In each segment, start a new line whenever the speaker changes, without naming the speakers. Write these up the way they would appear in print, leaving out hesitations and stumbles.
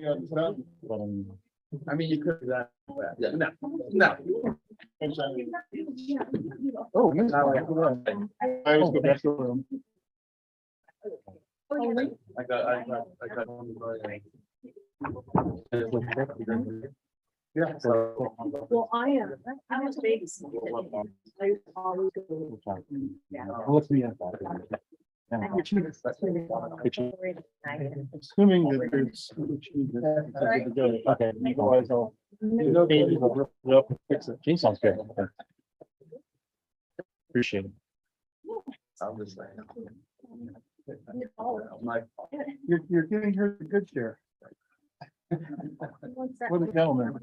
Yeah, so,
But,
I mean, you could do that. Yeah, no, no. Oh, Miss Howard, I was the best room. I got one. Yeah.
Well, I am. I was Vegas. I always go. Yeah.
Let's be at that.
Assuming that there's.
Okay. Otherwise I'll. Fix it. Gee, sounds good. Appreciate it.
I'm just saying. You're giving her the good share. For the gentleman.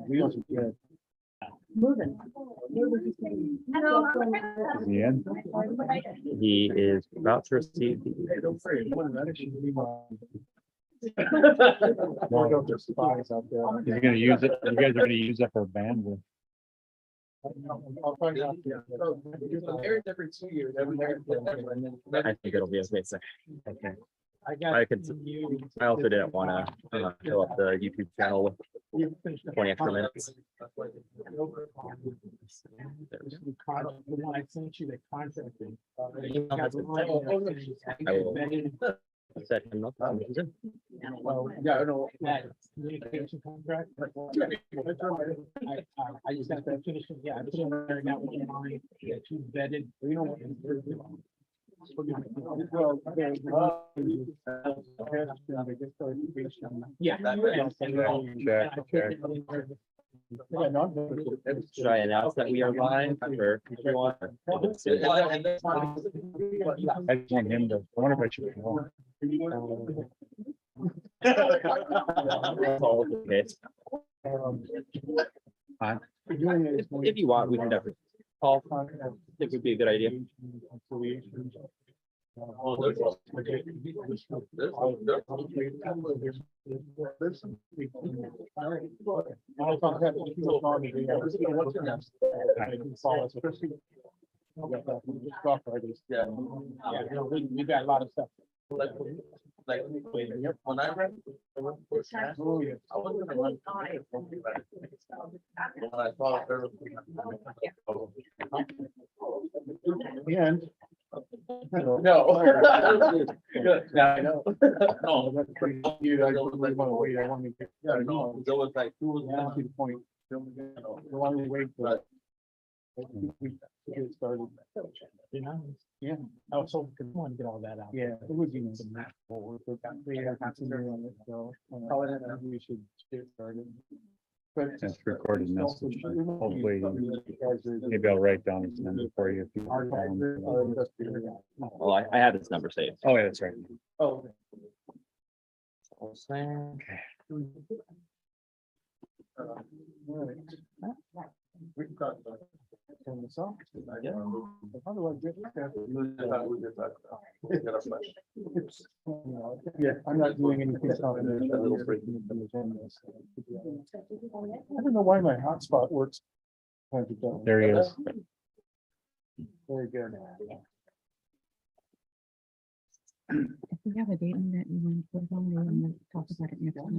We also get.
Moving.
He is about to receive the
He's gonna use it. You guys are gonna use that for a band.
I'll find out. Married every 2 years.
I think it'll be okay. So, okay.
I
could. I also didn't want to fill up the YouTube channel with 20 extra minutes.
When I sent you the contract.
I will set him up.
Yeah, I know. Communication contract. I just got that finished. Yeah, I put in there, I got one in mind, two vetted, you know what? Yeah.
Should I announce that we are live for everyone?
I just want him to. I wonder if I should.
That's all okay. If you want, we can definitely call. I think would be a good idea.
Yeah, we got a lot of stuff. Like when I read, I wasn't gonna run. When I saw and. No. Good. Now I know. No, that's pretty. You, I don't really want to wait. I want to get. Yeah, no. There was like, who was the point? I want to wait for that. Get started. Yeah, I was so good. I want to get all that out. Yeah, it would be nice. We have concentrated on it, so we should get started. But
It's recorded message. Hopefully, maybe I'll write down his number for you. If you
Well, I have his number saved.
Oh, yeah, that's right.
Oh. We've got. Turn this off. How do I get yeah, I'm not doing anything. I don't know why my hotspot works.
There he is.
Very good.
If we have a date on that, you want to put it on, we want to talk about it next time.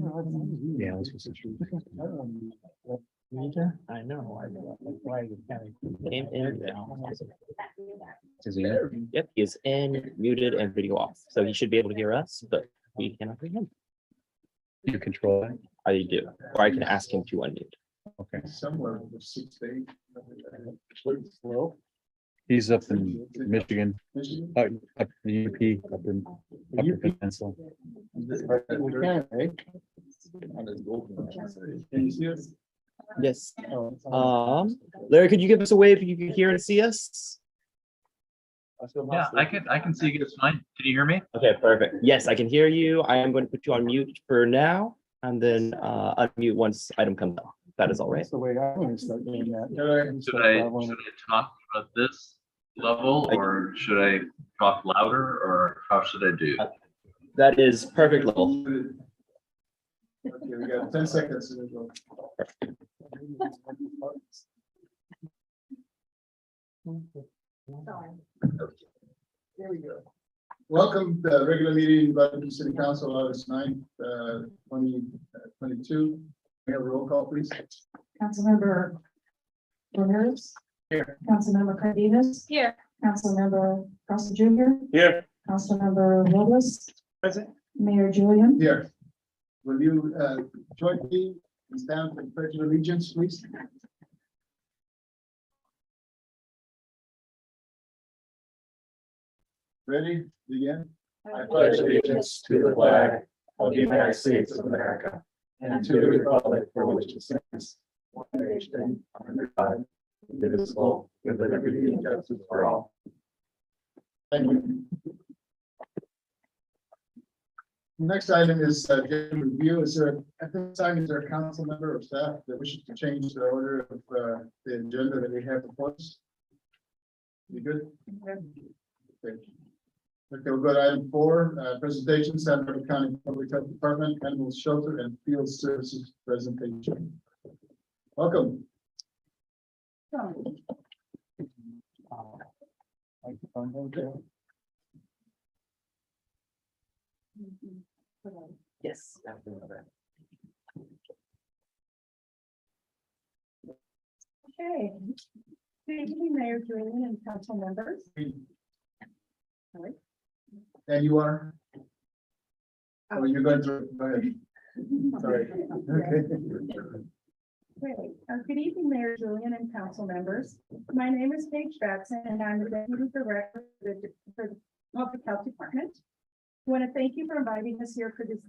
Yeah, let's just.
I know. Why is it kind of.
Came in.
Is he in?
Yep, he is in, muted, and video off. So he should be able to hear us, but we cannot hear him.
You control that?
I do, or I can ask him to unmute.
Okay.
Somewhere in the 6 8. Slow.
He's up in Michigan, up the UP, up in Upper Peninsula.
We can, eh? Can you see us?
Yes.
Oh,
Larry, could you give us a wave if you can hear and see us?
Yeah, I can see you guys fine. Can you hear me?
Okay, perfect. Yes, I can hear you. I am going to put you on mute for now, and then unmute once item comes up. That is all right.
That's the way I'm gonna start doing that.
Should I talk about this level, or should I talk louder, or how should I do?
That is perfect level.
Okay, we got 10 seconds. There we go. Welcome to the regular meeting of Guadalupe City Council, August 9th, 2022. We have a roll call, please.
Councilmember Ramirez.
Here.
Councilmember Cardenas.
Here.
Councilmember Costa Junior.
Here.
Councilmember Robles.
Present.
Mayor Julian.
Here. Will you jointly stand for the pledge of allegiance, please? Ready? Begin.
I pledge allegiance to the flag of the United States of America and to the republic for which it stands, one nation, under God, indivisible, with liberty and justice for all.
Thank you. Next item is agenda review. Is there, at this time, is there a council member or staff that wishes to change the order of the agenda that we have before us? You good? Okay. Okay, we'll go to item 4, presentation, San Bernardino County Public Health Department, Animal Shelter and Field Services presentation. Welcome.
Yes.
Okay. Good evening, Mayor Julian and council members.
And you are? Oh, you're going through, go ahead. Sorry. Okay.
Great. Good evening, Mayor Julian and council members. My name is Paige Batson and I'm the Deputy Director for the Public Health Department. I want to thank you for inviting us here for this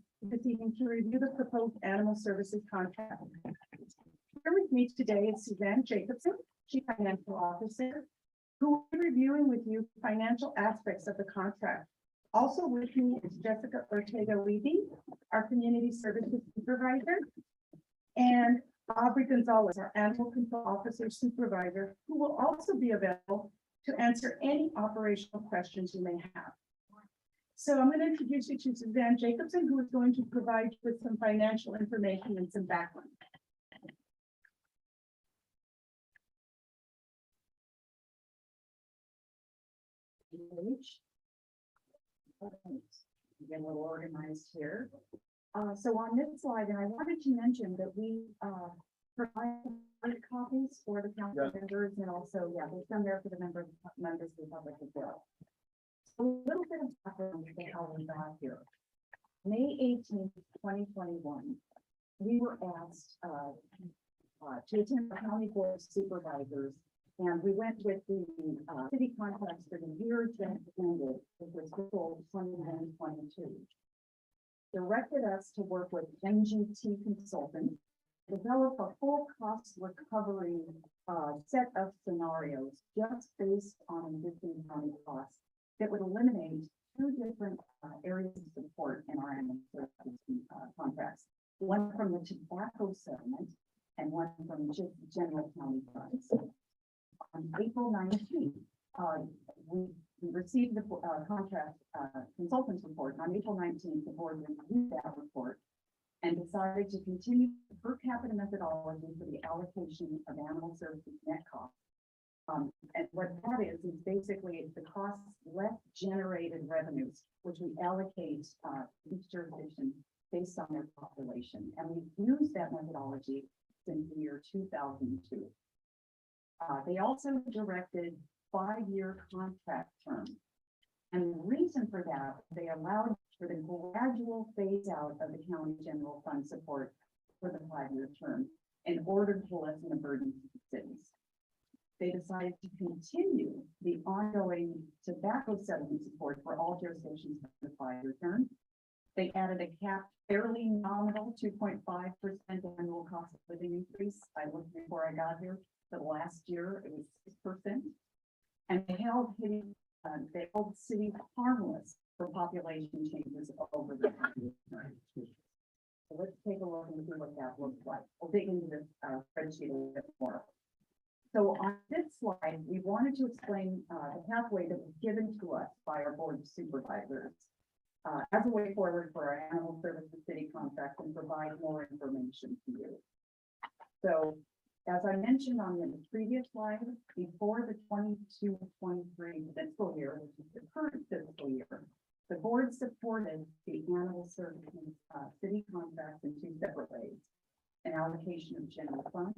evening to review the proposed animal services contract. Here with me today is Suzanne Jacobson, Chief Financial Officer, who will be reviewing with you financial aspects of the contract. Also with me is Jessica Ortega-Weavy, our Community Services Supervisor, and Aubrey Gonzalez, our Animal Control Officer Supervisor, who will also be available to answer any operational questions you may have. So I'm going to introduce you to Suzanne Jacobson, who is going to provide you with some financial information and some background. Get a little organized here. So on this slide, and I wanted to mention that we provide hard copies for the council members, and also, there's some there for the members of the public as well. A little bit of background to how we got here. May 18th, 2021, we were asked to attend the County Board of Supervisors, and we went with the city contracts for the year that ended, which was fiscal 21-22. Directed us to work with MGT Consultants, develop a full cost recovery set of scenarios just based on existing county costs that would eliminate 2 different areas of support in our animal services contracts. One from the tobacco settlement and one from just general county funds. On April 19th, we received the contract consultants report. On April 19th, the board reviewed that report and decided to continue the per capita methodology for the allocation of animal services net costs. And what that is basically it's the costs less generated revenues, which we allocate each jurisdiction based on their population. And we've used that methodology since the year 2002. They also directed 5-year contract terms. And the reason for that, they allowed for the gradual phase out of the county general fund support for the 5-year term in order to lessen the burden to the cities. They decided to continue the ongoing tobacco settlement support for all jurisdictions for the 5-year term. They added a cap, fairly nominal 2.5% annual cost of living increase. I looked before I got here. The last year it was 6%, and they held cities harmless for population changes over the time. So let's take a look and see what that looks like. We'll dig into this spreadsheet a little bit more. So on this slide, we wanted to explain the pathway that was given to us by our board of supervisors as a way forward for our animal services city contract and provide more information to you. So as I mentioned on the previous slide, before the 22-23 fiscal year, which is the current fiscal year, The board supported the animal services, city contracts in two separate ways. An allocation of general fund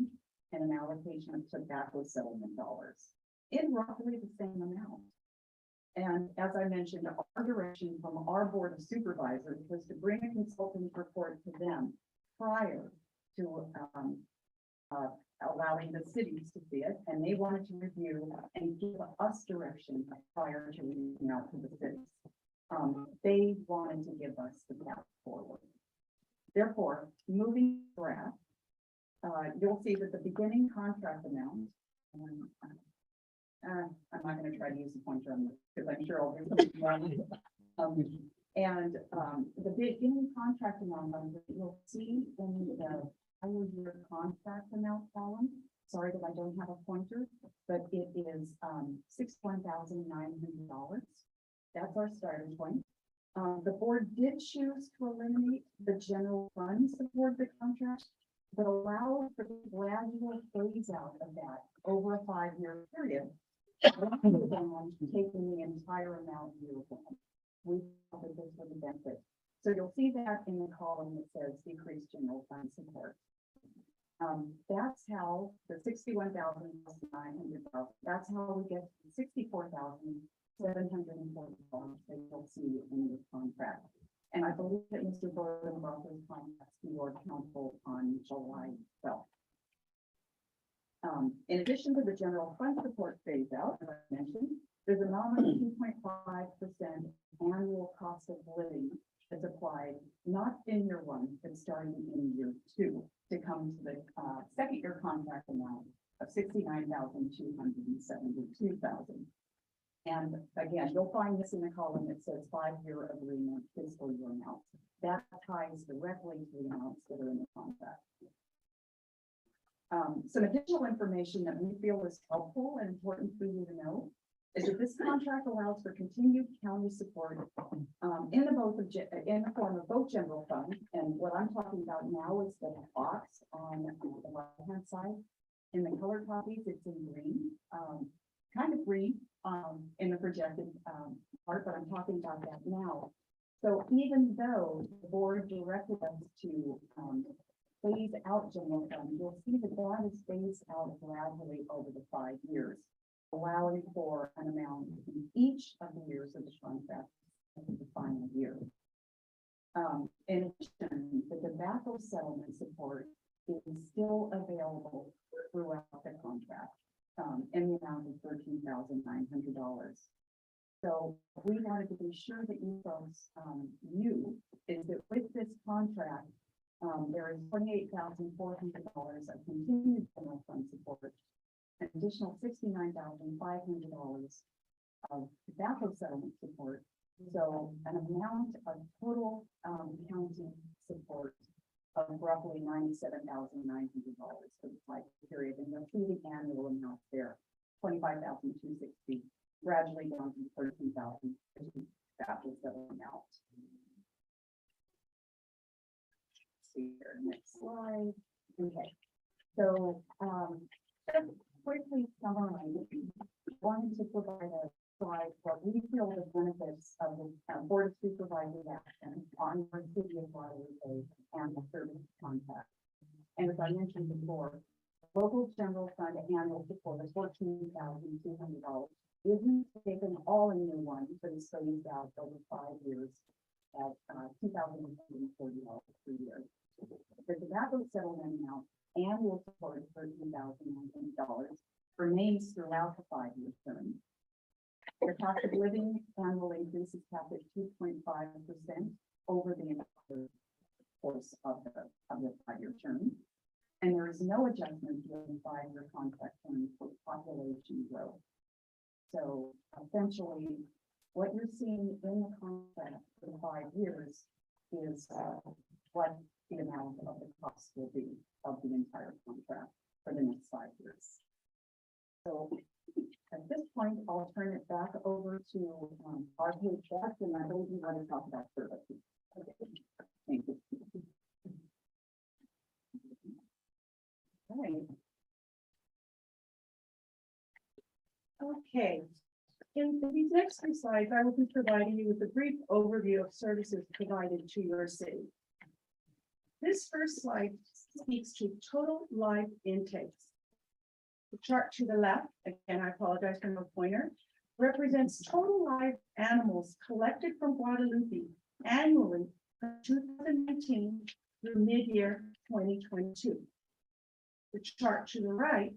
and an allocation of tobacco settlement dollars in roughly the same amount. And as I mentioned, our direction from our board of supervisors was to bring a consultant report to them prior to allowing the cities to see it, and they wanted to review and give us direction prior to reaching out to the cities. They wanted to give us the path forward. Therefore, moving draft, you'll see that the beginning contract amount, I'm not going to try to use the pointer on this because I'm sure I'll do something wrong. The beginning contract amount that you'll see in the prior year contract amount column. Sorry that I don't have a pointer, but it is $61,900. That's our starting point. The board did choose to eliminate the general fund support the contract, but allow for the gradual phase out of that over a 5-year period. Rather than taking the entire amount year one. We thought that this was a benefit. So you'll see that in the column that says decreased general fund support. That's how the 61,900, that's how we get to $64,740 that you'll see in this contract. And I believe that Mr. Gordon brought those contracts to your council on July 12th. In addition to the general fund support phase out, as I mentioned, there's a nominal 2.5% annual cost of living that's applied, not in year one, but starting in year two, to come to the second year contract amount of $69,272,000. And again, you'll find this in the column that says 5-year agreement fiscal year amount. That ties directly to the amounts that are in the contract. Some additional information that we feel is helpful and important for you to know is that this contract allows for continued county support in the form of both general fund, and what I'm talking about now is the box on the right-hand side. In the color copies, it's in green, kind of green in the projected part, but I'm talking about that now. So even though the board directed us to phase out general fund, you'll see that that is phased out gradually over the 5 years, allowing for an amount in each of the years of the contract in the final year. In addition, the tobacco settlement support is still available throughout the contract in the amount of $13,900. So we wanted to be sure that you folks knew is that with this contract, there is $28,400 of continued general fund support, an additional $69,500 of tobacco settlement support. So an amount of total county support of roughly $97,900 for the 5-year period, and you'll see the annual amount there, $25,260, gradually down to $13,000 tobacco settlement out. See here, next slide. Okay, so just quickly summarizing, wanted to provide a slide what we feel the benefits of the Board of Supervisors action on our City of Guadalupe and the service contract. And as I mentioned before, local general fund annual support is $14,200. Isn't taken all in year one, but it's phased out over 5 years at $2,140 per year. The tobacco settlement amount annual support of $13,900 remains throughout the 5-year term. The cost of living annual increase is capped at 2.5% over the entire course of the 5-year term. And there is no adjustment during the 5-year contract term for population growth. So essentially, what you're seeing in the contract for the 5 years is what the amount of the cost will be of the entire contract for the next 5 years. So at this point, I'll turn it back over to our page back, and I believe you want to talk about services. Okay. Thank you. All right. Okay, In these next few slides, I will be providing you with a brief overview of services provided to your city. This first slide speaks to total live intakes. The chart to the left, again, I apologize for no pointer, represents total live animals collected from Guadalupe annually from 2019 through mid-year 2022. The chart to the right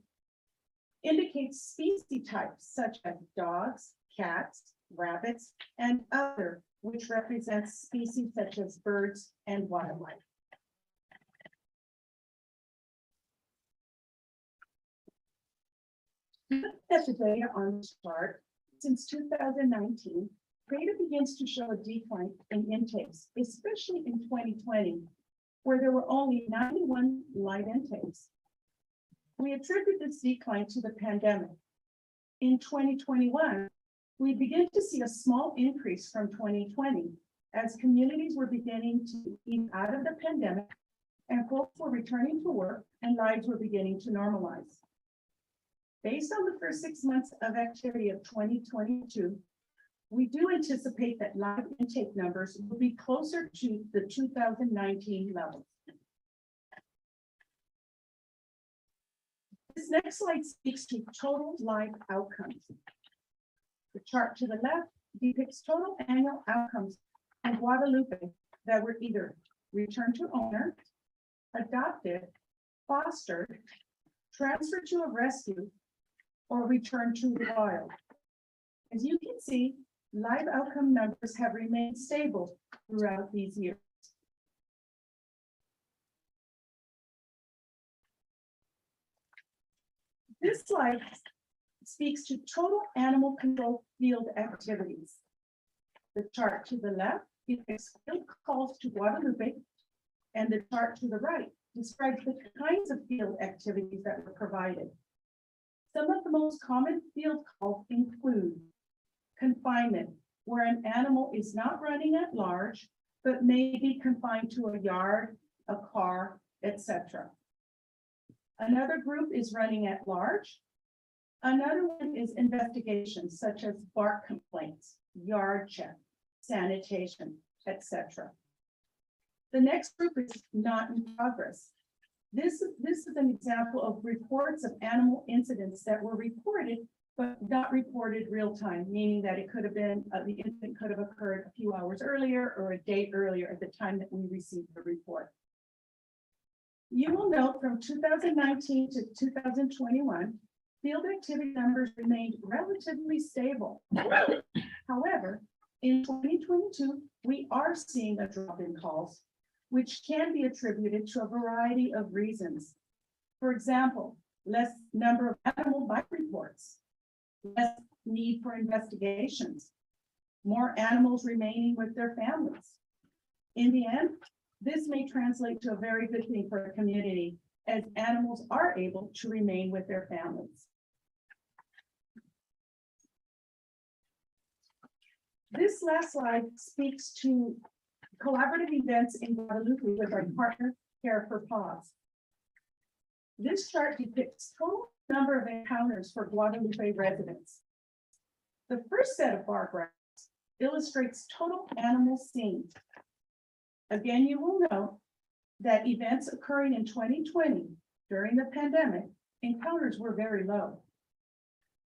indicates species types such as dogs, cats, rabbits, and other, which represents species such as birds and wildlife. At the data on this chart, since 2019, data begins to show a decline in intakes, especially in 2020, where there were only 91 live intakes. We attribute this decline to the pandemic. In 2021, we begin to see a small increase from 2020 as communities were beginning to eat out of the pandemic and folks were returning to work and lives were beginning to normalize. Based on the first 6 months of activity of 2022, we do anticipate that live intake numbers will be closer to the 2019 levels. This next slide speaks to total live outcomes. The chart to the left depicts total annual outcomes in Guadalupe that were either returned to owner, adopted, fostered, transferred to a rescue, or returned to the wild. As you can see, live outcome numbers have remained stable throughout these years. This slide speaks to total animal control field activities. The chart to the left depicts field calls to Guadalupe, and the chart to the right describes the kinds of field activities that were provided. Some of the most common field calls include confinement, where an animal is not running at large, but may be confined to a yard, a car, etc. Another group is running at large. Another one is investigations such as bark complaints, yard check, sanitation, etc. The next group is not in progress. This is an example of reports of animal incidents that were reported, but not reported real time, meaning that it could have been, the incident could have occurred a few hours earlier or a day earlier at the time that we received the report. You will note from 2019 to 2021, field activity numbers remained relatively stable. However, in 2022, we are seeing a drop in calls, which can be attributed to a variety of reasons. For example, less number of animal bite reports, less need for investigations, more animals remaining with their families. In the end, this may translate to a very good thing for a community as animals are able to remain with their families. This last slide speaks to collaborative events in Guadalupe with our partner, Care for Paws. This chart depicts total number of encounters for Guadalupe residents. The first set of bar graphs illustrates total animal seen. Again, you will note that events occurring in 2020 during the pandemic, encounters were very low.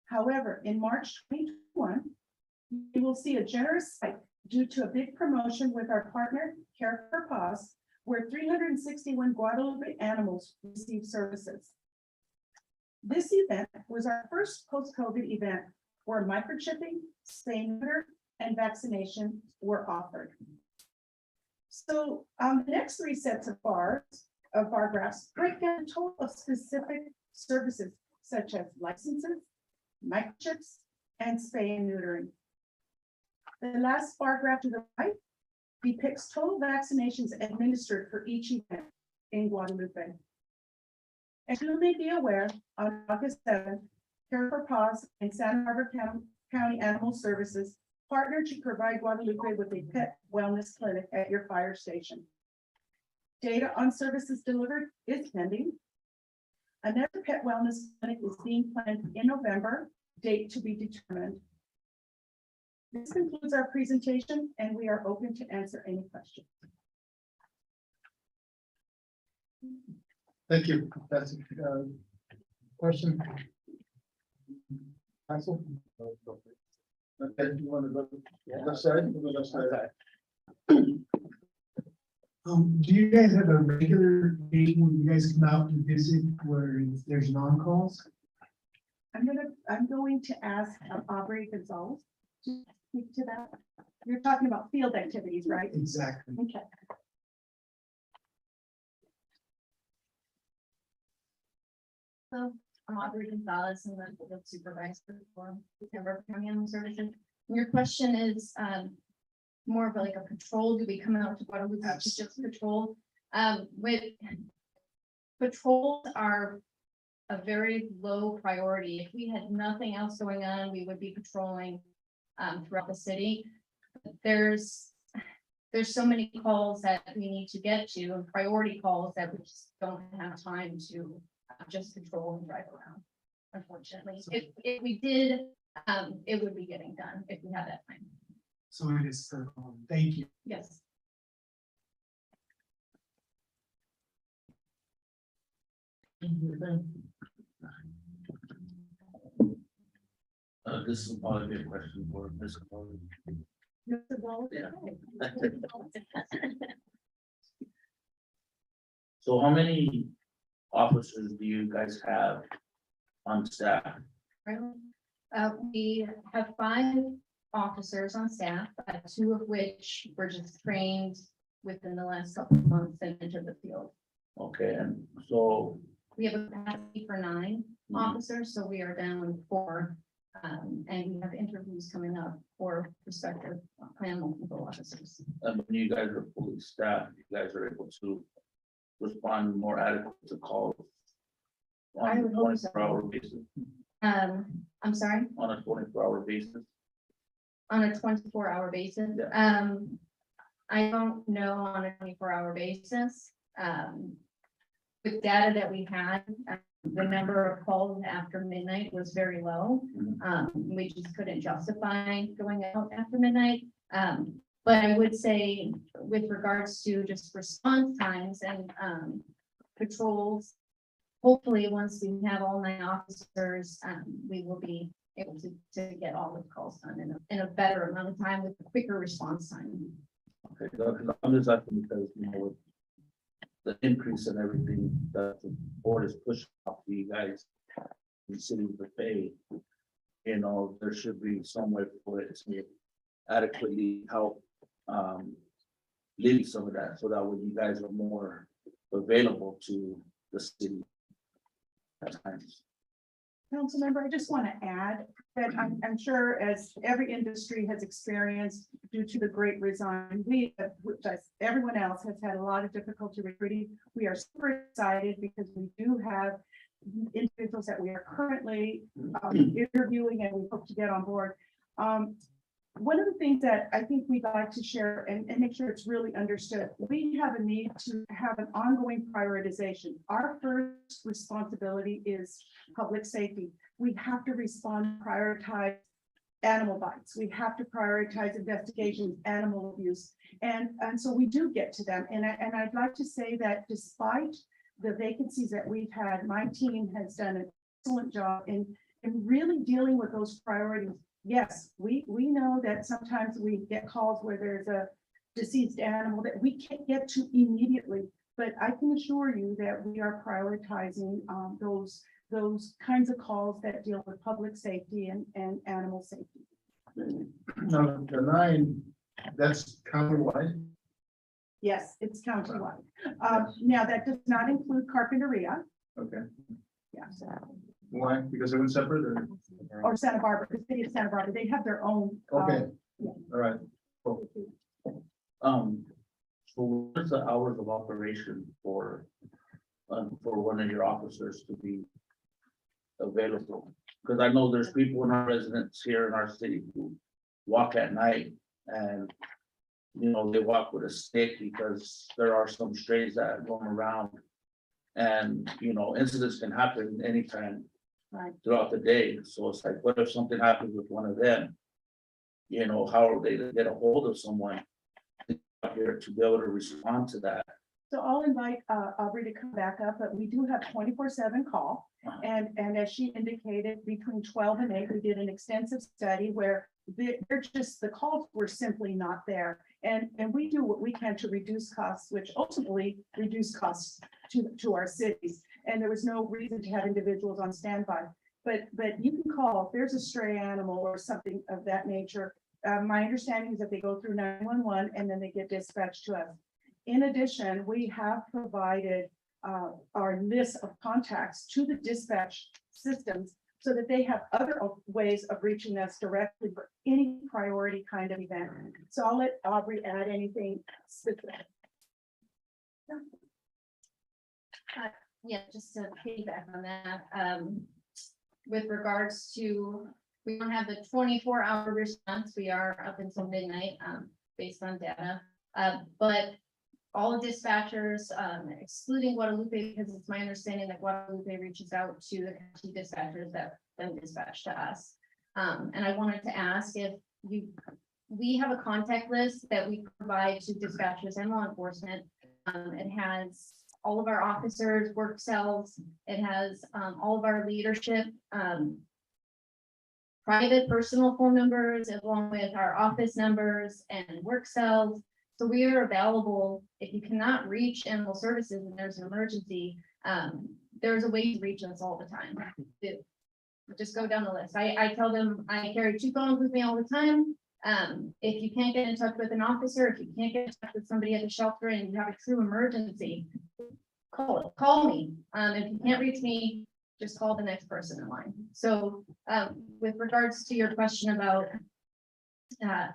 However, in March 2021, you will see a generous spike due to a big promotion with our partner, Care for Paws, where 361 Guadalupe animals received services. This event was our first post-COVID event where microchipping, spay neuter, and vaccination were offered. So the next three sets of bar graphs break down a total of specific services such as licenses, microchips, and spay and neutering. The last bar graph to the right depicts total vaccinations administered for each event in Guadalupe. As you may be aware, on August 7th, Care for Paws and Santa Barbara County Animal Services partnered to provide Guadalupe with a pet wellness clinic at your fire station. Data on services delivered is pending. Another pet wellness clinic is being planned in November, date to be determined. This concludes our presentation and we are open to answer any questions.
Thank you. That's a question. Council? Okay, you want to go left side? We'll go left side.
Do you guys have a regular date when you guys come out and visit where there's non-calls?
I'm going to ask Aubrey Gonzalez to speak to that. You're talking about field activities, right?
Exactly.
Okay.
So I'm Aubrey Gonzalez, and I'm the supervisor for Denver County Animal Services. And your question is more of like a patrol. Do we come out to Guadalupe to just patrol? With patrols are a very low priority. If we had nothing else going on, we would be patrolling throughout the city. There's so many calls that we need to get to, and priority calls that we just don't have time to just patrol and drive around. Unfortunately, if we did, it would be getting done if we had that time.
So it is, thank you.
Yes.
This is probably a question for Ms. Capone.
Mr. Wallace?
Yeah. So how many officers do you guys have on staff?
We have 5 officers on staff, 2 of which were just trained within the last couple of months and entered the field.
Okay, and so,
We have a capacity for 9 officers, so we are down 4. And we have interviews coming up for prospective animal control officers.
when you guys are fully staffed, you guys are able to respond more adequate to calls
I
on a
would hope so.
24-hour basis,
I'm sorry,
on a 24-hour basis.
on a 24-hour basis.
Yeah.
I don't know on a 24-hour basis. With data that we had, the number of calls after midnight was very low. We just couldn't justify going out after midnight. But I would say with regards to just response times and patrols, hopefully, once we have all 9 officers, we will be able to get all the calls done in a better amount of time with a quicker response time.
Okay, because I'm just asking because, you know, with the increase in everything that the board is pushing off to you guys, the city to pay, you know, there should be some way for it to adequately help lead some of that, so that way you guys are more available to the city at times.
Councilmember, I just want to add that I'm sure as every industry has experienced due to the great resign, we, as everyone else, has had a lot of difficulty recruiting. We are super excited because we do have individuals that we are currently interviewing and we hope to get on board. One of the things that I think we'd like to share and make sure it's really understood, we have a need to have an ongoing prioritization. Our first responsibility is public safety. We have to respond, prioritize animal bites. We have to prioritize investigations, animal abuse. And so we do get to them. And I'd like to say that despite the vacancies that we've had, my team has done an excellent job in really dealing with those priorities. Yes, we know that sometimes we get calls where there's a deceased animal that we can't get to immediately, but I can assure you that we are prioritizing those kinds of calls that deal with public safety and animal safety.
Now, the 9, that's countywide.
Yes, it's countywide. Now, that does not include Carpinteria.
Okay,
Yeah.
why? Because they're in separate
Or Santa Barbara, the city of Santa Barbara, they have their own.
Okay,
yeah.
all right.
So what's the hours of operation for one of your officers to be available? Because I know there's people in our residents here in our city who walk at night and, you know, they walk with a stick because there are some strays that roam around. And, you know, incidents can happen anytime
Right.
throughout the day. So it's like, what if something happens with one of them? you know, how are they to get a hold of someone here to be able to respond to that?
So I'll invite Aubrey to come back up, but we do have 24/7 call. And as she indicated, between 12 and 8, we did an extensive study where the calls were simply not there. And we do what we can to reduce costs, which ultimately reduce costs to our cities. And there was no reason to have individuals on standby. But you can call if there's a stray animal or something of that nature. My understanding is that they go through 911 and then they get dispatched to us. In addition, we have provided our list of contacts to the dispatch systems so that they have other ways of reaching us directly for any priority kind of event. So I'll let Aubrey add anything specific.
Yeah, just to piggyback on that, with regards to, we don't have the 24-hour response, we are up until midnight, based on data. But all dispatchers, excluding Guadalupe, because it's my understanding that Guadalupe reaches out to the county dispatchers that then dispatch to us. And I wanted to ask if we have a contact list that we provide to dispatchers and law enforcement. It has all of our officers' work cells. It has all of our leadership, private personal phone numbers, along with our office numbers and work cells. So we are available if you cannot reach animal services and there's an emergency. There's a way to reach us all the time. Just go down the list. I tell them I carry 2 phones with me all the time. If you can't get in touch with an officer, if you can't get in touch with somebody at the shelter and you have a true emergency, call me. If you can't reach me, just call the next person in line. So with regards to your question about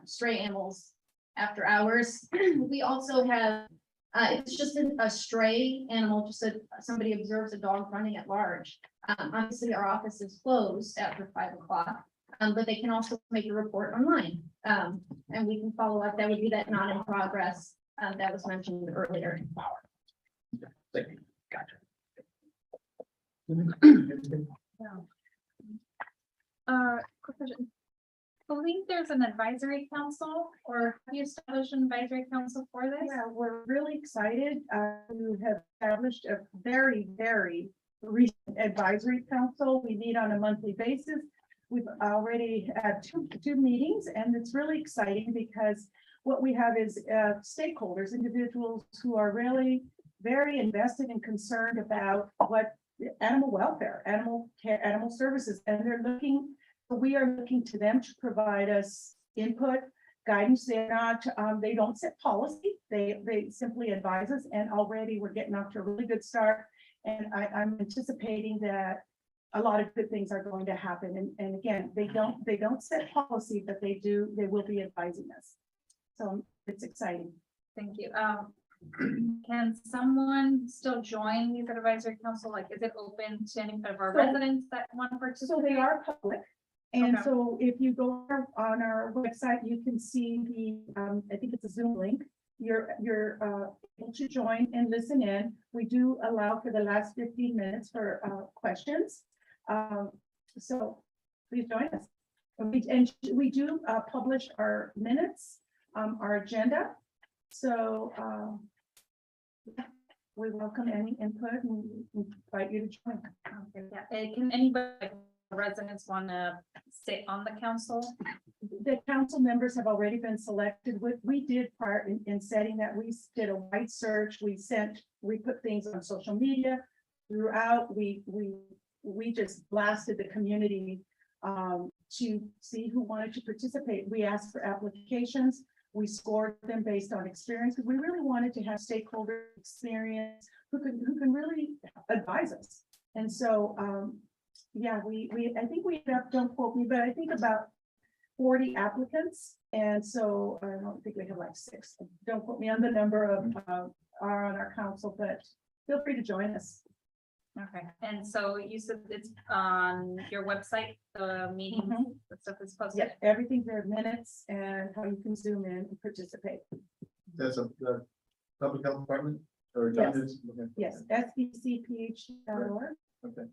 stray animals after hours, we also have, it's just a stray animal, just somebody observes a dog running at large. Obviously, our office is closed after 5 o'clock, but they can also make a report online. And we can follow up. That would be that not in progress that was mentioned earlier.
Gotcha.
Quick question. I believe there's an advisory council, or have you established an advisory council for this?
Yeah, we're really excited to have established a very, very recent advisory council. We meet on a monthly basis. We've already had two meetings, and it's really exciting because what we have is stakeholders, individuals who are really very invested and concerned about what animal welfare, animal care, animal services, and we are looking to them to provide us input, guidance. They don't set policy. They simply advise us, and already we're getting off to a really good start. And I'm anticipating that a lot of good things are going to happen. And again, they don't set policy, but they will be advising us. So it's exciting.
Thank you. Can someone still join these advisory council? Like, is it open to any of our residents that want to participate?
So they are public. And
Okay.
so if you go on our website, you can see I think it's a Zoom link. You're able to join and listen in. We do allow for the last 15 minutes for questions. So please join us. And we do publish our minutes, our agenda. So we welcome any input and invite you to join.
Okay, yeah. Can anybody, residents, want to sit on the council?
The council members have already been selected. What we did prior in setting that, we did a wide search. We put things on social media throughout. We just blasted the community to see who wanted to participate. We asked for applications. We scored them based on experience. We really wanted to have stakeholder experience who can really advise us. And so, yeah, I think we have, don't quote me, but I think about 40 applicants. And so I don't think we have like 6. Don't quote me on the number of are on our council, but feel free to join us.
Okay, and so you said it's on your website, the meeting, the stuff is posted?
Yeah, everything's there, minutes and how you can zoom in and participate.
That's the public health department or?
Yes.
Okay.
Yes, sbcph.org.
Okay.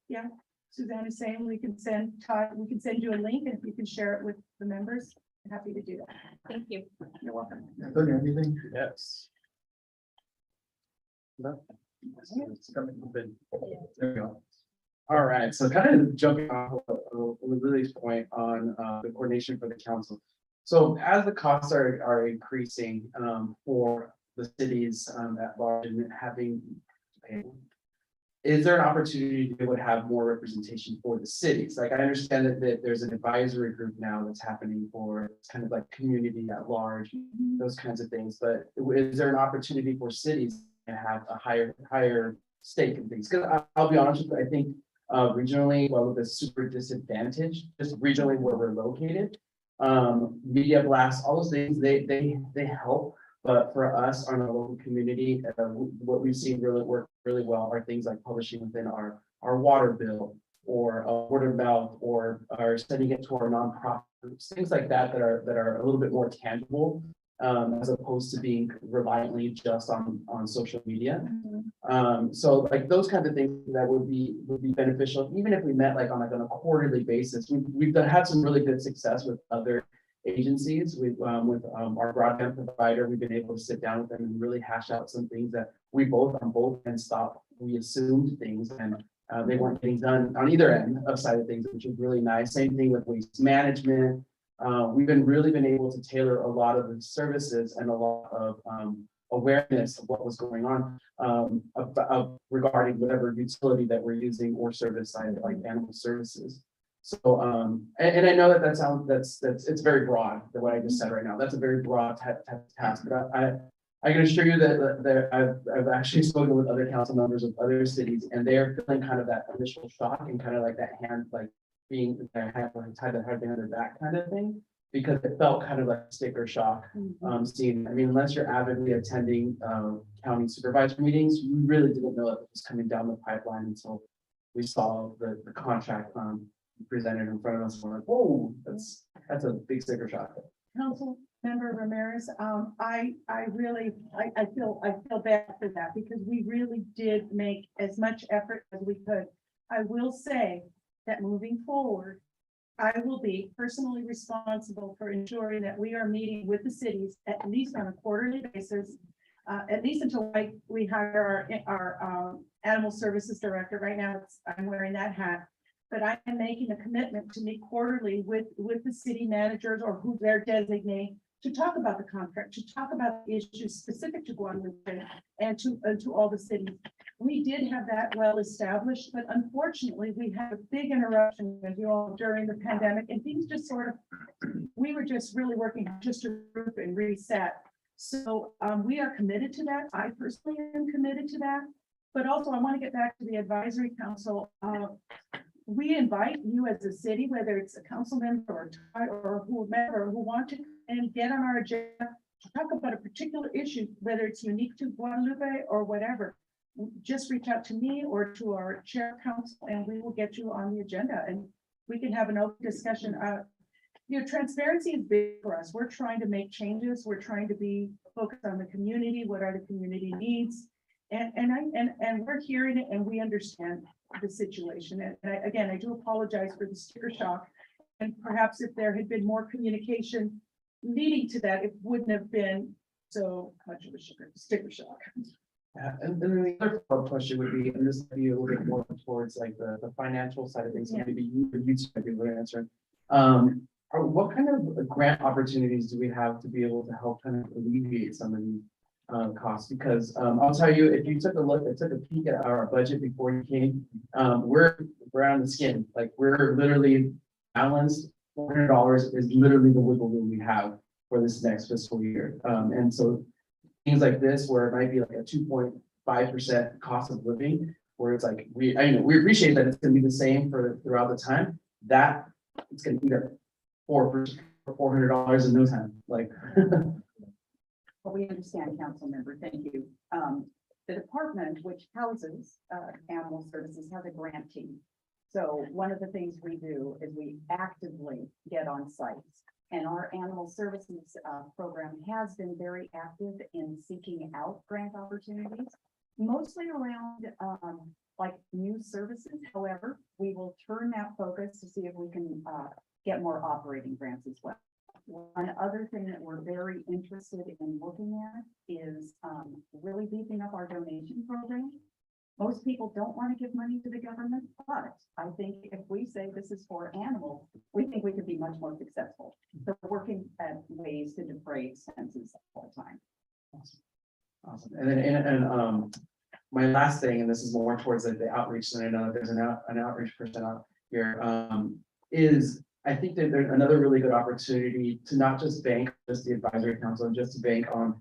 Yeah, Suzanne is saying we can send Todd, we can send you a link, and if you can share it with the members, I'm happy to do that.
Thank you.
You're welcome.
Anything?
Yes. No. It's coming from Ben. There we go. All right, so kind of jumping off of Lily's point on the coordination for the council. So as the costs are increasing for the cities at large and having to pay, is there an opportunity to be able to have more representation for the cities? Like, I understand that there's an advisory group now that's happening for kind of like community at large, those kinds of things, but is there an opportunity for cities to have a higher stake in things? Because I'll be honest with you, I think regionally, Guadalupe is super disadvantaged, just regionally where we're located. Media blasts, all those things, they help. But for us on our local community, what we've seen really work really well are things like publishing within our water bill, or word of mouth, or sending it to our nonprofit groups, things like that that are a little bit more tangible, as opposed to being reliantly just on social media. So like those kinds of things that would be beneficial, even if we met like on a quarterly basis. We've had some really good success with other agencies. With our broadband provider, we've been able to sit down with them and really hash out some things that we both on both ends thought we assumed things, and they weren't getting done on either end of side of things, which is really nice. Same thing with waste management. We've really been able to tailor a lot of the services and a lot of awareness of what was going on regarding whatever utility that we're using or service side, like animal services. So, and I know that sounds, it's very broad, the way I just said right now. That's a very broad type of task, but I can assure you that I've actually spoken with other council members of other cities, and they're feeling kind of that initial shock and kind of like that hand, like being their hand tied behind their back kind of thing, because it felt kind of like sticker shock. Seeing, I mean, unless you're avidly attending county supervisor meetings, you really didn't know it was coming down the pipeline until we saw the contract presented in front of us. We're like, whoa, that's a big sticker shock.
Council Member Ramirez, I feel bad for that, because we really did make as much effort as we could. I will say that moving forward, I will be personally responsible for ensuring that we are meeting with the cities at least on a quarterly basis, at least until we hire our animal services director. Right now, I'm wearing that hat. But I am making a commitment to meet quarterly with the city managers or who they're designating to talk about the contract, to talk about issues specific to Guadalupe and to all the cities. We did have that well established, but unfortunately we had a big interruption, as you all, during the pandemic, and things just sort of, we were just really working just to group and reset. So we are committed to that. I personally am committed to that. But also I want to get back to the advisory council. We invite you as a city, whether it's a council member or whomever who want to and get on our agenda to talk about a particular issue, whether it's unique to Guadalupe or whatever. Just reach out to me or to our chair council, and we will get you on the agenda and we can have an open discussion. Transparency is big for us. We're trying to make changes. We're trying to be focused on the community. What are the community needs? And we're hearing it and we understand the situation. And I do apologize for the sticker shock. And perhaps if there had been more communication leading to that, it wouldn't have been so much of a sticker shock.
And then the other question would be, and this would be a little bit more towards like the financial side of things, so maybe you might be able to answer. What kind of grant opportunities do we have to be able to help kind of alleviate some of these costs? Because I'll tell you, if you took a peek at our budget before you came, we're on the skin. Like, we're literally balanced. $400 is literally the wiggle room we have for this next fiscal year. And so things like this, where it might be like a 2.5% cost of living, where it's like we appreciate that it's going to be the same throughout the time. That it's going to eat up $400 in no time. Like.
Well, we understand, council member. Thank you. The department, which houses animal services, has a grant team. So one of the things we do is we actively get on sites, and our animal services program has been very active in seeking out grant opportunities. mostly around, like new services. However, we will turn that focus to see if we can, get more operating grants as well. One other thing that we're very interested in looking at is, really beefing up our donation program. Most people don't want to give money to the government, but I think if we say this is for animals, we think we could be much more successful. So we're working at ways to defray expenses all the time.
Awesome. And then, my last thing, and this is more towards like the outreach, and I know that there's an outreach person out here, is I think that there's another really good opportunity to not just bank just the advisory council, just to bank on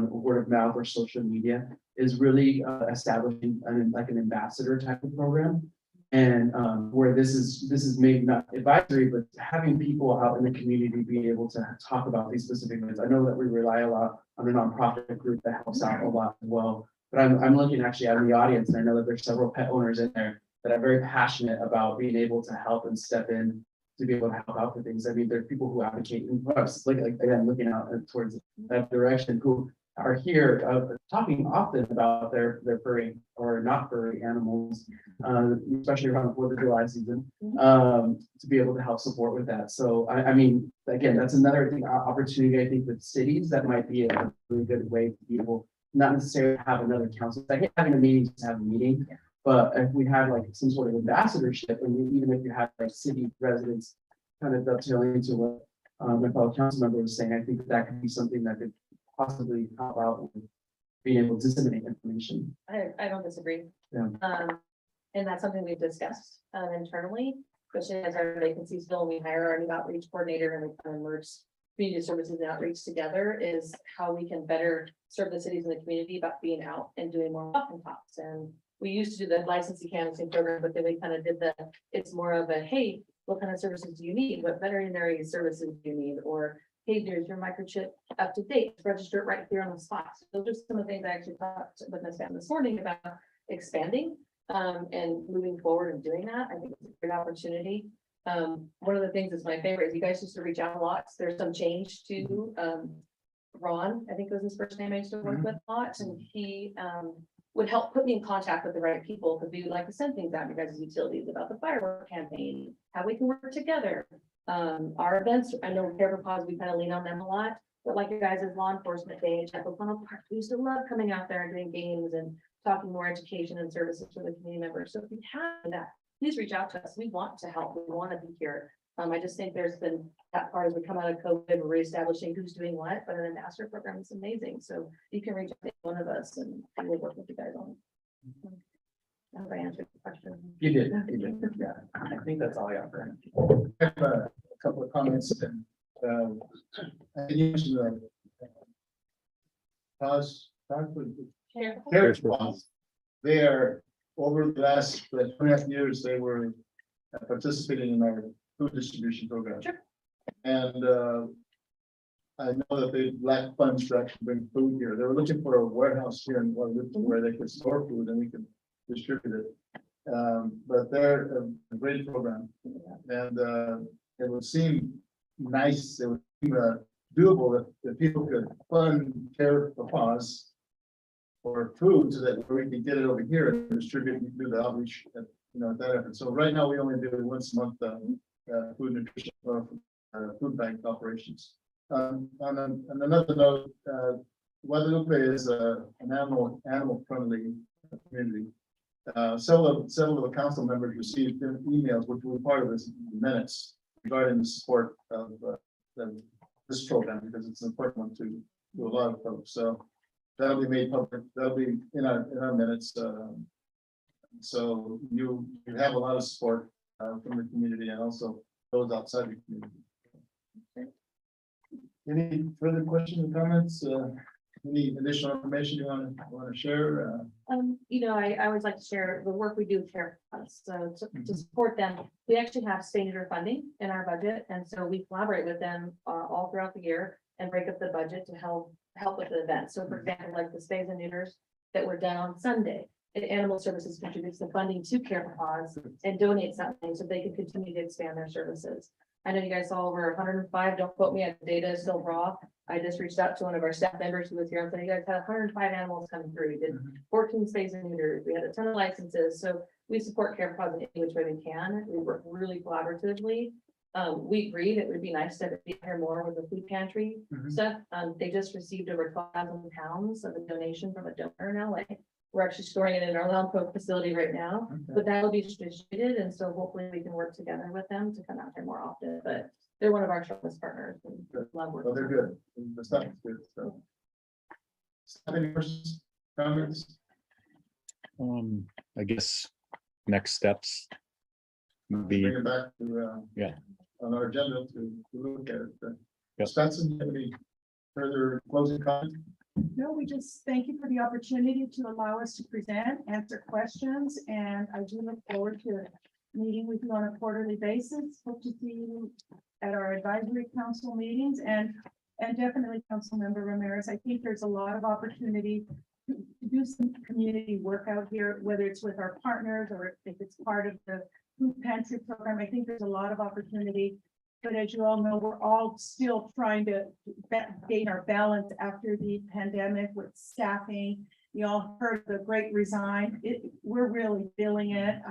word of mouth or social media, is really establishing like an ambassador type of program. And where this is maybe not advisory, but having people out in the community be able to talk about these specific things. I know that we rely a lot on a nonprofit group that helps out a lot as well. But I'm looking actually out of the audience, and I know that there's several pet owners in there that are very passionate about being able to help and step in to be able to help out for things. I mean, there are people who advocate, and perhaps like again, looking out towards that direction, who are here talking often about their furry or not furry animals, especially around the 4th of July season, to be able to help support with that. So I mean, again, that's another thing, opportunity I think with cities that might be a really good way to be able not necessarily have another council. I hate having a meeting to have a meeting, but if we had like some sort of ambassadorship, and even if you have like city residents kind of dovetailing into what my fellow council member was saying, I think that could be something that could possibly help out with being able to disseminate information.
I don't disagree.
Yeah.
And that's something we've discussed internally, especially as our vacancies fill, we hire our new outreach coordinator and we kind of merge community services and outreach together, is how we can better serve the cities and the community about being out and doing more walk and talks. And we used to do the licensing canvassing program, but then we kind of did it's more of a, hey, what kind of services do you need? What veterinary services do you need? Or, hey, there's your microchip up to date, register it right here on the spot. So those are some of the things I actually talked with Ms. Van this morning about expanding and moving forward and doing that. I think it's a great opportunity. One of the things that's my favorite is you guys used to reach out a lot. There's some change to Ron, I think was his first name I used to work with a lot, and he would help put me in contact with the right people, because we would like to send things out to you guys' utilities about the firework campaign, how we can work together. Our events, I know Care for Pause, we kind of lean on them a lot, but like your guys' law enforcement day, at Oklahoma Park, we used to love coming out there and doing games and talking more education and services for the community members. So if you have that, please reach out to us. We want to help. We want to be here. I just think there's been that part as we come out of COVID, we're reestablishing who's doing what, but an ambassador program is amazing. So you can reach out to one of us and we'll work with you guys on it. I hope I answered the question.
You did. Yeah, I think that's all I got for him.
I have a couple of comments. And I mentioned Care for Pause. They are, over the last 2.5 years, they were participating in our food distribution program.
Sure.
And I know that they lack funds to actually bring food here. They were looking for a warehouse here in Guadalupe where they could store food and we could distribute it. But they're a great program, and it would seem nice, it would seem doable if people could fund Care for Pause for food, so that we can get it over here and distribute and do the outreach at, at that effort. So right now we only do once a month food nutrition or food bank operations. On another note, Guadalupe is an animal friendly community. Several of the council members received emails, which were part of this minutes, regarding the support of this program, because it's an important one to a lot of folks. So that'll be made public. That'll be in our minutes. So you have a lot of support from the community and also those outside the community. Any further questions or comments? Any additional information you want to share?
I always like to share the work we do with Care for Pause. So to support them, we actually have standard funding in our budget, and so we collaborate with them all throughout the year and break up the budget to help with the events. So for example, like the spays and neuters that were done on Sunday, Animal Services contributes the funding to Care for Pause and donates something so they can continue to expand their services. I know you guys saw over 105, don't quote me, the data is still raw. I just reached out to one of our staff members who was here, and said, you guys had 105 animals coming through, we did 14 space and neuters, we had a ton of licenses, so we support care positive in which way we can, we work really collaboratively. We agreed it would be nice to hear more with the food pantry stuff, they just received over 12,000 pounds of a donation from a donor in LA. We're actually storing it in our Lompoc facility right now, but that'll be distributed, and so hopefully we can work together with them to come out here more often, but they're one of our strongest partners. And love working
Well, they're
with them.
good. The stuff is good, so. Any questions, comments?
I guess next steps would be,
Bring it back to,
Yeah.
on our agenda to look at it.
Yep.
Stetson, do you have any further closing comments?
No, we just thank you for the opportunity to allow us to present, answer questions, and I do look forward to meeting with you on a quarterly basis. Hope to see you at our advisory council meetings and definitely Councilmember Ramirez. I think there's a lot of opportunity to do some community work out here, whether it's with our partners or if it's part of the food pantry program. I think there's a lot of opportunity. But as you all know, we're all still trying to gain our balance after the pandemic with staffing. You all heard the great resign. We're really feeling it.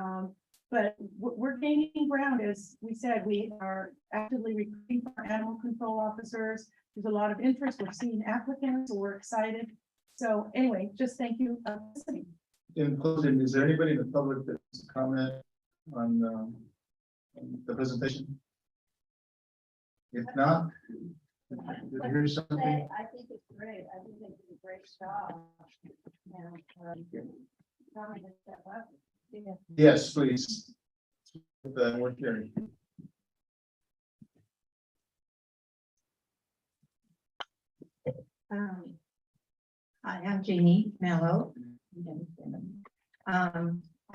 But we're gaining ground. As we said, we are actively recruiting for animal control officers. There's a lot of interest. We're seeing applicants, so we're excited. So anyway, just thank you for listening.
In closing, is there anybody in the public that's comment on the presentation? If not, here's something.
I think it's great. I think they did a great job.
Yes, please. We're hearing.
Hi, I'm Jeannie Mello.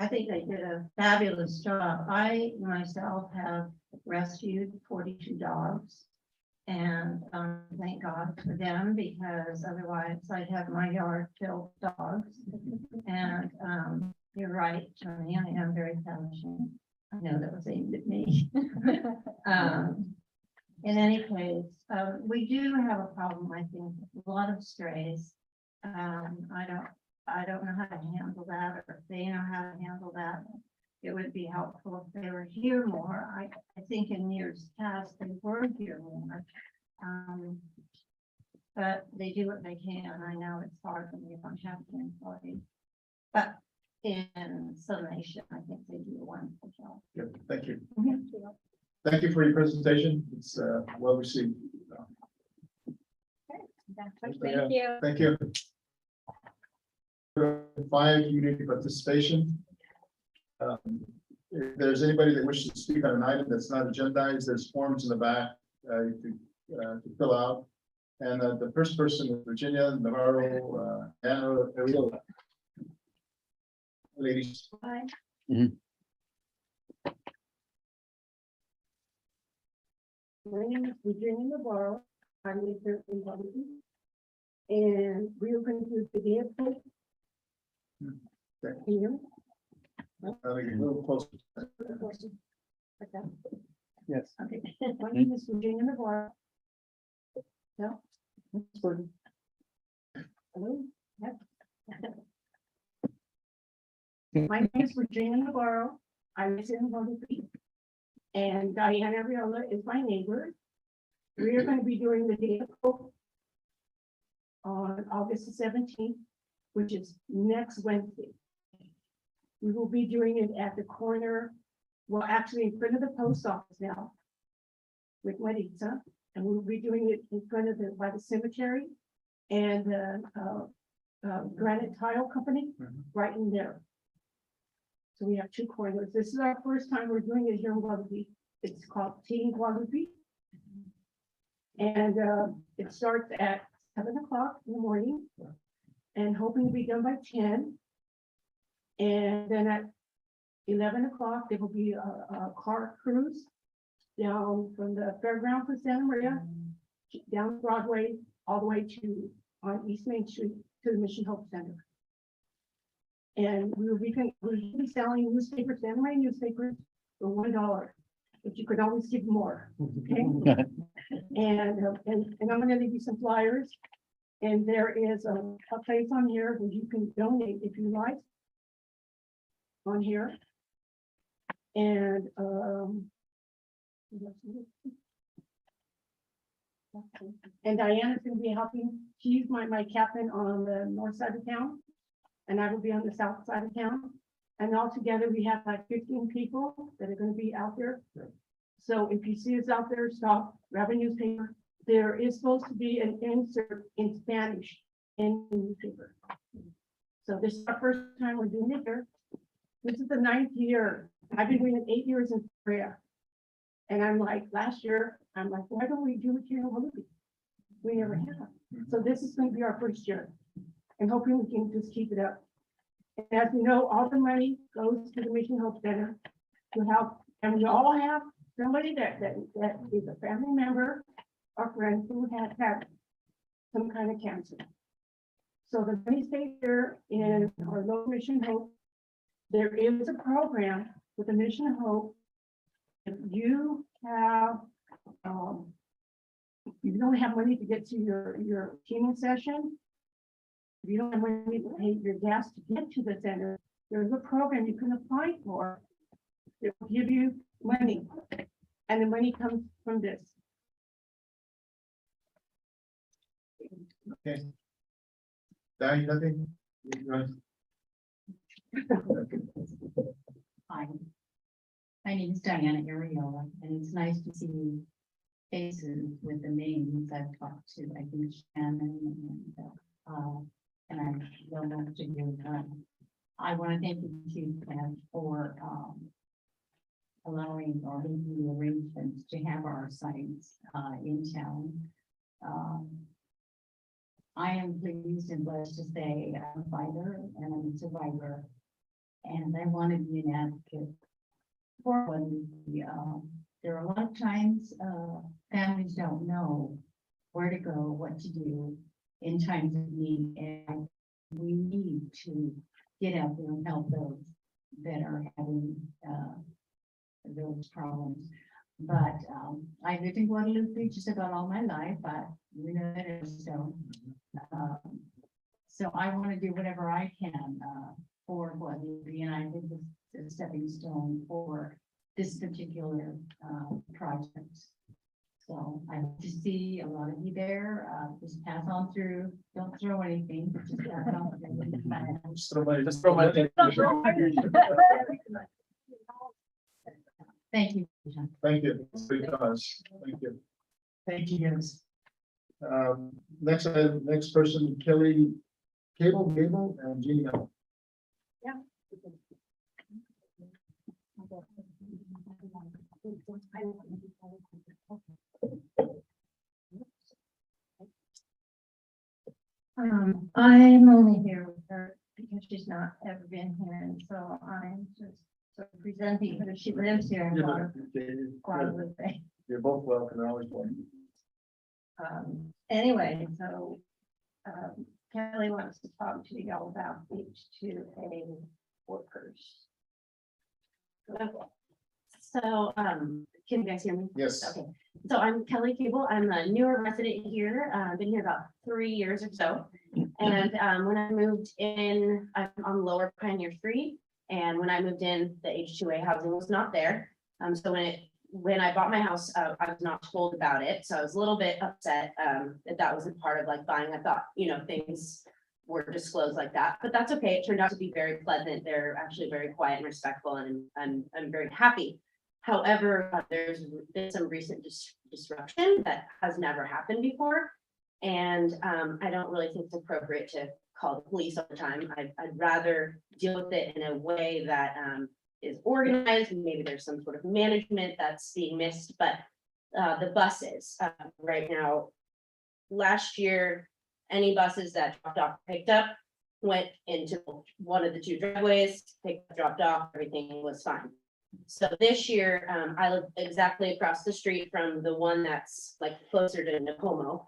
I think they did a fabulous job. I myself have rescued 42 dogs. And thank God for them, because otherwise I'd have my yard filled with dogs. And you're right, Tony, I am very passionate. I know that was aimed at me. In any case, we do have a problem, I think, with a lot of strays. I don't know how to handle that, or if they know how to handle that. It would be helpful if they were here more. I think in years past, they were here more. But they do what they can. I know it's hard when you don't have an employee. But in summation, I think they do a wonderful job.
Good, thank you. Thank you for your presentation. It's well received.
Thank you.
Thank you. 5, community participation. If there's anybody that wishes to speak on an item that's not agendized, there's forms in the back to fill out. And the first person is Virginia Navarro, Anna Ariola. Ladies.
Hi.
My name is Virginia Navarro. I'm a certain Guadalupe. And we are going to do the vehicle. Here.
A little closer.
Okay.
yes.
Okay. My name is Virginia Navarro. No. Hello? Yep. My name is Virginia Navarro. I live in Guadalupe. And Diana Ariola is my neighbor. We are going to be doing the vehicle on August the 17th, which is next Wednesday. We will be doing it at the corner, well, actually in front of the post office now with Maritza, and we'll be doing it in front of by the cemetery and Granite Tile Company right in there. So we have 2 corners. This is our first time we're doing it here in Guadalupe. It's called Team Guadalupe. And it starts at 7 o'clock in the morning and hoping to be done by 10. And then at 11 o'clock, there will be a car cruise down from the fairground for Santa Maria, down Broadway, all the way to on East Main Street to the Mission Hope Center. And we'll be selling newspapers, Santa Maria newspapers for $1. but you could always give more, okay? And I'm gonna leave you some flyers. And there is a place on here where you can donate if you like. On here. And, and Diana's gonna be helping, she's my captain on the north side of town. And I will be on the south side of town. And all together, we have like 15 people that are gonna be out there. So if you see us out there, stop, grab a newspaper. There is supposed to be an insert in Spanish in the newspaper. So this is our first time we're doing it here. This is the 9th year. I've been doing it 8 years in Korea. And I'm like, last year, I'm like, why don't we do it here in Guadalupe? We never have. So this is going to be our first year. And hoping we can just keep it up. And as you know, all the money goes to the Mission Hope Center to help. And we all have somebody that is a family member or friend who has had some kind of cancer. So the money stays there in our local Mission Hope. There is a program with the Mission of Hope. If you have, if you don't have money to get to your chemo session, if you don't have money to pay your gas to get to the center, there's a program you can apply for. It will give you money, and the money comes from this.
Okay. Diane, nothing?
Hi. My name is Diana Ariola, and it's nice to see faces with the names I've talked to. I think Shannon and I don't know to you. I want to thank you, Chief, for allowing or making the arrangements to have our sites in town. I am pleased and blessed to say I'm a fighter and I'm a survivor, and I want to be an advocate for one. There are a lot of times families don't know where to go, what to do in times of need, and we need to get out there and help those that are having those problems. But I lived in Guadalupe just about all my life, but you know that is so. So I want to do whatever I can for Guadalupe, and I think this is a stepping stone for this particular project. So I hope to see a lot of you there. Just pass on through. Don't throw anything. Just pass on through.
Just throw my thing.
Thank you.
Thank you. Because, thank you.
Thank you, guys. Next person, Kelly Gable and Jeannie.
I'm only here with her because she's not ever been here, and so I'm just sort of presenting her. She lives here in Guadalupe.
You're both welcome. They're always welcome.
Anyway, so Kelly wants to talk to y'all about H2A workers.
So, can you guys hear me?
Yes.
Okay, so I'm Kelly Cable. I'm a newer resident here. I've been here about 3 years or so. And when I moved in, I'm on Lower Pioneer Street. And when I moved in, the H2A housing was not there. So when I bought my house, I was not told about it. So I was a little bit upset that wasn't part of like buying. I thought, you know, things were disclosed like that, but that's okay. It turned out to be very pleasant. They're actually very quiet and respectful, and I'm very happy. However, there's been some recent disruption that has never happened before. And I don't really think it's appropriate to call the police all the time. I'd rather deal with it in a way that is organized, and maybe there's some sort of management that's being missed. But the buses right now, last year, any buses that dropped off, picked up, went into one of the two driveways, picked up, dropped off, everything was fine. So this year, I live exactly across the street from the one that's like closer to Napomo.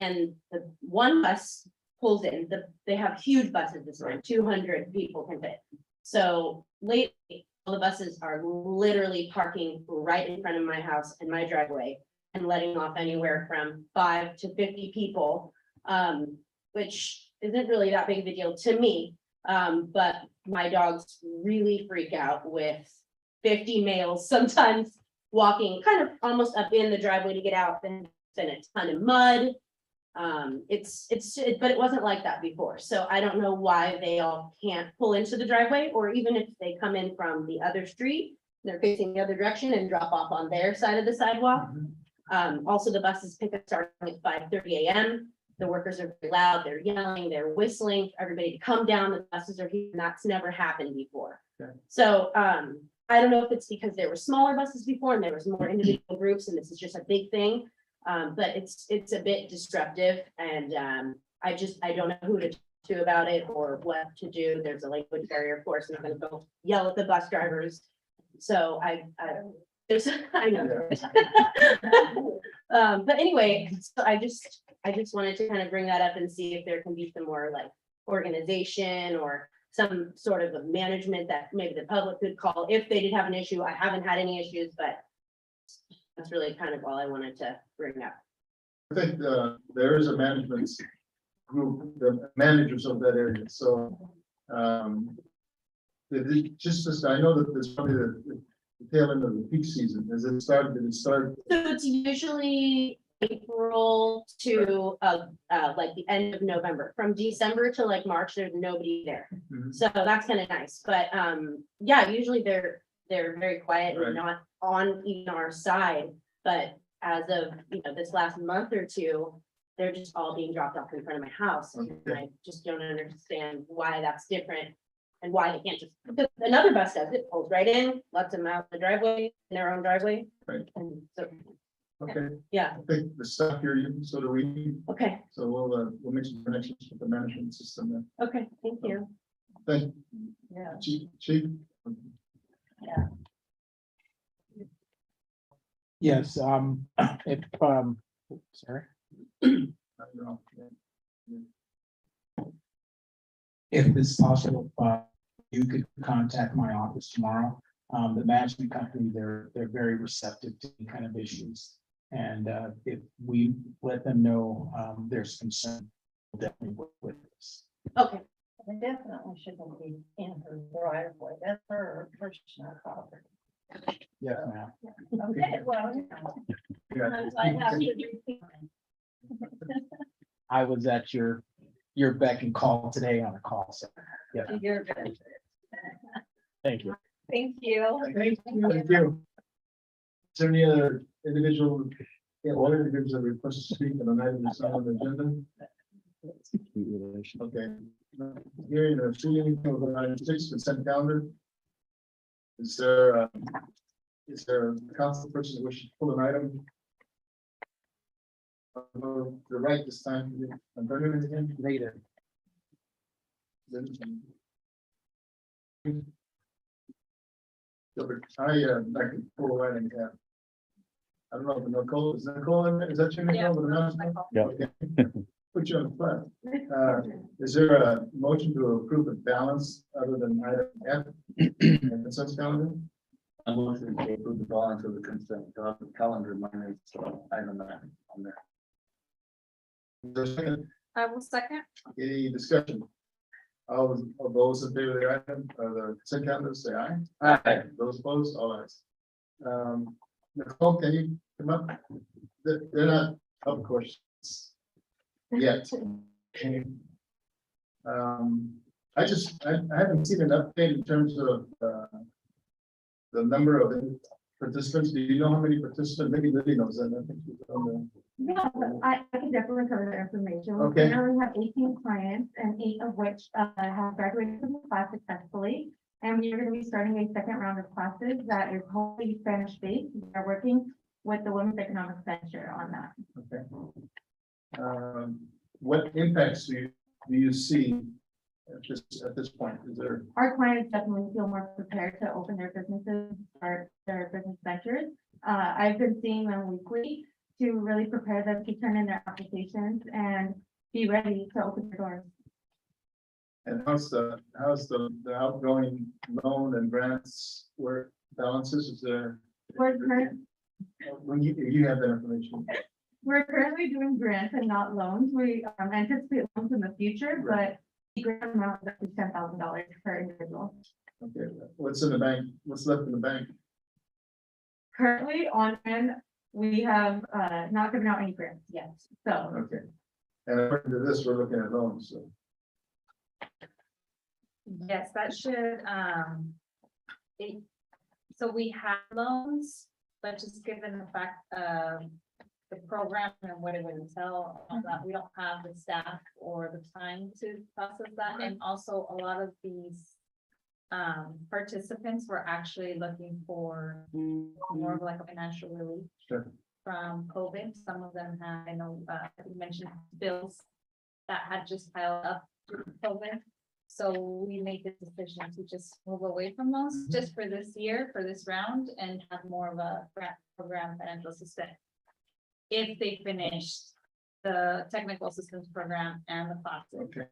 And the one bus pulls in, they have huge buses this time, 200 people can fit. So lately,
the buses are literally parking right in front of my house and my driveway and letting off anywhere from 5 to 50 people, which isn't really that big of a deal to me. But my dogs really freak out with 50 males sometimes walking kind of almost up in the driveway to get out, and then a ton of mud. But it wasn't like that before, so I don't know why they all can't pull into the driveway, or even if they come in from the other street, they're facing the other direction and drop off on their side of the sidewalk. Also, the buses pick up starting at 5:30 a.m. The workers are very loud, they're yelling, they're whistling, for everybody to come down, the buses are here, and that's never happened before.
Okay.
So, I don't know if it's because there were smaller buses before and there was more individual groups, and this is just a big thing. But it's a bit disruptive, and I don't know who to talk to about it or what to do. There's a language barrier, of course, and I'm gonna go yell at the bus drivers. So I know. But anyway, so I just wanted to kind of bring that up and see if there can be some more like organization or some sort of a management that maybe the public could call if they did have an issue. I haven't had any issues, but that's really kind of all I wanted to bring up.
I think there is a management group, the managers of that area, so. I know that there's probably the tail end of the peak season. Has it started? Did it start?
So it's usually April to like the end of November. From December to like March, there's nobody there.
Mhm.
So that's kind of nice. But yeah, usually they're very quiet
Right.
and not on even our side. But as of this last month or two, they're just all being dropped off in front of my house. And
Okay.
I just don't understand why that's different. And why they can't just, because another bus does it, pulls right in, lets them out the driveway, in their own driveway.
Right.
And so,
Okay,
yeah,
I think the staff here, so do we,
okay,
so we'll make some connections with the management system then.
okay, thank you.
Thank
Yeah.
you, Chief.
Yes, if, sorry, if it's possible, you could contact my office tomorrow. The management company, they're very receptive to any kind of issues. And if we let them know there's concern, we'll definitely work with this.
Okay,
They definitely shouldn't be in her driveway. That's her personal property.
Yes, ma'am.
Okay, well. I have to repeat.
I was at your beck and call today on a call center. Yeah,
You're good.
thank you.
Thank you.
Thank you. Is there any other individual, one individuals that request to speak on an item that's not on the agenda? Okay. Hearing or seeing anything over item 6, consent calendar. Is there a council person who wishes to pull an item? The right this time. I'm bringing it again later. I can pull right in here. I don't know if Nicole, is Nicole in there? Is that you, Nicole? with the mouse?
Yeah.
Okay. Put you on the spot. Is there a motion to approve the balance other than item F? And the consent calendar?
I'm looking to approve the balance of the consent calendar minus item on there.
Is there a second?
I will second.
Any discussion? All of those in favor of the item, the consent calendar, say aye.
Aye.
Those opposed, all ayes. Nicole, can you come up? They're not, of course, yet. I haven't seen an update in terms of the number of participants. Do you know how many participants? Maybe Lily knows that. I think she's on the.
Yeah, I can definitely cover the information.
Okay.
We currently have 18 clients, and 8 of which have graduated from the class successfully. And we are going to be starting a second round of classes that is wholly Spanish based. We are working with the Women's Economic Center on that.
Okay. What impacts do you see at this point? Is there?
Our clients definitely feel more prepared to open their businesses, start their business ventures. I've been seeing them weekly to really prepare them to turn in their applications and be ready to open their doors.
And how's the outgoing loan and grants work balances? Is there, when you have that information?
We're currently doing grants and not loans. We anticipate loans in the future, but the grant amount is up to $10,000 per individual.
Okay, what's in the bank? What's left in the bank?
Currently on hand, we have not given out any grants yet, so.
Okay. And according to this, we're looking at loans, so.
Yes, that should, so we have loans, but just given the fact of the program and what it would entail, that we don't have the staff or the time to process that, and also a lot of these participants were actually looking for more of like a financial relief
Sure.
from COVID. Some of them had, I know, you mentioned bills that had just piled up through COVID. So we made the decision to just move away from those just for this year, for this round, and have more of a grant program financial assistance. If they finished the technical assistance program and the classes.
Okay,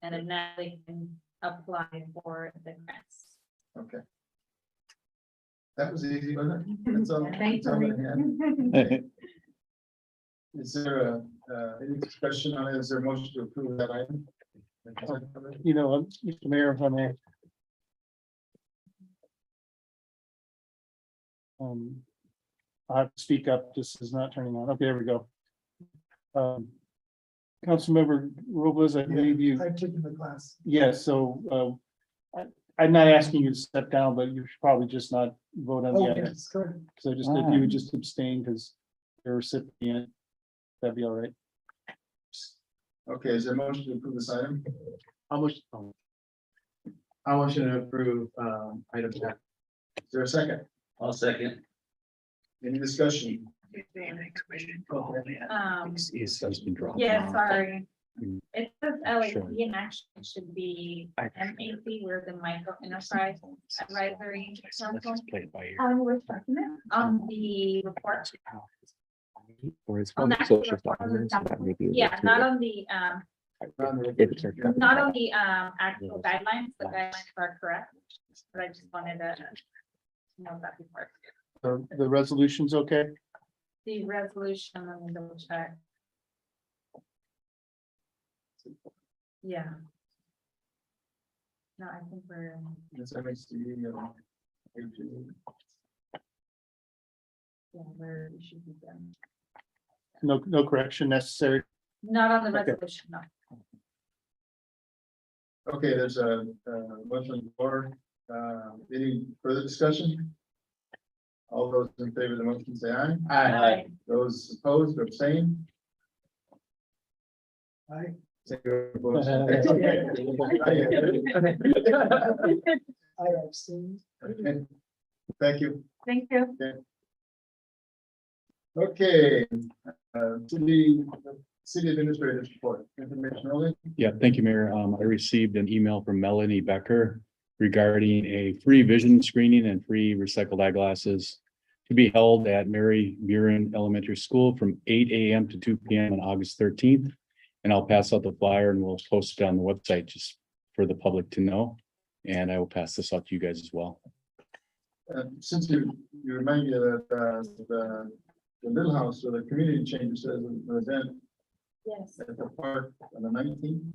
And then now they can apply for the grants.
okay. That was easy, wasn't it? That's all.
Thank
that's all I had.
you.
Is there any discussion on it? Is there a motion to approve that item?
You know, Mr. Mayor, if I may. I have to speak up. This is not turning on. Okay, there we go. Councilmember Robles, I believe you,
I've taken the class.
yes, so I'm not asking you to step down, but you should probably just not vote on the
Oh,
item.
yes, correct.
So just, if you would just abstain because you're a recipient, that'd be all right.
Okay, is there a motion to approve this item?
How much?
I want you to approve, item 10.
Is there a second?
I'll second.
Any discussion?
He's been dropped.
Yeah, sorry.
Mm.
It says LAP
Sure.
and actually it should be MAP, where the micro enterprise advisory council
Play it by ear.
On which document?
on the report.
Or it's
On
one
the
social
actual
documents that may be able
Yeah,
to-
not on the,
if it's our-
not on the, actual guidelines. The guidelines are correct. But I just wanted to know that before.
The resolution's okay?
The resolution, let me double check. Yeah. No, I think we're,
It's MHC,
yeah, we should be done.
No correction necessary.
Not on the
Okay.
resolution, no.
Okay, there's a motion on the floor. Any further discussion? All those in favor of the motion say aye.
Aye.
Those opposed or abstain?
Aye.
Say you're opposed.
I abstained.
Okay. Thank you.
Thank you.
Okay, city administrator's report, information only.
Yeah, thank you, Mayor. I received an email from Melanie Becker regarding a free vision screening and free recycled eyeglasses to be held at Mary Buren Elementary School from 8 a.m. to 2 p.m. on August 13th. And I'll pass out the flyer and we'll post it on the website just for the public to know. And I will pass this out to you guys as well.
Since you remind me that the little house or the community change says an event
Yes.
at the park on the 19th.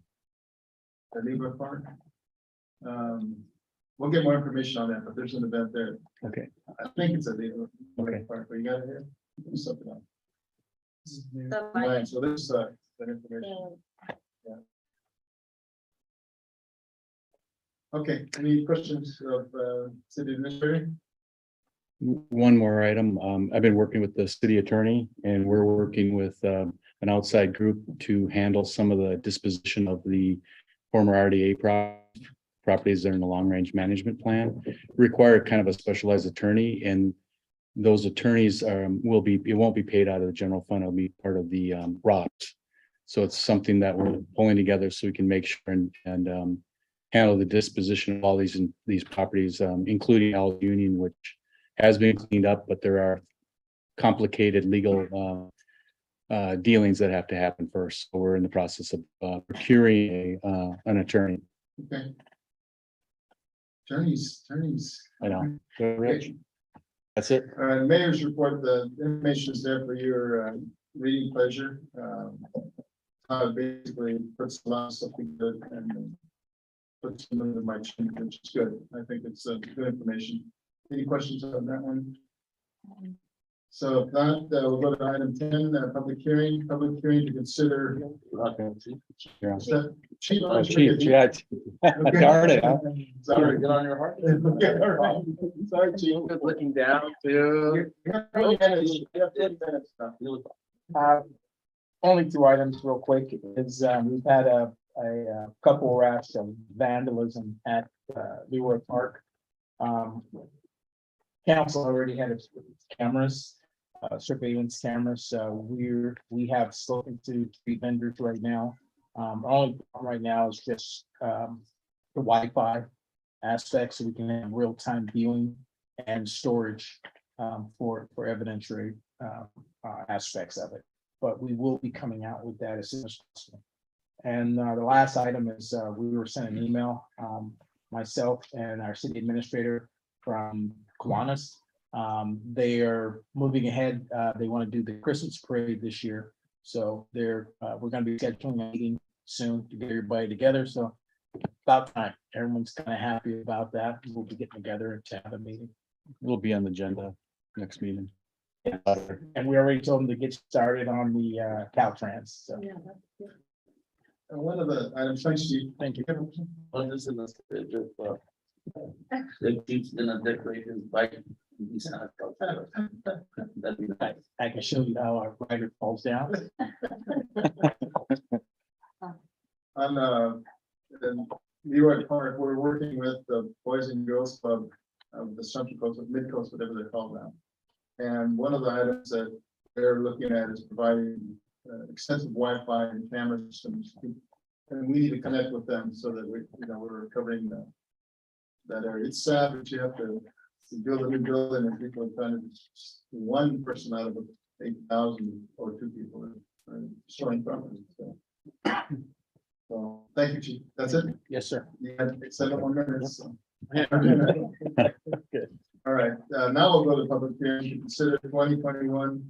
At Libra Park. We'll get more information on that, but there's an event there.
Okay.
I think it's at Libra
Okay.
Park, but you got it here. Do something else.
The
Right, so there's that information. Okay, any questions of city administrator?
One more item. I've been working with the city attorney and we're working with an outside group to handle some of the disposition of the former RDA properties that are in the long range management plan. Require kind of a specialized attorney, and those attorneys it won't be paid out of the general fund. It'll be part of the ROT. So it's something that we're pulling together so we can make sure and handle the disposition of all these properties, including Al Union, which has been cleaned up, but there are complicated legal dealings that have to happen first. So we're in the process of procuring an attorney
Okay. Attorneys.
I know. Rich. That's it.
Mayor's report, the information is there for your reading pleasure. Basically puts a lot of stuff good and puts some under my chin, which is good. I think it's good information. Any questions on that one? So if not, we'll go to item 10, public hearing to consider. Chief,
Oh, Chief, yeah. Darn it, huh?
Sorry.
Get on your heart.
Okay, all right. Sorry, Chief.
Good looking down too.
You got 20 minutes. You got 20 minutes now.
Only two items real quick is, we've had a couple rafts of vandalism at, Leroy Park. Council already had its cameras, surveillance cameras, so we have spoken to 3 vendors right now. Only problem right now is just, the Wi-Fi aspect, so we can have real-time viewing and storage, for evidentiary, aspects of it. But we will be coming out with that as soon as possible. And the last item is, we were sent an email, myself and our city administrator from Kiwanis. They are moving ahead. They want to do the Christmas parade this year. So we're going to be scheduling a meeting soon to get everybody together. So about time. Everyone's kind of happy about that. We'll be getting together to have a meeting.
We'll be on the agenda next meeting.
And we already told them to get started on the Caltrans. So
One of the items, thanks, Chief.
thank you.
Well, this is the Chief's gonna decorate his bike. He's not. That'd be nice.
I can show you how our rider falls down.
On in Leroy Park, we're working with the Boys and Girls Club of the Central Coast, of Mid Coast, whatever they're called now. And one of the items that they're looking at is providing extensive Wi-Fi and camera systems. And we need to connect with them so that we're covering that area. It's sad that you have to build a new building and people are trying to one person out of 8,000 or 2 people showing property. So thank you, Chief. That's it.
Yes, sir.
You had 7 more minutes. So.
Good.
All right, now we'll go to public hearing to consider 2021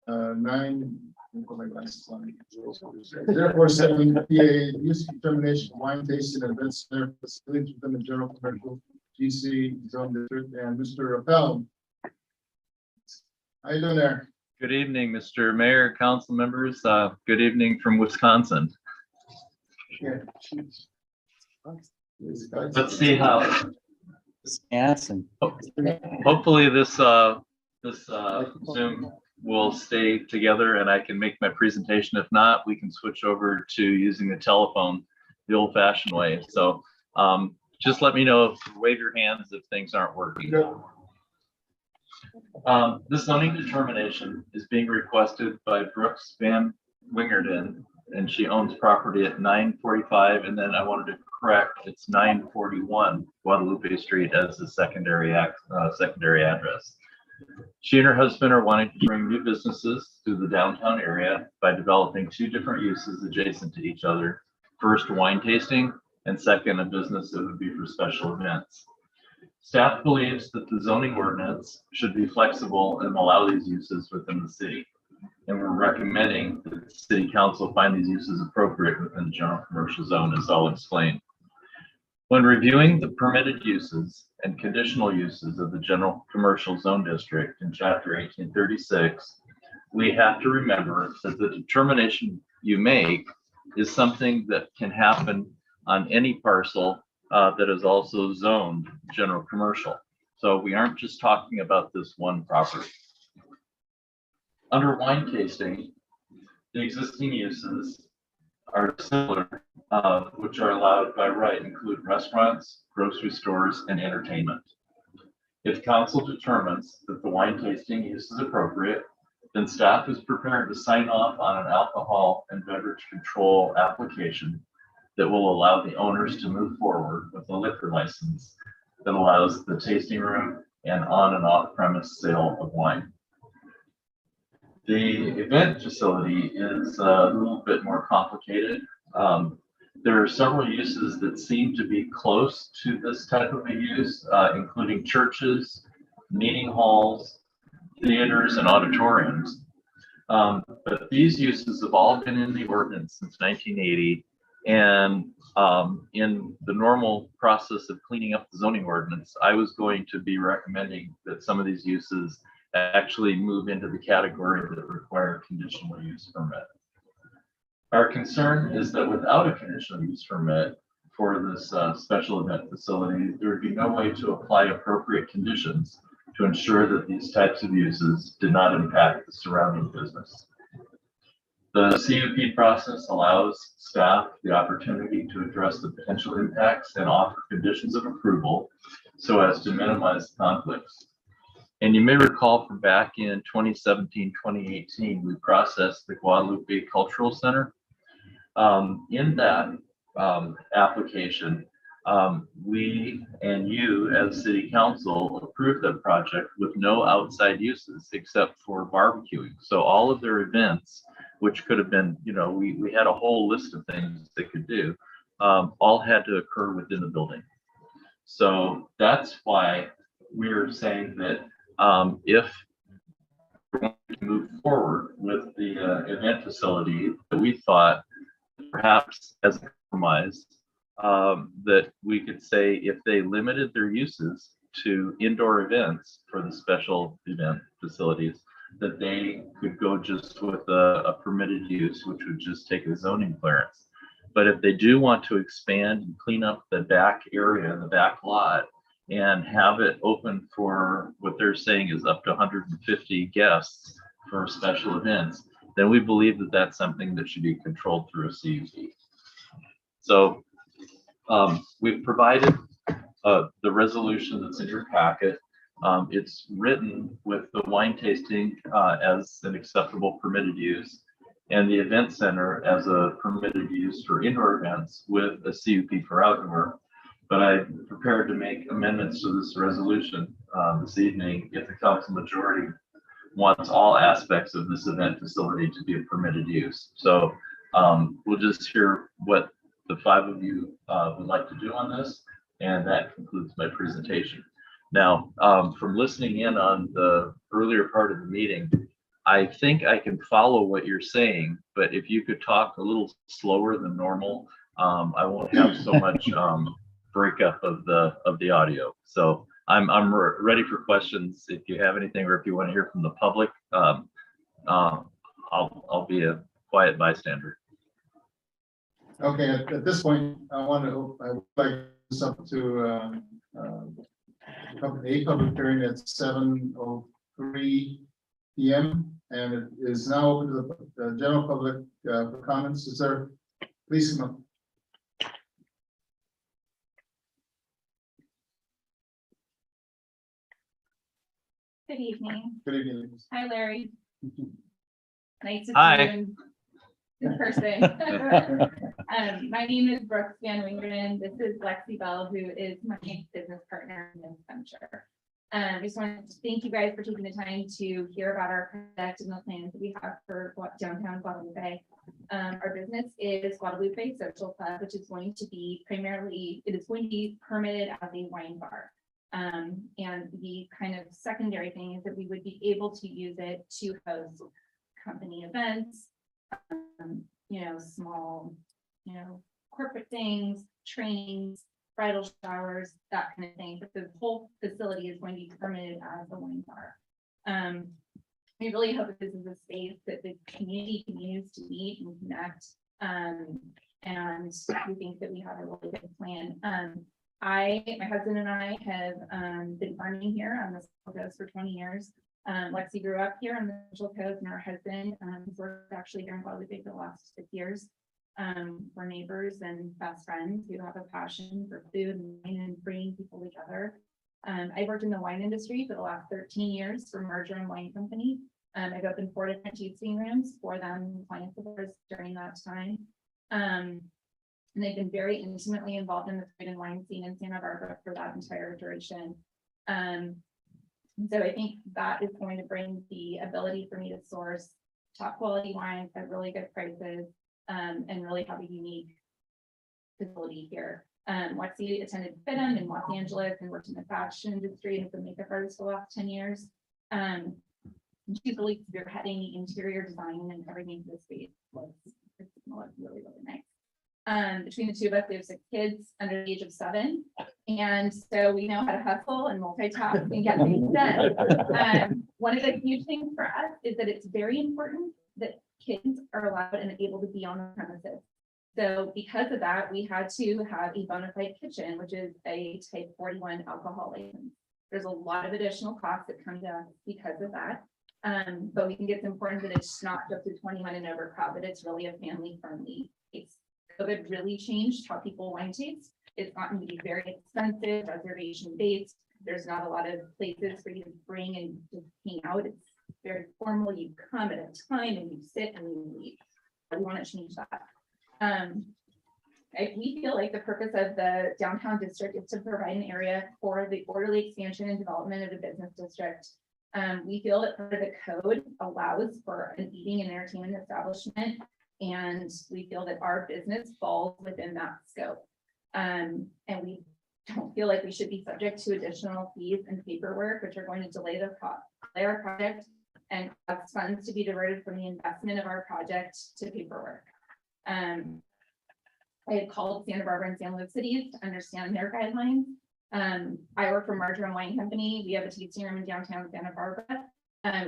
9. Put my glasses on. 047 PA use determination wine tasting and event center facilities within the general commercial GC zone district. And Mr. Appel. How you doing there?
Good evening, Mr. Mayor, council members. Good evening from Wisconsin.
Yeah.
Let's see how.
Awesome.
Hopefully this Zoom will stay together and I can make my presentation. If not, we can switch over to using the telephone the old-fashioned way. So just let me know, wave your hands if things aren't working. This zoning determination is being requested by Brooks Van Wingerden, and she owns property at 945, and then I wanted to correct, it's 941 Guadalupe Street as the secondary address. She and her husband are wanting to bring new businesses to the downtown area by developing 2 different uses adjacent to each other. First, wine tasting, and second, a business that would be for special events. Staff believes that the zoning ordinance should be flexible and allow these uses within the city. And we're recommending that the city council find these uses appropriate within the general commercial zone, as I'll explain. When reviewing the permitted uses and conditional uses of the general commercial zone district in chapter 1836, we have to remember that the determination you make is something that can happen on any parcel that is also zoned general commercial. So we aren't just talking about this one property. Under wine tasting, the existing uses are similar, which are allowed by right, include restaurants, grocery stores, and entertainment. If council determines that the wine tasting use is appropriate, then staff is prepared to sign off on an alcohol and beverage control application that will allow the owners to move forward with a liquor license that allows the tasting room and on and off premise sale of wine. The event facility is a little bit more complicated. There are several uses that seem to be close to this type of a use, including churches, meeting halls, theaters, and auditoriums. But these uses have all been in the ordinance since 1980. And in the normal process of cleaning up the zoning ordinance, I was going to be recommending that some of these uses actually move into the category that require conditional use permit. Our concern is that without a conditional use permit for this special event facility, there would be no way to apply appropriate conditions to ensure that these types of uses did not impact the surrounding business. The CUP process allows staff the opportunity to address the potential impacts and offer conditions of approval so as to minimize conflicts. And you may recall from back in 2017, 2018, we processed the Guadalupe Cultural Center. In that application, we and you as city council approved the project with no outside uses except for barbecuing. So all of their events, which could have been, you know, we had a whole list of things they could do, all had to occur within the building. So that's why we're saying that if we're going to move forward with the event facility, that we thought perhaps as a compromise, that we could say if they limited their uses to indoor events for the special event facilities, that they could go just with a permitted use, which would just take a zoning clearance. But if they do want to expand and clean up the back area, the back lot, and have it open for what they're saying is up to 150 guests for special events, then we believe that that's something that should be controlled through a CUP. So we've provided the resolution that's in your packet. It's written with the wine tasting as an acceptable permitted use and the event center as a permitted use for indoor events with a CUP for outdoor. But I'm prepared to make amendments to this resolution this evening if the council majority wants all aspects of this event facility to be a permitted use. So we'll just hear what the five of you would like to do on this, and that concludes my presentation. Now, from listening in on the earlier part of the meeting, I think I can follow what you're saying, but if you could talk a little slower than normal, I won't have so much breakup of the audio. So I'm ready for questions if you have anything, or if you want to hear from the public. I'll be a quiet bystander.
Okay, at this point, I would like this up to a public hearing at 7:03 p.m. and it is now open to the general public for comments. Is there, please come up.
Good evening.
Good evening.
Hi, Larry. Nice to
Hi.
see you in person. My name is Brooks Van Wingerden. This is Lexi Bell, who is my business partner in this venture. I just wanted to thank you guys for taking the time to hear about our project and the plans that we have for downtown Guadalupe. Our business is Guadalupe Social Club, which is going to be primarily, it is going to be permitted as a wine bar. And the kind of secondary thing is that we would be able to use it to host company events, small, corporate things, trainings, bridal showers, that kind of thing. But the whole facility is going to be permitted as a wine bar. We really hope that this is a space that the community can use to meet and connect. And we think that we have a really good plan. My husband and I have been farming here on the Central Coast for 20 years. Lexi grew up here on the Central Coast, and our husband has worked actually here in Guadalupe for the last 6 years. We're neighbors and best friends who have a passion for food and wine and bringing people together. I've worked in the wine industry for the last 13 years for Merger and Wine Company. I've opened 4 different tasting rooms for them, clients of ours during that time. And they've been very intimately involved in the food and wine scene in Santa Barbara for that entire duration. So I think that is going to bring the ability for me to source top quality wines at really good prices, and really have a unique facility here. Waxy attended FITM in Los Angeles and worked in the fashion industry and as a makeup artist for the last 10 years. She's really spearheading the interior design and everything for the space. It's really, really nice. Between the two of us, we have 6 kids under the age of 7. And so we know how to hustle and multitask and get things done. One of the huge things for us is that it's very important that kids are allowed and able to be on the premises. So because of that, we had to have a bona fide kitchen, which is a type 41 alcohol license. There's a lot of additional costs that come to us because of that. But we think it's important that it's not just a 21 and over crowd, but it's really a family friendly. COVID really changed how people wine taste. It's gotten to be very expensive, reservation based. There's not a lot of places for you to bring and just hang out. It's very formal. You come at a time and you sit and you leave. We want to change that. We feel like the purpose of the downtown district is to provide an area for the orderly expansion and development of the business district. We feel that part of the code allows for an eating and entertainment establishment, and we feel that our business falls within that scope. And we don't feel like we should be subject to additional fees and paperwork, which are going to delay our project and cause funds to be diverted from the investment of our project to paperwork. I had called Santa Barbara and San Luis cities to understand their guidelines. I work for Margarine Wine Company. We have a tasting room in downtown Santa Barbara.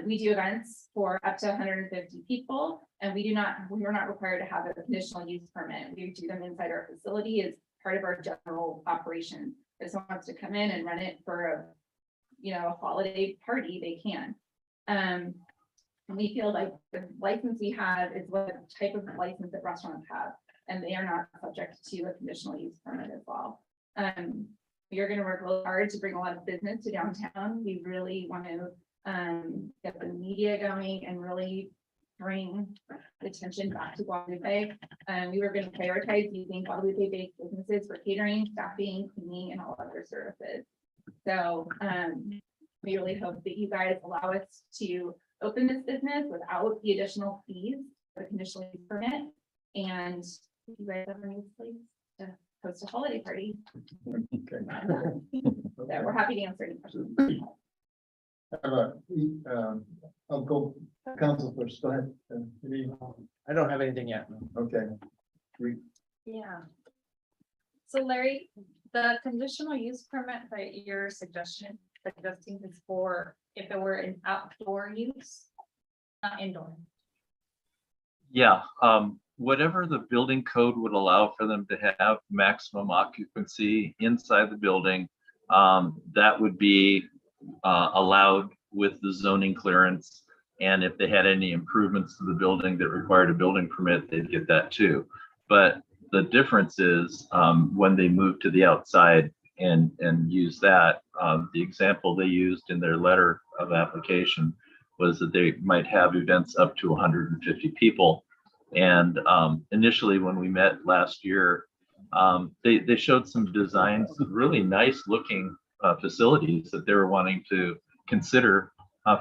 We do events for up to 150 people, and we are not required to have a conditional use permit. We do them inside our facility as part of our general operation. If someone wants to come in and run it for a holiday party, they can. We feel like the license we have is what type of license that restaurants have, and they are not subject to a conditional use permit as well. We are going to work really hard to bring a lot of business to downtown. We really want to get the media going and really bring attention back to Guadalupe. We were going to prioritize using Guadalupe-based businesses for catering, staffing, cleaning, and all other services. So we really hope that you guys allow us to open this business without the additional fees, the conditional use permit, and if you guys ever need a place to host a holiday party.
Okay.
So we're happy to answer any questions.
I'll go council first. Go ahead.
I don't have anything yet.
Okay.
Yeah. So Larry, the conditional use permit that you're suggesting is for if it were an outdoor use, not indoor.
Yeah, whatever the building code would allow for them to have maximum occupancy inside the building, that would be allowed with the zoning clearance. And if they had any improvements to the building that required a building permit, they'd get that too. But the difference is when they move to the outside and use that, the example they used in their letter of application was that they might have events up to 150 people. And initially when we met last year, they showed some designs, really nice looking facilities that they were wanting to consider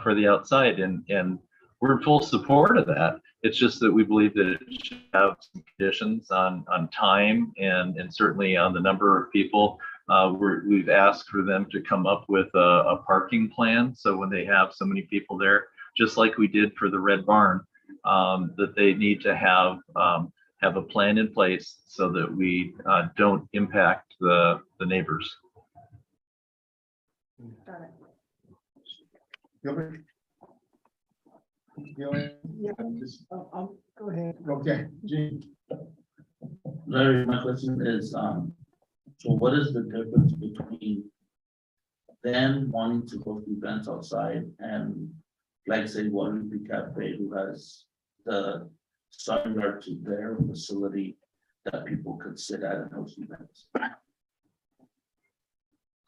for the outside, and we're in full support of that. It's just that we believe that it should have some conditions on time and certainly on the number of people. We've asked for them to come up with a parking plan, so when they have so many people there, just like we did for the Red Barn, that they need to have a plan in place so that we don't impact the neighbors.
Got it.
Gilbert? Gilbert?
Yeah. I'll go ahead.
Okay, Gene.
Larry, my question is, so what is the difference between them wanting to host events outside and like say Guadalupe Cafe, who has the sun yard to their facility that people could sit at and host events?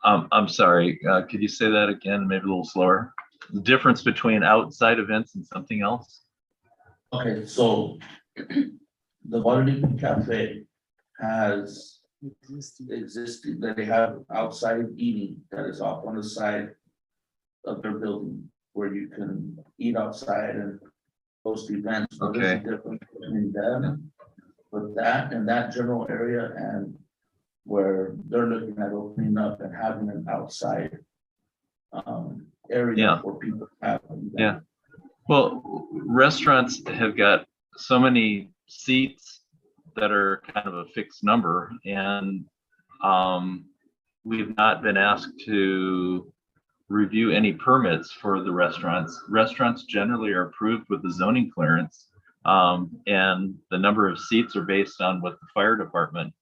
I'm sorry, could you say that again, maybe a little slower? The difference between outside events and something else?
Okay, so the Guadalupe Cafe has existing, that they have outside eating that is off on the side of their building where you can eat outside and host events. What is the difference between them for that in that general area and where they're looking at opening up and having an outside area
Yeah.
for people to have.
Yeah. Well, restaurants have got so many seats that are kind of a fixed number, and we've not been asked to review any permits for the restaurants. Restaurants generally are approved with the zoning clearance, and the number of seats are based on what the fire department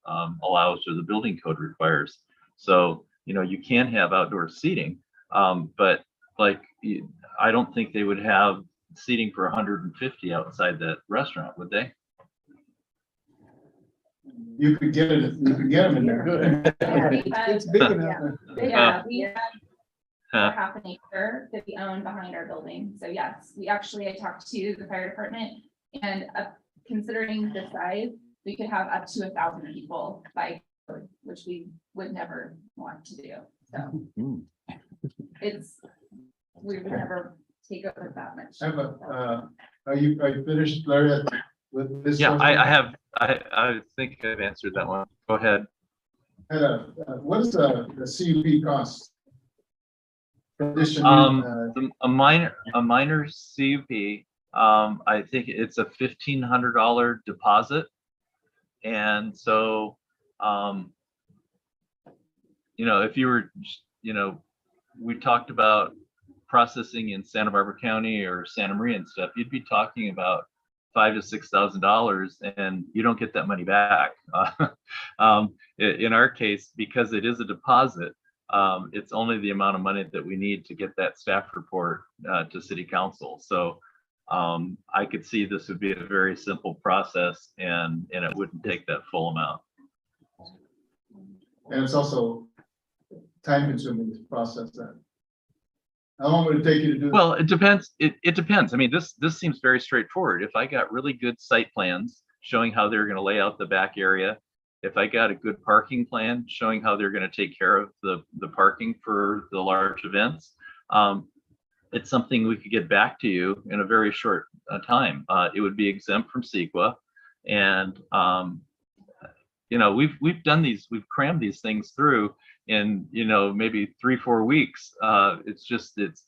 allows or the building code requires. So, you know, you can have outdoor seating, but like, I don't think they would have seating for 150 outside that restaurant, would they?
You could get it, you could get them in there.
It's
big enough.
Yeah, we have
Huh.
half an acre that we own behind our building. So yes, I talked to the fire department, and considering the size, we could have up to 1,000 people by code, which we would never want to do. So we would never take over that much.
Are you finished, Larry, with this?
Yeah,
question?
I have, I think I've answered that one. Go ahead.
What is the CUP cost? Addition,
A minor CUP, I think it's a $1,500 deposit. And so, you know, if you were, you know, we talked about processing in Santa Barbara County or Santa Maria and stuff, you'd be talking about $5,000 to $6,000, and you don't get that money back. In our case, because it is a deposit, it's only the amount of money that we need to get that staff report to City Council. So I could see this would be a very simple process, and it wouldn't take that full amount.
and it's also time consuming to process that. How long would it take you to do?
Well, it depends. It depends. I mean, this seems very straightforward. If I got really good site plans showing how they're going to lay out the back area, if I got a good parking plan showing how they're going to take care of the parking for the large events, it's something we could get back to you in a very short time. It would be exempt from CEQA, and you know, we've done these, we've crammed these things through in, you know, maybe 3-4 weeks. It's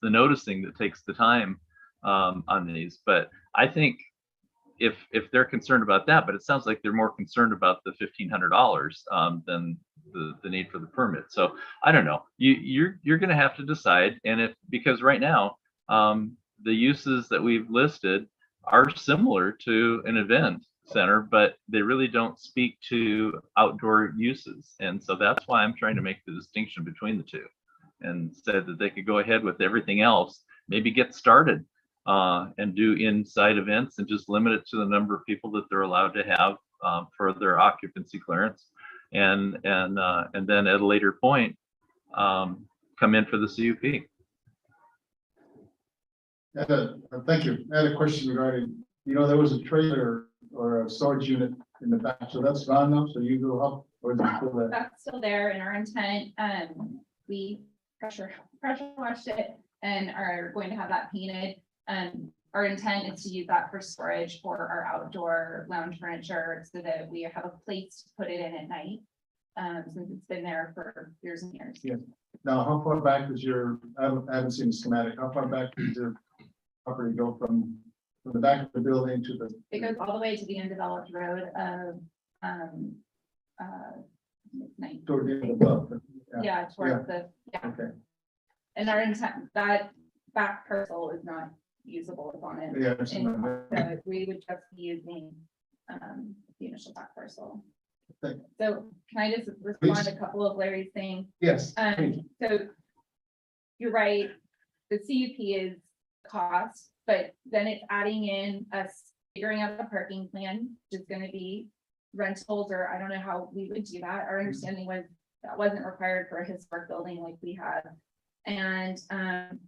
the noticing that takes the time on these. But I think if they're concerned about that, but it sounds like they're more concerned about the $1,500 than the need for the permit. So I don't know. You're going to have to decide, and because right now the uses that we've listed are similar to an event center, but they really don't speak to outdoor uses. And so that's why I'm trying to make the distinction between the two, and said that they could go ahead with everything else, maybe get started and do inside events and just limit it to the number of people that they're allowed to have for their occupancy clearance, and then at a later point come in for the CUP.
Thank you. I had a question regarding, you know, there was a trailer or a storage unit in the back, so that's gone now, so you go up, or is it still there?
That's still there in our intent. We pressure washed it and are going to have that painted. Our intent is to use that for storage for our outdoor lounge furniture, so that we have a place to put it in at night. Since it's been there for years and years.
Yeah. Now, how far back is I haven't seen the schematic. How far back does your property go from the back of the building to the?
It goes all the way to the undeveloped road of,
Toward the end of the.
yeah, towards the, yeah.
Okay.
And our intent, that back parcel is not usable on it.
Yeah.
And so we would just be using, the initial back parcel.
Thank you.
So can I just respond
Please.
to a couple of Larry's things?
Yes. Please.
So you're right, the CUP is cost, but then it's adding in us figuring out the parking plan, which is gonna be rentals, or I don't know how we would do that. Our understanding was that wasn't required for a historic building like we have. And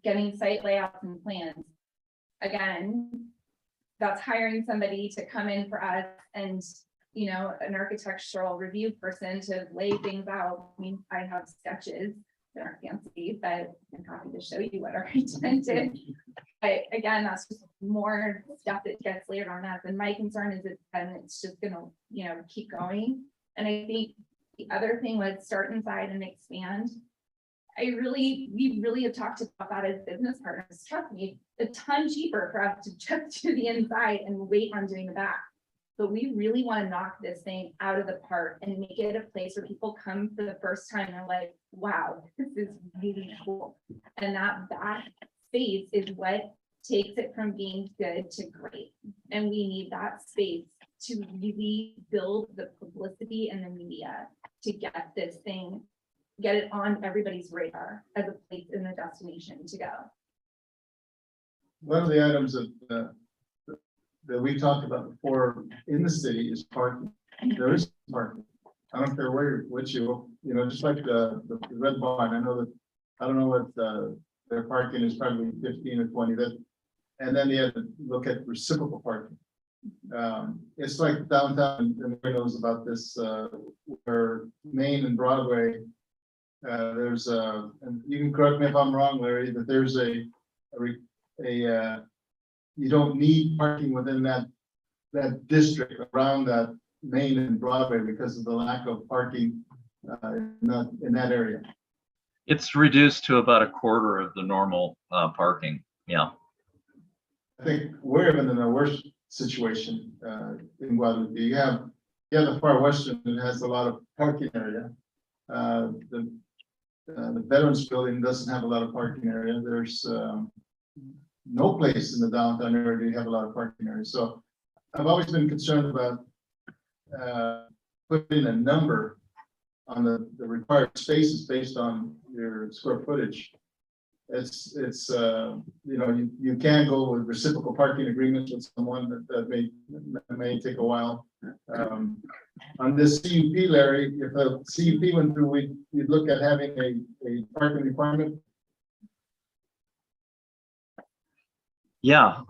getting site layouts and plans. Again, that's hiring somebody to come in for us, and you know, an architectural review person to lay things out. I mean, I have sketches they aren't fancy, but I'm happy to show you what our intent is. But again, that's just more stuff that gets layered on us. And my concern is that then it's just gonna, keep going. And I think the other thing was start inside and expand. We really have talked about that as business partners. Trust me, a ton cheaper for us to just do the inside and wait on doing the back. But we really want to knock this thing out of the park and make it a place where people come for the first time and they're like, wow, this is really cool. And that space is what takes it from being good to great. And we need that space to really build the publicity and the media to get this thing, get it on everybody's radar as a place in the destination to go.
One of the items that we talked about before in the city is parking. There is parking. I don't care which just like the Red Barn. I don't know what their parking is, probably 15 or 20. And then you have to look at reciprocal parking. It's like downtown, and everybody knows about this, where Main and Broadway, there's and you can correct me if I'm wrong, Larry, that there's you don't need parking within that district around that Main and Broadway because of the lack of parking in that area.
It's reduced to about a quarter of the normal parking. Yeah.
I think we're even in a worse situation in Guadalupe. You have the far western that has a lot of parking area. The Veterans Building doesn't have a lot of parking area. There's no place in the downtown area do you have a lot of parking area. So I've always been concerned about putting a number on the required spaces based on your square footage. It's you can go with reciprocal parking agreements with someone that may take a while. On this CUP, Larry, if a CUP went through, you'd look at having a parking requirement.
Yeah,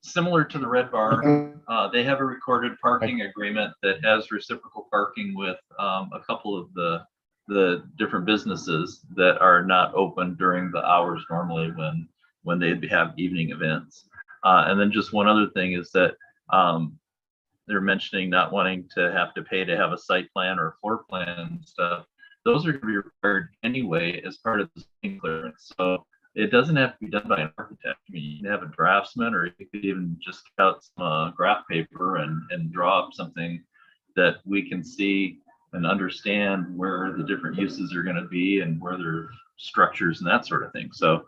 similar to the Red Bar, they have a recorded parking agreement that has reciprocal parking with a couple of the different businesses that are not open during the hours normally when they have evening events. And then just one other thing is that they're mentioning not wanting to have to pay to have a site plan or floor plan stuff. Those are going to be required anyway as part of the zoning clearance. So it doesn't have to be done by an architect. I mean, you can have a draftsman, or you could even just cut out some graph paper and draw up something that we can see and understand where the different uses are going to be and where their structures and that sort of thing. So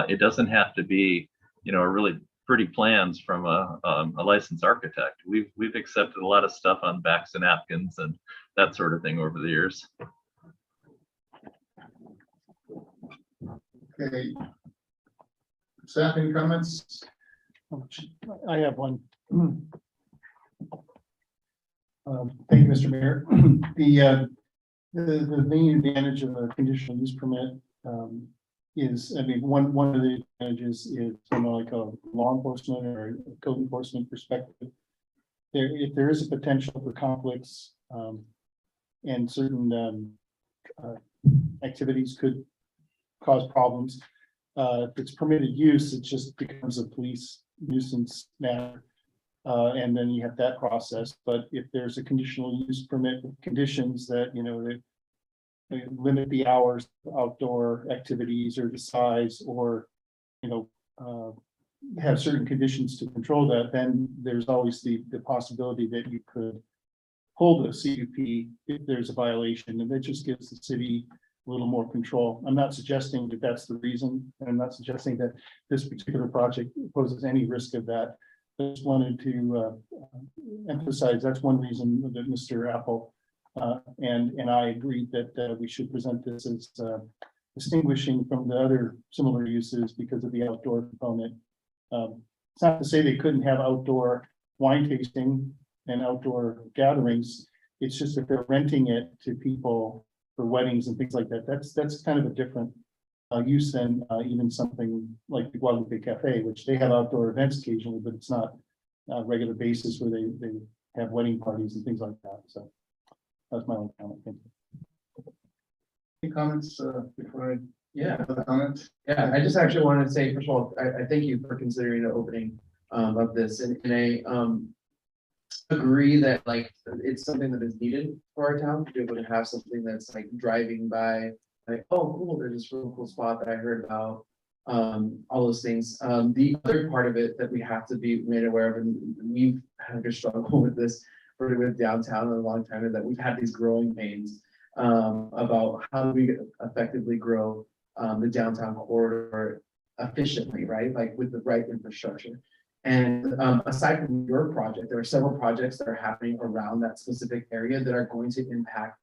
it doesn't have to be, really pretty plans from a licensed architect. We've accepted a lot of stuff on backs of napkins and that sort of thing over the years.
Okay. Staff, any comments?
I have one. Thank you, Mr. Mayor. The main advantage of a conditional use permit is, one of the advantages is from like a law enforcement or a code enforcement perspective. If there is a potential for conflicts and certain activities could cause problems, if it's permitted use, it just becomes a police nuisance matter. And then you have that process. But if there's a conditional use permit with conditions that, they limit the hours of outdoor activities or the size, or, have certain conditions to control that, then there's always the possibility that you could hold a CUP if there's a violation, and that just gives the city a little more control. I'm not suggesting that that's the reason, and I'm not suggesting that this particular project poses any risk of that. I just wanted to emphasize that's one reason that Mr. Apple and I agreed that we should present this as distinguishing from the other similar uses because of the outdoor component. It's not to say they couldn't have outdoor wine tasting and outdoor gatherings. It's just that they're renting it to people for weddings and things like that. That's kind of a different use than even something like the Guadalupe Cafe, which they have outdoor events occasionally, but it's not a regular basis where they have wedding parties and things like that. So that's my own comment. Thank you. Any comments, before I?
Yeah.
Comment?
Yeah, I just actually wanted to say, first of all, I thank you for considering the opening of this, and I agree that like it's something that is needed for our town to be able to have something that's like driving by, like, oh, cool, there's this really cool spot that I heard about. All those things. The other part of it that we have to be made aware of, and we've had a struggle with this with downtown in a long time, is that we've had these growing pains about how do we effectively grow the downtown corridor efficiently, right? Like with the right infrastructure. And aside from your project, there are several projects that are happening around that specific area that are going to impact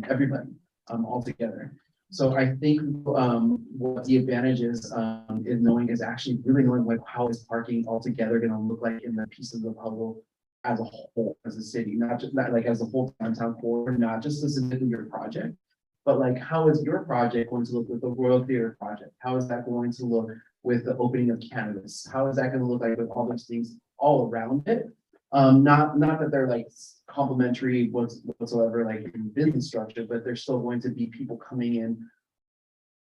everybody altogether. So I think what the advantage is knowing is actually really knowing like how is parking altogether going to look like in the pieces of the puzzle as a whole, as a city, not just not like as a whole downtown corridor, not just specifically your project, but like how is your project going to look with the Royal Theater project? How is that going to look with the opening of cannabis? How is that going to look like with all those things all around it? Not that they're like complementary whatsoever, like in business structure, but there's still going to be people coming in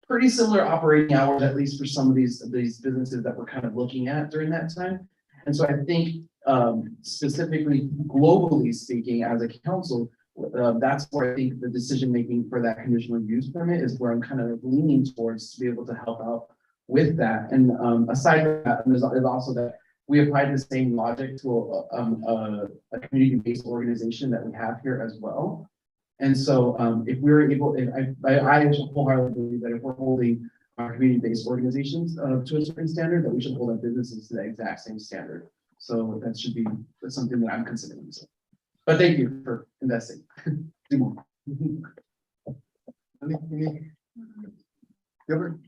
pretty similar operating hours, at least for some of these businesses that we're kind of looking at during that time. And so I think specifically globally speaking, as a council, that's where I think the decision making for that conditional use permit is where I'm kind of leaning towards to be able to help out with that. And aside from that, there's also that we applied the same logic to a community-based organization that we have here as well. And so if we're able, I wholeheartedly believe that if we're holding our community-based organizations to a certain standard, that we should hold our businesses to the exact same standard. So that should be, that's something that I'm considering. So, but thank you for investing. Do more.
Gilbert?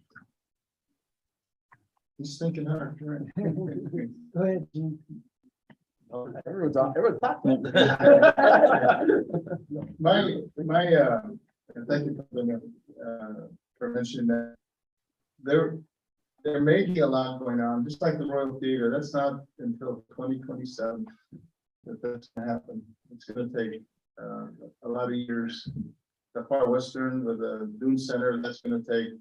He's thinking hard.
Go ahead, Gene.
Everyone's talking. Thank you for mentioning that. There may be a lot going on, just like the Royal Theater. That's not until 2027 that's gonna happen. It's gonna take a lot of years. The Far Western with the Dune Center, that's gonna take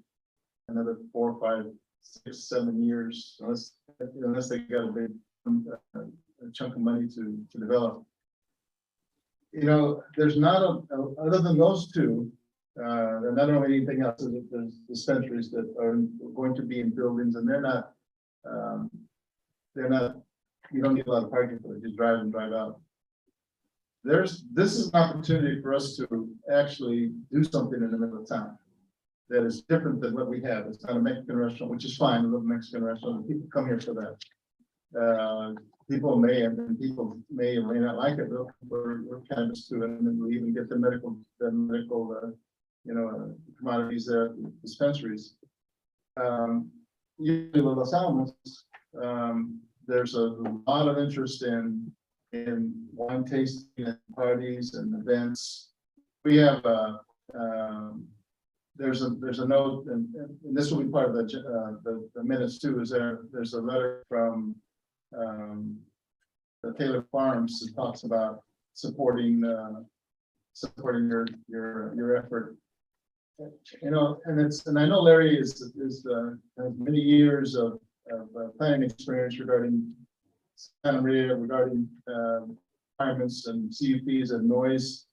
another 4, 5, 6, 7 years, unless they got a big a chunk of money to develop. You know, there's not other than those two, and I don't know anything else. There's dispensaries that are going to be in buildings, and they're not. You don't need a lot of parking for it. Just drive and drive out. This is an opportunity for us to actually do something in the middle of town that is different than what we have. It's not a Mexican restaurant, which is fine. I love Mexican restaurant. People come here for that. People may or may not like it, but we're cannabis to it, and then we even get the medical commodities there at the dispensaries. Usually with Los Alamos, there's a lot of interest in wine tasting and parties and events. We have there's a note, and this will be part of the minutes too. There's a letter from the Taylor Farms that talks about supporting your effort. You know, and I know Larry has many years of planning experience regarding Santa Maria, regarding requirements and CUPs and noise.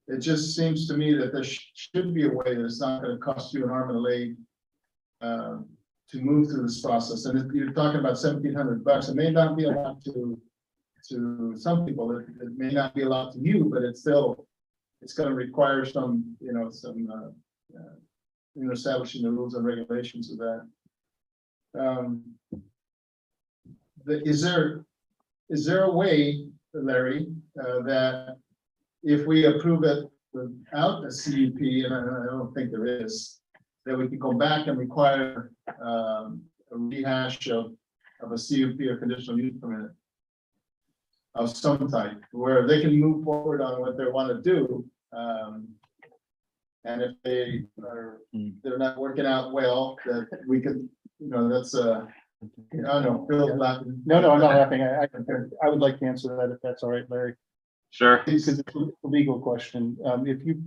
It just seems to me that there should be a way that it's not going to cost you an arm and a leg to move through this process. And if you're talking about $1,700, it may not be a lot to some people. It may not be a lot to you, but it's going to require some establishing the rules and regulations of that. Is there a way, Larry, that if we approve it without a CUP, and I don't think there is, that we can go back and require a rehash of a CUP or conditional use permit of some type, where they can move forward on what they want to do. And if they're not working out well, that we could, that's I don't know, Phil laughing. No, I'm not laughing. I would like to answer that if that's all right, Larry.
Sure.
Because it's a legal question. If you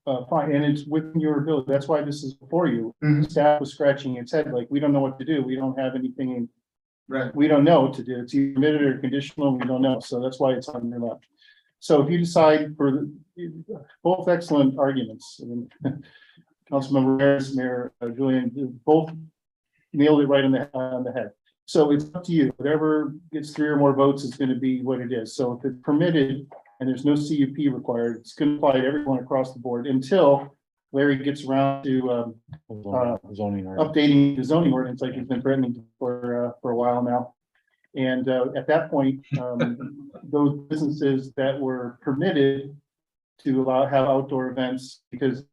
fine, and it's within your ability. That's why this is before you. Staff was scratching its head like, we don't know what to do. We don't have anything in.
Right.
We don't know what to do. It's either permitted or conditional. We don't know. So that's why it's on your lap. So if you decide for both excellent arguments, I mean, Councilmember Harris, Mayor Julian, both nailed it right on the head. So it's up to you. Whatever gets 3 or more votes is going to be what it is. So if it's permitted and there's no CUP required, it's going to apply to everyone across the board until Larry gets around to
zoning ordinance.
updating the zoning ordinance like he's been threatening for a while now. And at that point, those businesses that were permitted to have outdoor events because,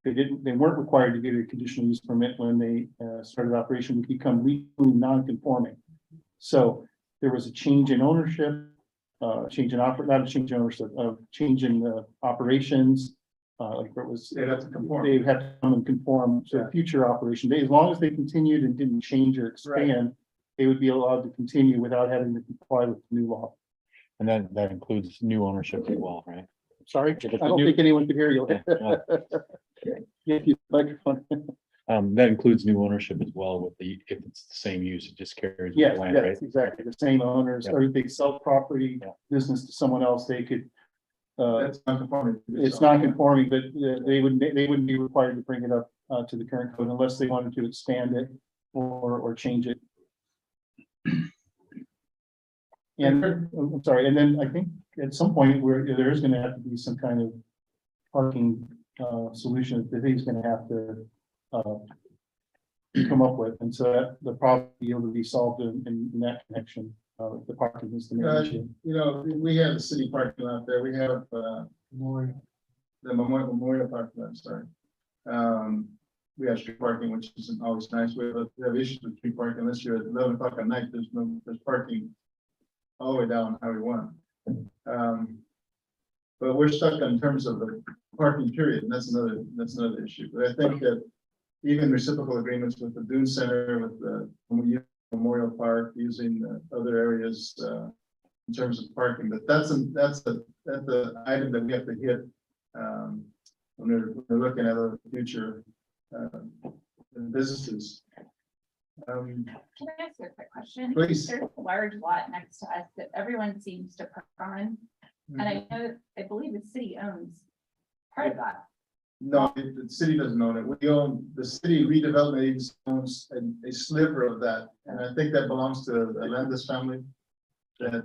they weren't required to get a conditional use permit when they started operation, would become legally non-conforming. So there was a change in ownership, change in the operations. Like it was,
They have to conform.
they have to come and conform to future operation. As long as they continued and didn't change or expand, they would be allowed to continue without having to comply with the new law.
And then that includes new ownership as well, right?
Sorry, I don't think anyone could hear you. Yeah, microphone.
That includes new ownership as well with if it's the same use, it just carries. with the land, right?
Yes, exactly. The same owners, or if they sell property, business to someone else, they could.
That's not conforming.
It's not conforming, but they wouldn't be required to bring it up to the current code unless they wanted to expand it or change it. And I'm sorry, and then I think at some point where there is going to have to be some kind of parking solution that he's going to have to come up with, and so that the problem will be able to be solved in that connection. The parking is the main issue.
We have a city parking lot there. We have the Memorial parking lot, sorry. We have street parking, which isn't always nice. We have issues with street parking this year at 11 o'clock at night. There's parking all the way down Highway 1. But we're stuck in terms of the parking period, and that's another issue. But I think that even reciprocal agreements with the Dune Center, with the Memorial Park, using other areas in terms of parking, but that's the item that we have to hit when we're looking at the future businesses.
Can I ask you a quick question?
Please.
There's a large lot next to us that everyone seems to park on. And I believe the city owns part of that.
No, the city doesn't own it. We own, the city redevelopment agency owns a sliver of that. And I think that belongs to the Landis family that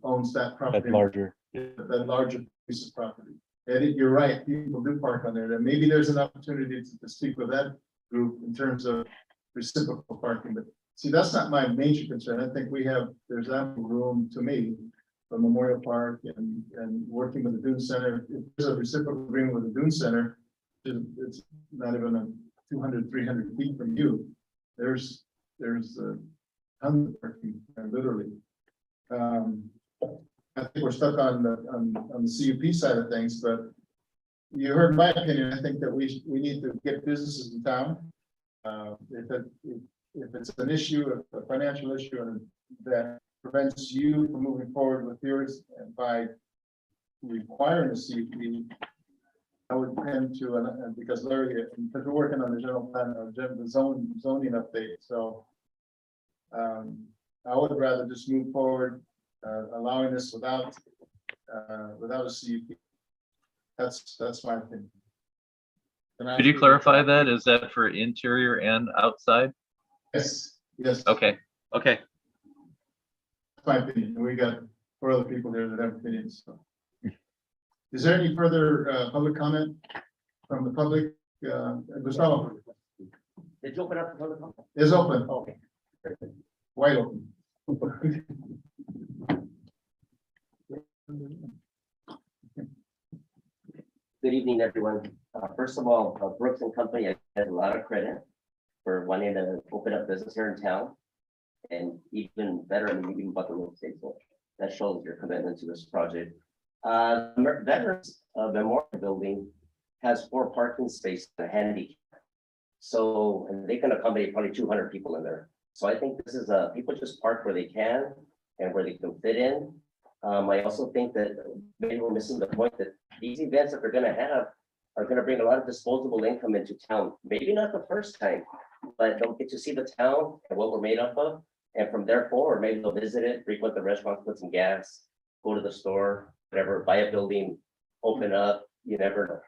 owns that property. That larger piece of property. And you're right, people do park on there. And maybe there's an opportunity to speak with that group in terms of reciprocal parking. But see, that's not my major concern. I think there's ample room to me for Memorial Park and working with the Dune Center. If there's a reciprocal agreement with the Dune Center, it's not even a 200, 300 feet from you. There's a ton of parking, literally. I think we're stuck on the CUP side of things, but you heard my opinion. I think that we need to get businesses in town. If it's an issue, a financial issue, and that prevents you from moving forward with yours, and by requiring a CUP, I would tend to, because Larry, because we're working on the general plan, the zoning update, so I would rather just move forward, allowing this without a CUP. That's my opinion.
Could you clarify that? Is that for interior and outside?
Yes.
Okay.
That's my opinion. We got 4 other people there that have opinions. So. Is there any further public comment from the public? Gustavo?
Did you open up the public comment?
It's open.
Okay.
Wide open.
Good evening, everyone. First of all, Brooks and Company, I get a lot of credit for wanting to open up business here in town. And even better, I mean, even about the real estate. So that shows your commitment to this project. Veterans Memorial Building has 4 parking spaces and a handicap. So, and they can accommodate probably 200 people in there. So I think this is people just park where they can and where they can fit in. I also think that maybe we're missing the point that these events that they're gonna have are gonna bring a lot of disposable income into town. Maybe not the first time, but they'll get to see the town and what we're made up of. And from there forward, maybe they'll visit it, frequent the restaurants, put some gas, go to the store, whatever, buy a building, open up, you never know.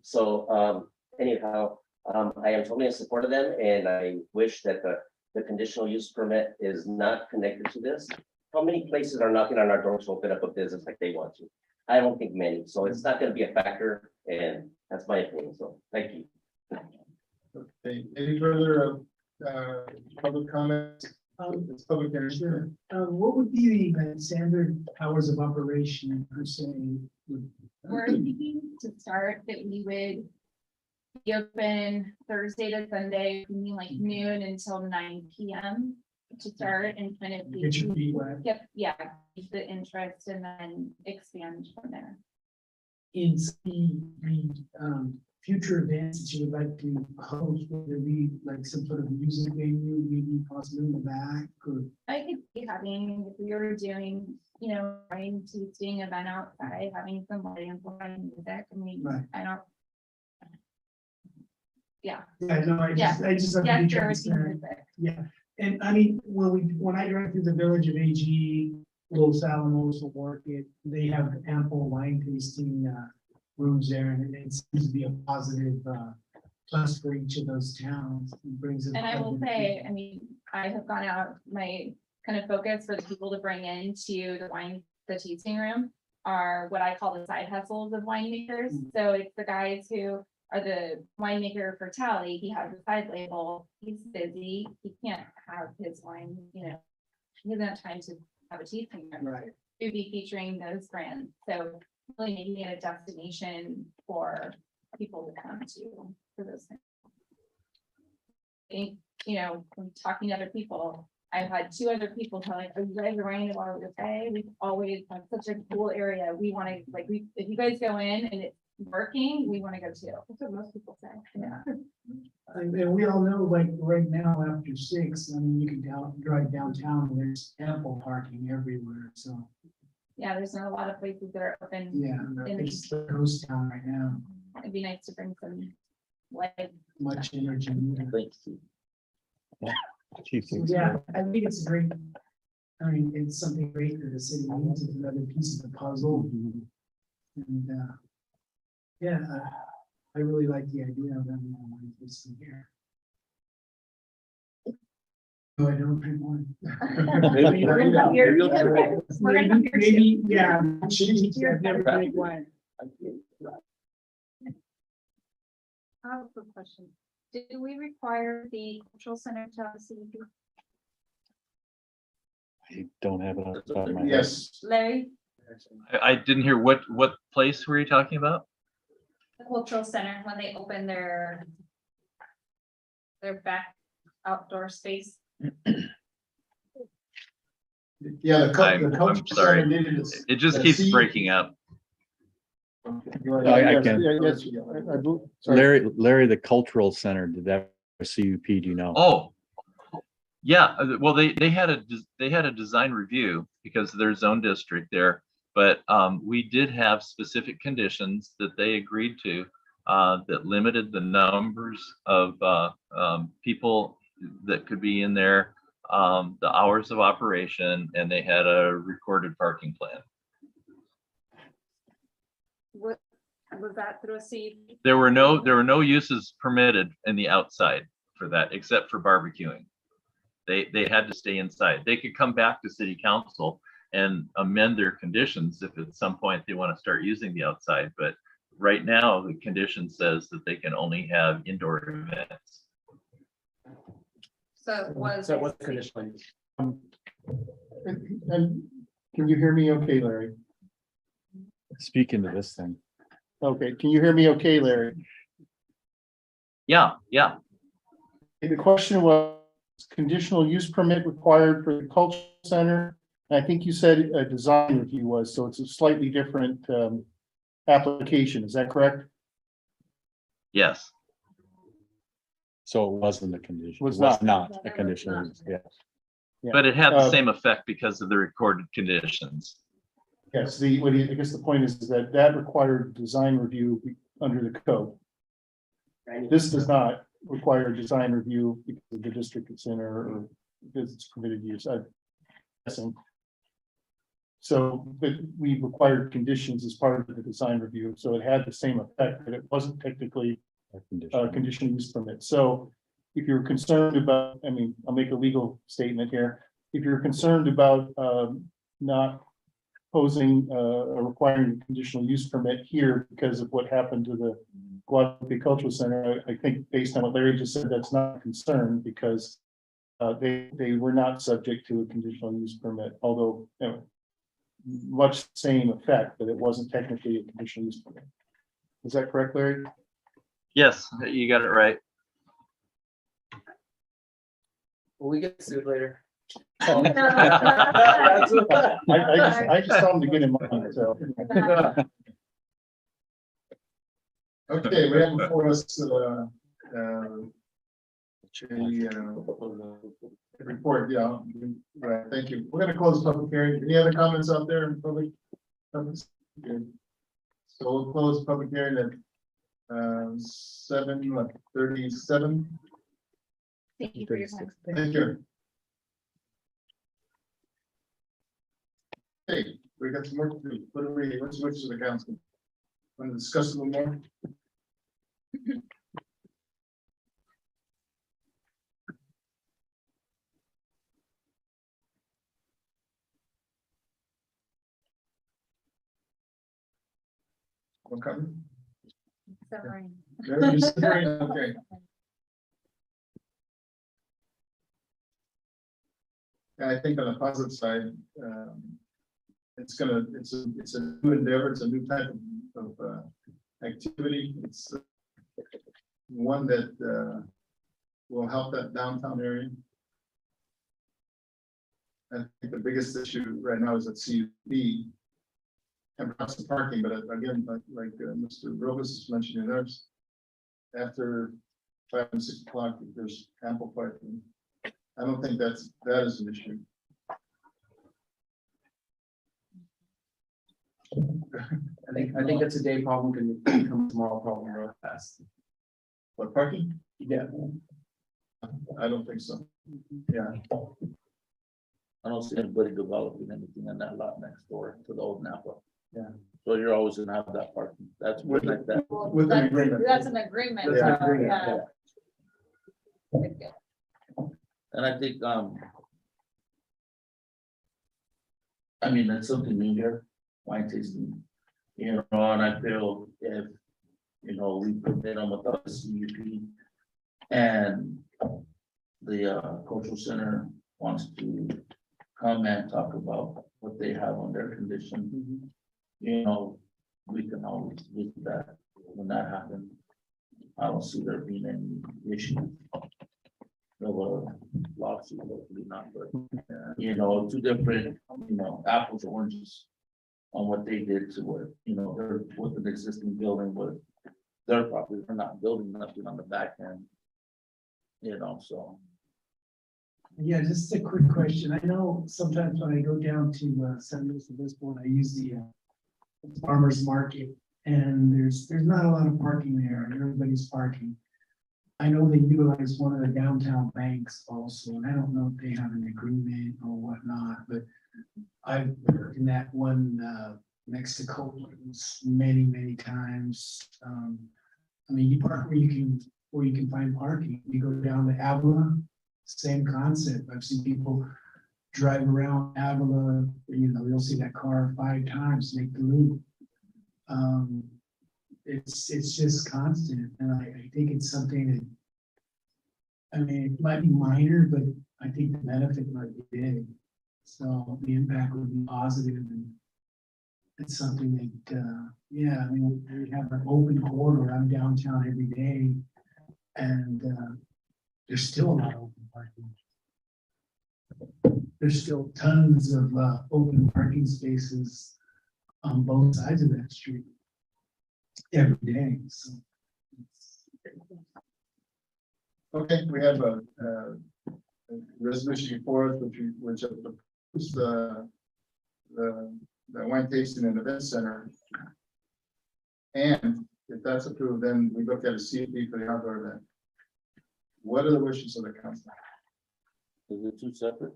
So anyhow, I am totally in support of them, and I wish that the conditional use permit is not connected to this. How many places are knocking on our doors to open up a business like they want to? I don't think many, so it's not gonna be a factor, and that's my opinion, so thank you.
Okay, any further public comments? It's public hearing.
What would be the standard hours of operation per se?
We're thinking to start that we would be open Thursday to Sunday, meaning like noon until 9 p.m. to start and kind of.
Get your feet wet.
Yep, yeah, keep the interest and then expand from there.
In the future events that you would like to host, would there be like some sort of music venue, maybe possibly in the back or?
I could be having, if we were doing, you know, wine tasting event outside, having some lighting and some music, I mean,
Right.
I don't. Yeah.
Yeah, no, I just like
Yes,
to be
there would be
transparent.
music.
Yeah, and I mean, when I drive through the village of AG, Los Alamos, Orchid, they have ample wine tasting rooms there, and it seems to be a positive plus for each of those towns. It brings it.
And I will say, I mean, I have gone out, my kind of focus for the people to bring into the tasting room are what I call the side hustles of winemakers. So it's the guys who are the winemaker for Tally. He has a side label. He's busy. He can't have his wine, you know, he doesn't have time to have a tasting room.
Right.
To be featuring those brands. So really making it a destination for people to come to for those things. I think, you know, from talking to other people, I've had 2 other people tell me, "Are you guys around about the day? We've always had such a cool area. We want to like if you guys go in and it's working, we want to go too." That's what most people say. Yeah.
And we all know, like, right now, after 6, I mean, you can drive downtown, and there's ample parking everywhere, so,
Yeah, there's not a lot of places that are open.
yeah, it's a ghost town right now,
It'd be nice to bring some life.
much energy.
Yeah.
So, yeah, I think it's great. I mean, it's something great that the city needs, it's another piece of the puzzle. And, yeah, I really like the idea of them, this here. No, I don't drink wine.
Maybe you'll try. We're gonna have your
Maybe, yeah, I've never drank wine.
I have a quick question. Do we require the cultural center to have a CUP?
I don't have it off the top of my head.
Yes.
Larry,
I didn't hear what place were you talking about?
the cultural center, when they open their back outdoor space.
Yeah,
I'm sorry. It just keeps breaking up.
I can.
Yes,
Larry, the cultural center, did that have a CUP, do you know?
Oh, yeah. Well, they had a design review because of their zone district there, but we did have specific conditions that they agreed to that limited the numbers of people that could be in there, the hours of operation, and they had a recorded parking plan.
What, was that through a CUP?
There were no uses permitted in the outside for that, except for barbecuing. They had to stay inside. They could come back to city council and amend their conditions if at some point they want to start using the outside. But right now, the condition says that they can only have indoor events.
So was.
So what's the condition?
And can you hear me okay, Larry?
Speak into this thing.
Okay, can you hear me okay, Larry?
Yeah.
The question was, conditional use permit required for the cultural center? And I think you said a design review was, so it's a slightly different application, is that correct?
Yes.
So it wasn't a condition.
Was
It was
not.
not a condition, yeah.
Yeah.
But it had the same effect because of the recorded conditions.
Yes, I guess the point is that that required design review under the code. This does not require design review because of the district it's in or because it's permitted use. I'm guessing. So, but we required conditions as part of the design review, so it had the same effect, but it wasn't technically a conditional use permit. So if you're concerned about, I mean, I'll make a legal statement here. If you're concerned about not posing or requiring a conditional use permit here because of what happened to the Guadalupe Cultural Center, I think based on what Larry just said, that's not a concern because they were not subject to a conditional use permit, although you know, much the same effect, but it wasn't technically a conditional use permit. Is that correct, Larry?
Yes, you got it right.
Will we get sued later?
I just told him to get in mind, so.
Okay, we have before us, report, yeah, right, thank you. We're gonna close the public hearing. Any other comments out there in public? Comments? Good. So we'll close the public hearing at 7:37.
Thank you for your time.
Thank you. Hey, we got some more to do. What's the wishes of the council? Want to discuss a little more? Okay.
Summary.
Okay. Yeah, I think on the positive side, it's a new endeavor, it's a new type of activity. It's one that will help that downtown area. I think the biggest issue right now is at CUP and perhaps the parking, but again, like Mr. Robus mentioned, there's after 5 and 6 o'clock, there's ample parking. I don't think that is an issue.
I think that's a day problem can become a tomorrow problem real fast.
What, parking?
Yeah.
I don't think so. Yeah.
I don't see anybody developing anything on that lot next door to the old Napa.
Yeah.
So you're always gonna have that parking. That's what like that.
With an agreement.
That's an agreement.
Yeah.
so, yeah.
And I think, I mean, that's something new here, wine tasting, you know, and I feel if, you know, we permit them without the CUP and the cultural center wants to come and talk about what they have on their condition, you know, we can always do that when that happens. I don't see there being any issue. No lawsuit, hopefully not, but you know, two different, you know, apples or oranges on what they did to what, you know, they're with an existing building with their property, they're not building nothing on the back end. You know, so.
Yeah, just a quick question. I know sometimes when I go down to San Luis Obispo and I use the farmer's market and there's not a lot of parking there and everybody's parking. I know they utilize one of the downtown banks also, and I don't know if they have an agreement or whatnot, but I've worked in that one next to Copeland's many times. I mean, you park where you can find parking. You go down to Avila, same concept. I've seen people drive around Avila, you know, you'll see that car 5 times, make the loop. It's just constant, and I think it's something that, I mean, it might be minor, but I think the benefit might be big. So the impact would be positive, and it's something that, yeah, I mean, we have an open corridor. I'm downtown every day, and there's still a lot of open parking. There's still tons of open parking spaces on both sides of that street every day. So.
Okay, we have a resolution before us, which approves the
the wine tasting and event center. And if that's approved, then we look at a CUP for the outdoor event. What are the wishes of the council?
Is it two separate?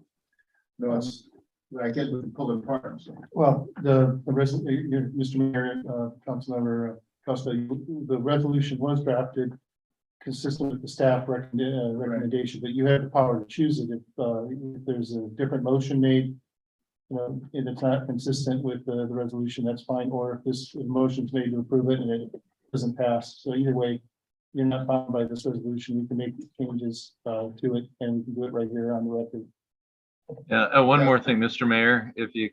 No, it's, I get we can pull it apart, so.
Well, Mr. Mayor, Councilmember Costa, the resolution was drafted consistent with the staff recommendation, but you have the power to choose it if there's a different motion made. You know, if it's not consistent with the resolution, that's fine, or if this motion's made to approve it and it doesn't pass. So either way, you're not bound by this resolution. You can make changes to it and we can do it right here on the record.
Yeah, one more thing, Mr. Mayor, if you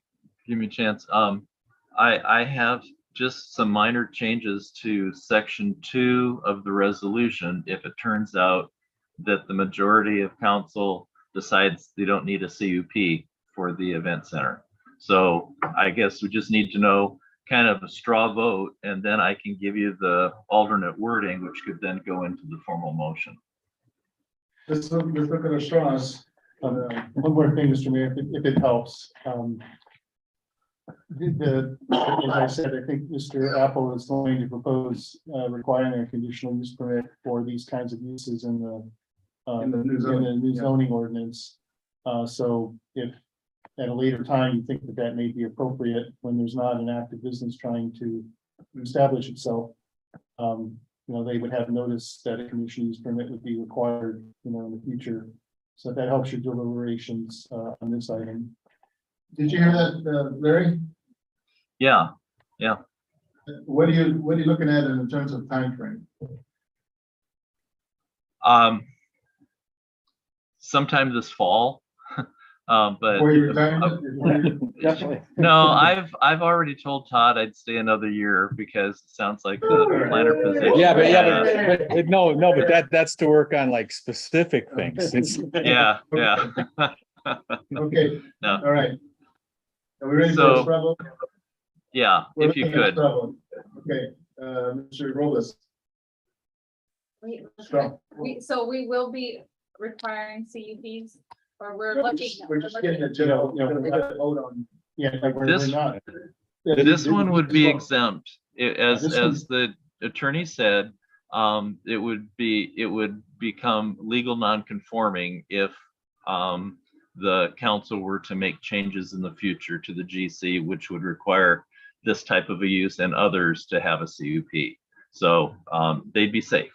give me a chance, I have just some minor changes to section 2 of the resolution. If it turns out that the majority of council decides they don't need a CUP for the event center. So I guess we just need to know kind of a straw vote, and then I can give you the alternate wording, which could then go into the formal motion.
Let's look at our straws.
One more thing, Mr. Mayor, if it helps. As I said, I think Mr. Apple is going to propose requiring a conditional use permit for these kinds of uses in the new zoning ordinance. So if at a later time you think that that may be appropriate when there's not an active business trying to establish itself, you know, they would have notice that a conditional use permit would be required, you know, in the future. So that helps your deliberations on this item.
Did you hear that, Larry?
Yeah.
What are you looking at in terms of time frame?
Sometime this fall. But
Before you retire?
Definitely.
no, I've already told Todd I'd stay another year because it sounds like the planner position.
But that's to work on like specific things.
Yeah.
Okay,
No.
all right. Are we ready for
So-
this problem?
Yeah, if you could.
Okay, Mr. Robles. Strong.
So we will be requiring CUPs, or we're looking.
We're just getting a general, you know, we have to vote on.
Yeah, we're
This-
not.
This one would be exempt. As
This one-
the attorney said, it would become legal non-conforming if the council were to make changes in the future to the GC, which would require this type of a use and others to have a CUP. So they'd be safe.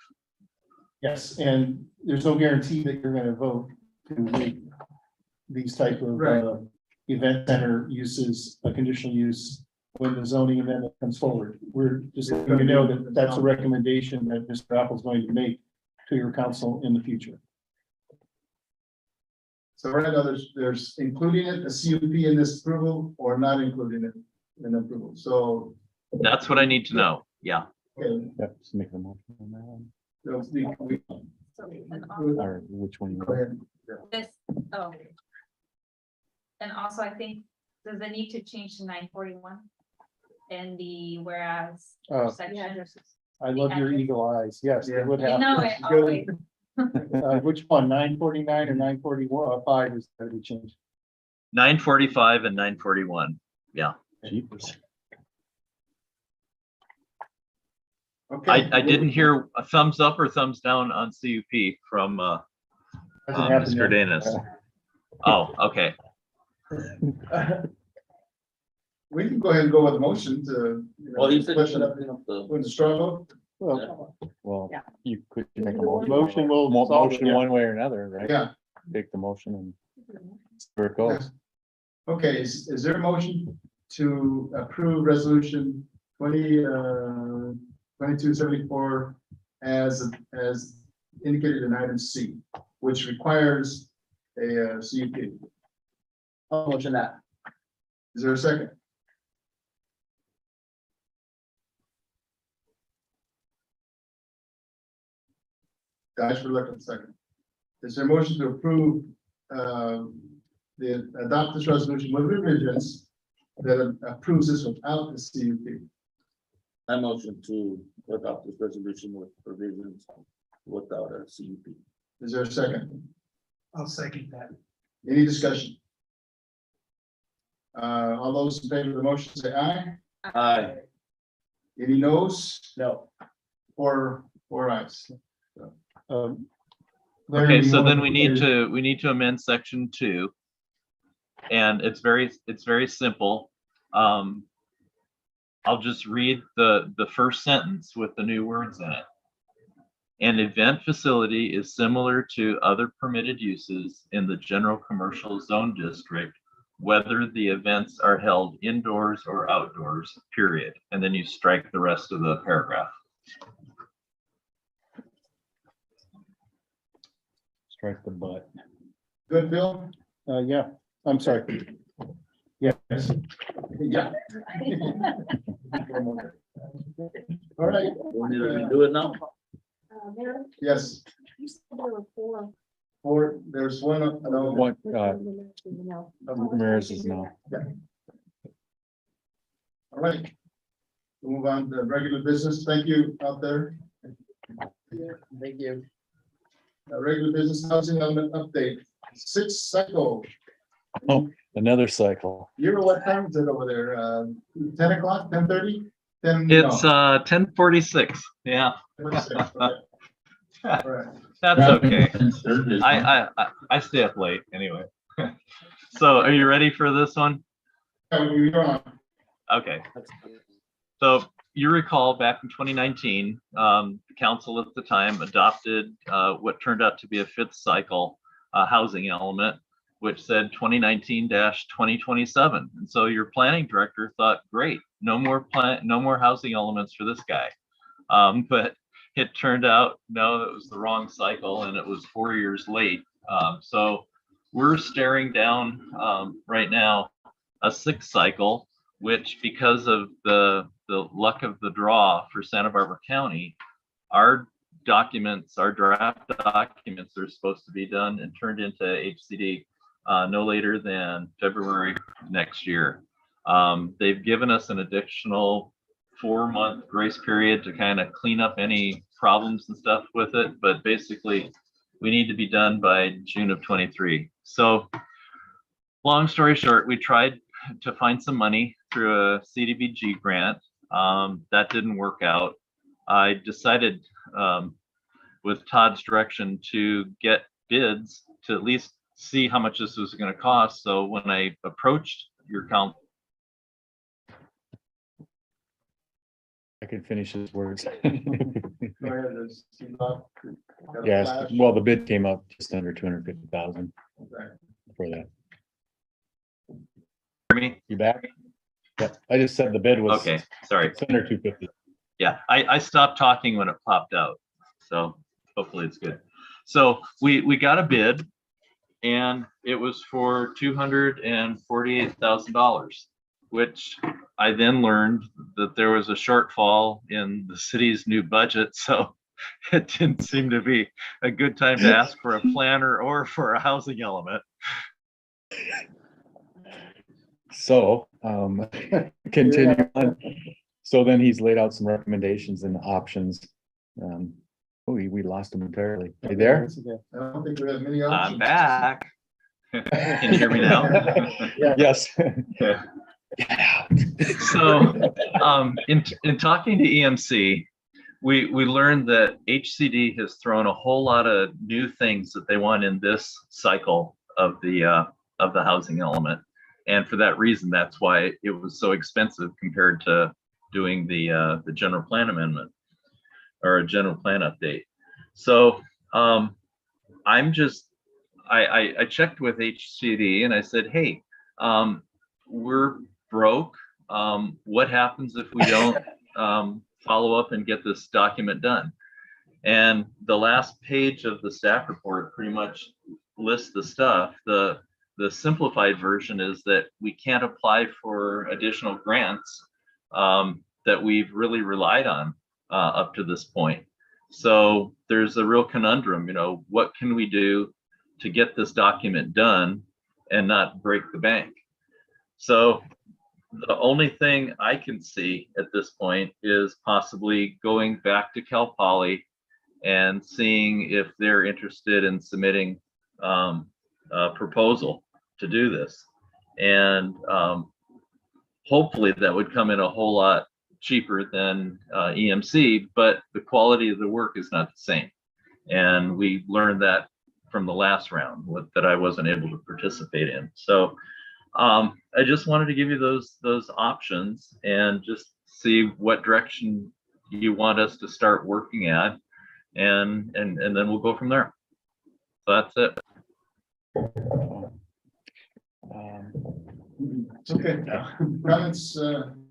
Yes, and there's no guarantee that you're gonna vote to make these type of event center uses a conditional use when the zoning amendment comes forward. We're just letting you know that that's a recommendation that Mr. Apple's going to make to your council in the future.
So right now, there's including it, a CUP in this approval or not including it in approval. So,
That's what I need to know. Yeah.
okay.
Yep, just make the motion on that one.
So, and also
Or which one?
Go ahead.
this, and also I think, does it need to change to 941? In the whereas section?
I love your eagle eyes. Yes, they would have.
No, it always.
Which one, 949 or 941? 5 is going to be changed.
945 and 941. Yeah.
Jeepers.
Okay.
I didn't hear a thumbs up or thumbs down on CUP from
Hasn't happened
Mr.
yet.
Danis. Oh, okay.
We can go ahead and go with a motion to.
Well, he said,
Question up, with the straw vote?
Well,
Yeah.
you could make a motion.
Motion will solve it,
Motion
yeah.
one way or another, right?
Yeah,
Take the motion and see where it goes.
okay, is there a motion to approve resolution 2274 as indicated in item C, which requires a CUP?
I'll motion that.
Is there a second? Guys, for looking second. Is there a motion to approve adopt this resolution with revisions that approves this without the CUP?
I motion to adopt this resolution with provisions without a CUP.
Is there a second?
I'll second that.
Any discussion?
All those in favor of the motion say aye.
Aye.
Any noes?
No.
Four ayes.
Um,
Okay, so then we need to amend section 2. And it's very simple. I'll just read the first sentence with the new words in it. An event facility is similar to other permitted uses in the general commercial zone district, whether the events are held indoors or outdoors, period. And then you strike the rest of the paragraph.
Strike the butt.
Good, Bill? Yeah, I'm sorry. Yes. Yeah. All right.
Want me to do it now?
Mayor,
Yes,
you said there were four.
there's one, no,
What,
No.
Ramirez is no.
all right. Move on to regular business. Thank you out there.
Thank you.
Regular business housing element update, 6th cycle.
Oh, another cycle.
You know what time is it over there? 10 o'clock, 10:30?
It's 10:46. Yeah.
All right.
That's okay. I stay up late anyway. So are you ready for this one?
You're on.
Okay. So you recall back in 2019, the council at the time adopted what turned out to be a 5th cycle housing element, which said 2019-2027. And so your planning director thought, great, no more housing elements for this guy. But it turned out, no, it was the wrong cycle and it was 4 years late. So we're staring down right now a 6th cycle, which because of the luck of the draw for Santa Barbara County, our documents, our draft documents are supposed to be done and turned into HCD no later than February next year. They've given us an additional 4-month grace period to kind of clean up any problems and stuff with it, but basically we need to be done by June of 23. So long story short, we tried to find some money through a CDBG grant. That didn't work out. I decided with Todd's direction to get bids to at least see how much this was going to cost. So when I approached your council,
I can finish his words.
Go ahead,
Yes, well, the bid came up just under 250,000
Okay.
for that.
hear me?
You back? Yeah, I just said the bid was.
Okay, sorry.
It's under 250.
Yeah, I stopped talking when it popped out. So hopefully it's good. So we got a bid and it was for $248,000, which I then learned that there was a shortfall in the city's new budget. So it didn't seem to be a good time to ask for a planner or for a housing element.
So, continue on. So then he's laid out some recommendations and options. Oh, we lost him entirely. Are you there?
I don't think we have many
I'm
options.
back. Can you hear me now?
Yes.
So in talking to EMC, we learned that HCD has thrown a whole lot of new things that they want in this cycle of the housing element. And for that reason, that's why it was so expensive compared to doing the general plan amendment or a general plan update. So I checked with HCD and I said, hey, we're broke. What happens if we don't follow up and get this document done? And the last page of the staff report pretty much lists the stuff. The simplified version is that we can't apply for additional grants that we've really relied on up to this point. So there's a real conundrum, what can we do to get this document done and not break the bank? So the only thing I can see at this point is possibly going back to Cal Poly and seeing if they're interested in submitting a proposal to do this. And hopefully that would come in a whole lot cheaper than EMC, but the quality of the work is not the same. And we learned that from the last round that I wasn't able to participate in. So I just wanted to give you those options and just see what direction you want us to start working at, and then we'll go from there. So that's it.
Okay, comments,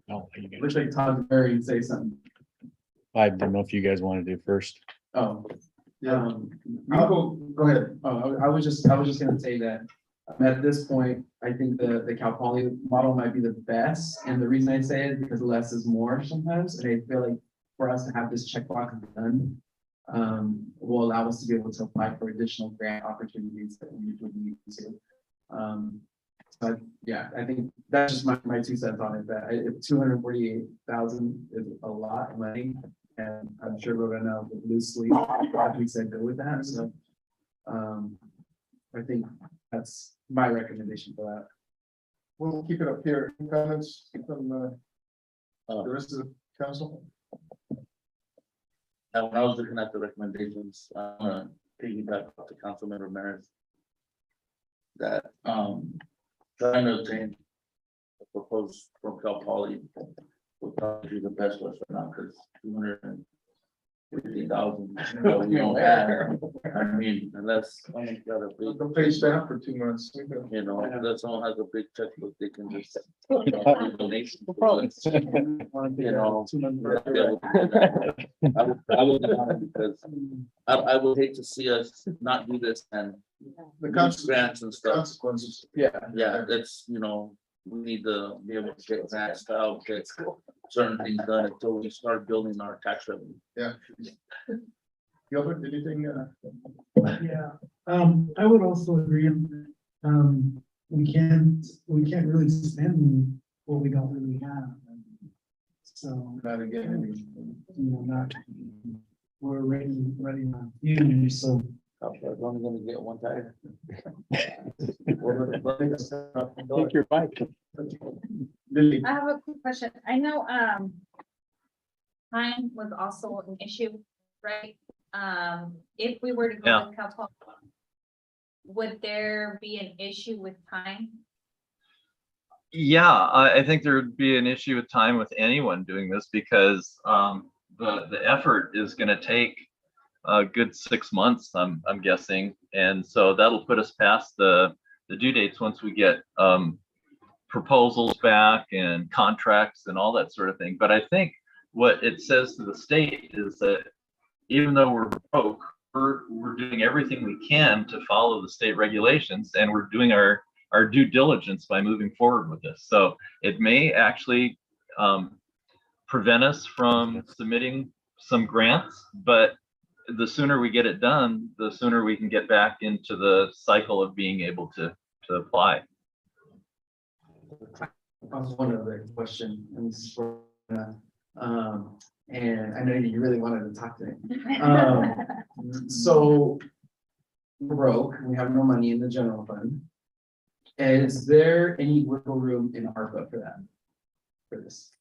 No, you guys-
Looks like Todd Berry say something.
I don't know if you guys want to do first.
Oh,
yeah,
go ahead. Oh, I was just gonna say that at this point, I think the Cal Poly model might be the best. And the reason I say it is because less is more sometimes. And I feel like for us to have this checkbox done will allow us to be able to apply for additional grant opportunities that we usually need to. But yeah, I think that's just my 2 cents on it, that 248,000 is a lot of money. And I'm sure we're gonna loosely, like we said, go with that. So I think that's my recommendation for that.
we'll keep it up here. Comments from the rest of the council?
When I was looking at the recommendations, I'm gonna piggyback off the Councilmember Maris. That trying to obtain a proposed from Cal Poly would probably be the best for us right now, because 250,000 we don't have. I mean, unless someone's got a big,
Don't pay staff for 2 months.
you know, unless someone has a big checkbook, they can just. Donation. You know, I would because I would hate to see us not do this and
The
grants and stuff.
consequences.
Yeah.
Yeah, that's, you know, we need to be able to get grants out, get certain things done until we start building our tax revenue.
Yeah. Gilbert, anything?
Yeah, I would also agree. We can't really spend what we don't really have. So,
Not again.
you know, we're ready on you, so.
I'm only gonna get one tire.
Take your bike.
Lily,
I have a quick question. I know, time was also an issue, right? If we were to go
Yeah.
with Cal Poly, would there be an issue with time?
Yeah, I think there would be an issue with time with anyone doing this, because the effort is going to take a good 6 months, I'm guessing, and so that'll put us past the due dates once we get proposals back and contracts and all that sort of thing. But I think what it says to the state is that even though we're broke, we're doing everything we can to follow the state regulations, and we're doing our due diligence by moving forward with this. So it may actually prevent us from submitting some grants, but the sooner we get it done, the sooner we can get back into the cycle of being able to apply.
One other question, and this is for, and I know you really wanted to talk to me. So we're broke, we have no money in the general fund. Is there any wiggle room in ARPA for that? For this?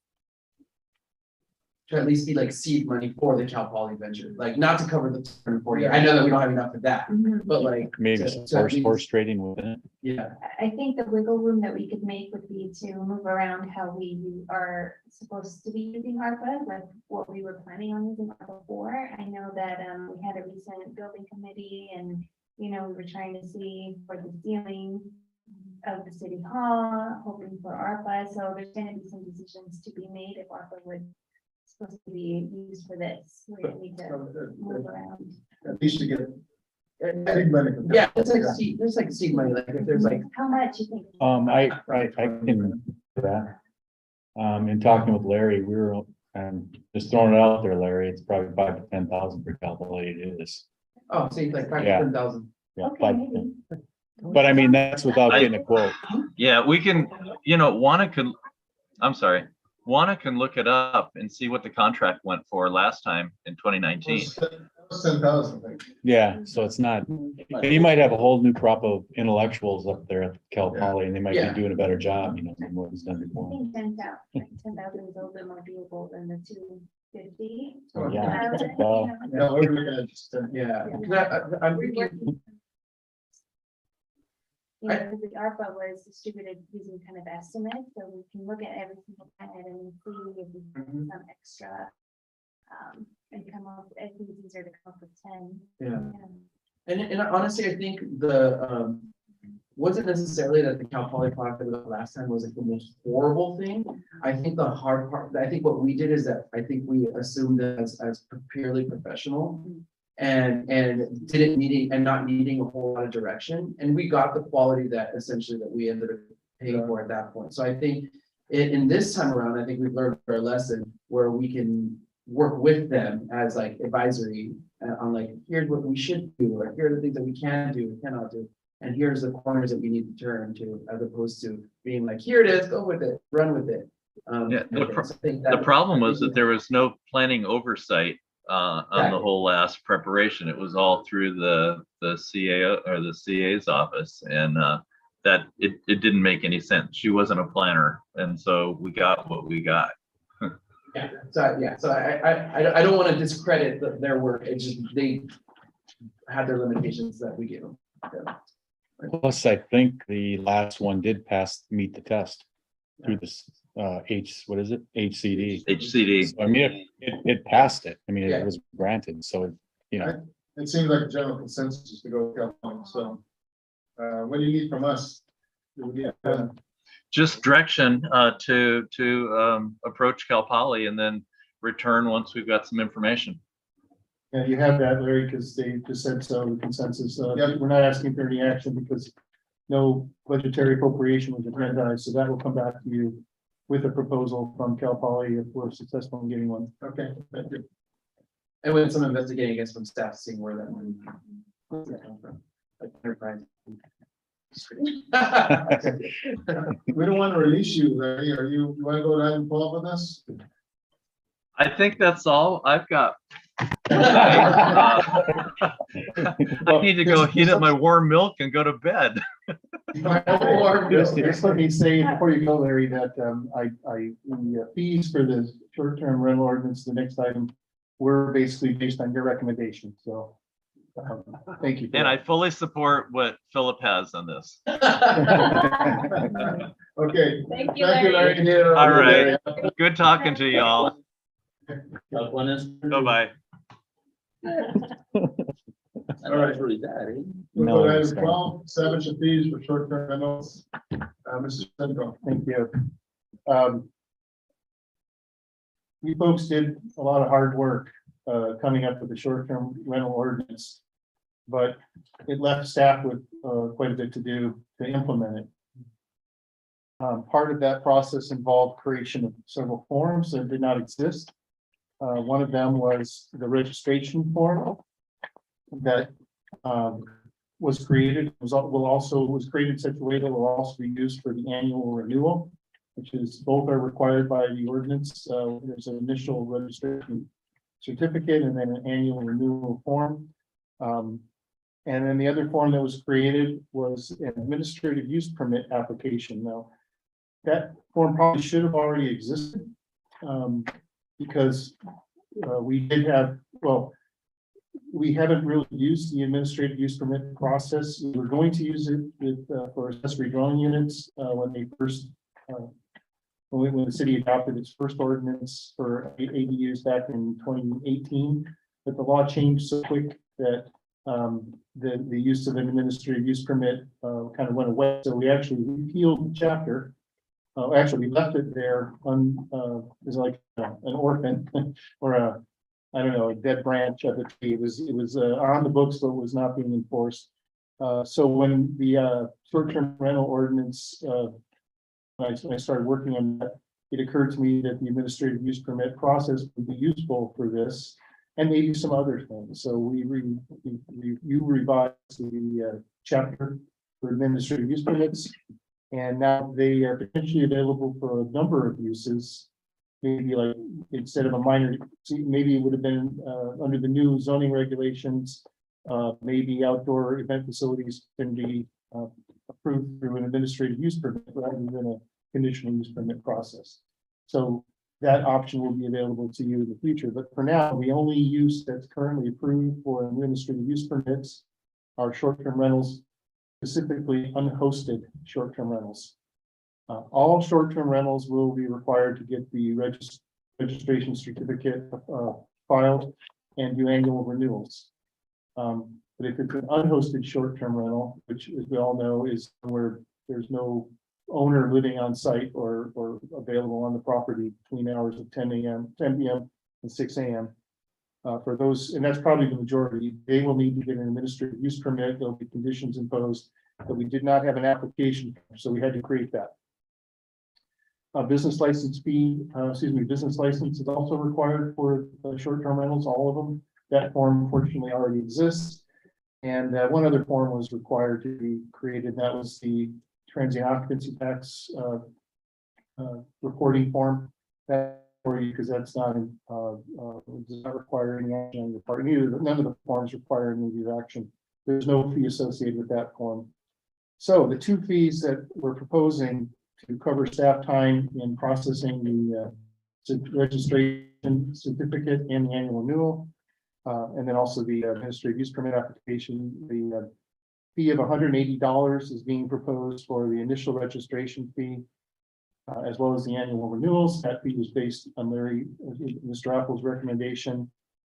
To at least be like seed money for the Cal Poly venture, like not to cover the 240. I know that we don't have enough for that, but like.
Maybe
to-
some
to at least-
horse trading with it.
Yeah,
I think the wiggle room that we could make would be to move around how we are supposed to be using ARPA, like what we were planning on using ARPA for. I know that we had a recent building committee and, you know, we were trying to see for the ceiling of the city hall, hoping for ARPA. So there's gonna be some decisions to be made if ARPA would supposed to be used for this. We're gonna need to move around.
At least to get. Big money.
yeah, there's like seed money, like if there's like.
How much you think?
I can do that. In talking with Larry, we were, just throwing it out there, Larry, it's probably 5,000 to 10,000 per calculated it is.
Oh, so it's like
Yeah.
5,000.
Yeah,
Okay,
5 to
maybe.
10. But I mean, that's without getting a quote.
Yeah, we can, Juana can look it up and see what the contract went for last time in 2019.
10,000.
Yeah, so it's not, and you might have a whole new crop of intellectuals up there at Cal Poly, and they might
Yeah.
be doing a better job, you know, than what was done
I
before.
think 10,000 is a little bit more doable than the 250.
Oh, yeah.
No, we're looking at just,
Yeah. 'Cause I'm thinking,
You know, the ARPA was distributed using kind of estimates, so we can look at every single planet and see if we can some extra. And come up, I think it's easier to come up with 10.
yeah. And honestly, I think the, wasn't necessarily that the Cal Poly product that we got last time was like the most horrible thing. I think the hard part, I think what we did is that I think we assumed it as purely professional. And didn't needing and not needing a whole lot of direction. And we got the quality that essentially that we ended up paying for at that point. So I think in this time around, I think we've learned our lesson where we can work with them as like advisory on like, here's what we should do, or here are the things that we can do, we cannot do. And here's the corners that we need to turn to, as opposed to being like, here it is, go with it, run with it.
Yeah,
so I think that-
the problem was that there was no planning oversight on the whole last preparation. It was all through the CAO or the CA's office, and that it didn't make any sense. She wasn't a planner, and so we got what we got.
So I don't want to discredit their work. It's just they had their limitations that we gave them. Yeah.
Plus, I think the last one did meet the test through this, what is it? HCD.
HCD.
So, I mean, it passed it. I mean,
Yeah.
it was granted, so, you know.
it seems like a general consensus to go with Cal Poly. So, what do you need from us? Do we get,
Just direction to approach Cal Poly and then return once we've got some information.
Yeah, you have that, Larry, because they just said so, the consensus. We're not asking for any action because no budgetary appropriation was agendized, so that will come back to you with a proposal from Cal Poly if we're successful in getting one.
okay, thank you.
And when some investigating against from staff, seeing where that money comes from. Like enterprise.
We don't want to release you, Larry. You want to go ahead and follow up with us?
I think that's all I've got. I need to go heat up my warm milk and go to bed.
Just let me say before you go, Larry, that the fees for the short-term rental ordinance, the next item, were basically based on your recommendation, so. Thank you.
And I fully support what Philip has on this.
Okay.
Thank you,
Thank you,
Larry.
Larry.
All right. Good talking to y'all.
Bye-bye.
All right.
Really bad, eh?
We'll
No,
go ahead
it's
and
fine.
call, establish the fees for short-term rentals. Mr. Senegal.
Thank you. You folks did a lot of hard work coming up with the short-term rental ordinance, but it left staff with quite a bit to do to implement it. Part of that process involved creation of several forms that did not exist. One of them was the registration form that was created, was created in such a way that will also be used for the annual renewal, which is both are required by the ordinance. There's an initial registration certificate and then an annual renewal form. And then the other form that was created was an administrative use permit application. Now, that form probably should have already existed because we did have, we haven't really used the administrative use permit process. We were going to use it with, for accessory dwelling units when they first, when the city adopted its first ordinance for ADUs back in 2018. But the law changed so quick that the use of an administrative use permit kind of went away. So we actually repealed the chapter. Actually, we left it there as like an orphan or I don't know, a dead branch of the tree. It was on the books, but was not being enforced. So when the short-term rental ordinance, when I started working on that, it occurred to me that the administrative use permit process would be useful for this and maybe some other things. So you revised the chapter for administrative use permits, and now they are potentially available for a number of uses. maybe like, instead of a minor, see, maybe it would have been, under the new zoning regulations. Maybe outdoor event facilities can be, approved through an administrative use permit rather than a conditional use permit process. So that option will be available to you in the future, but for now, the only use that's currently approved for administrative use permits are short-term rentals, specifically unhosted short-term rentals. All short-term rentals will be required to get the registration certificate filed and do annual renewals. But if it's an unhosted short-term rental, which as we all know is where there's no owner living on site or available on the property between hours of 10 p.m. and 6 a.m. For those, and that's probably the majority, they will need to get an administrative use permit. There'll be conditions imposed, but we did not have an application, so we had to create that. A business license fee, business license is also required for short-term rentals, all of them. That form unfortunately already exists. And one other form was required to be created. That was the transient occupancy tax reporting form. That for you, because that's not does not require any action on your part. None of the forms require any action. There's no fee associated with that form. So the two fees that we're proposing to cover staff time in processing the registration certificate and the annual renewal, and then also the administrative use permit application. The fee of $180 is being proposed for the initial registration fee, as well as the annual renewals. That fee was based on Mr. Apple's recommendation,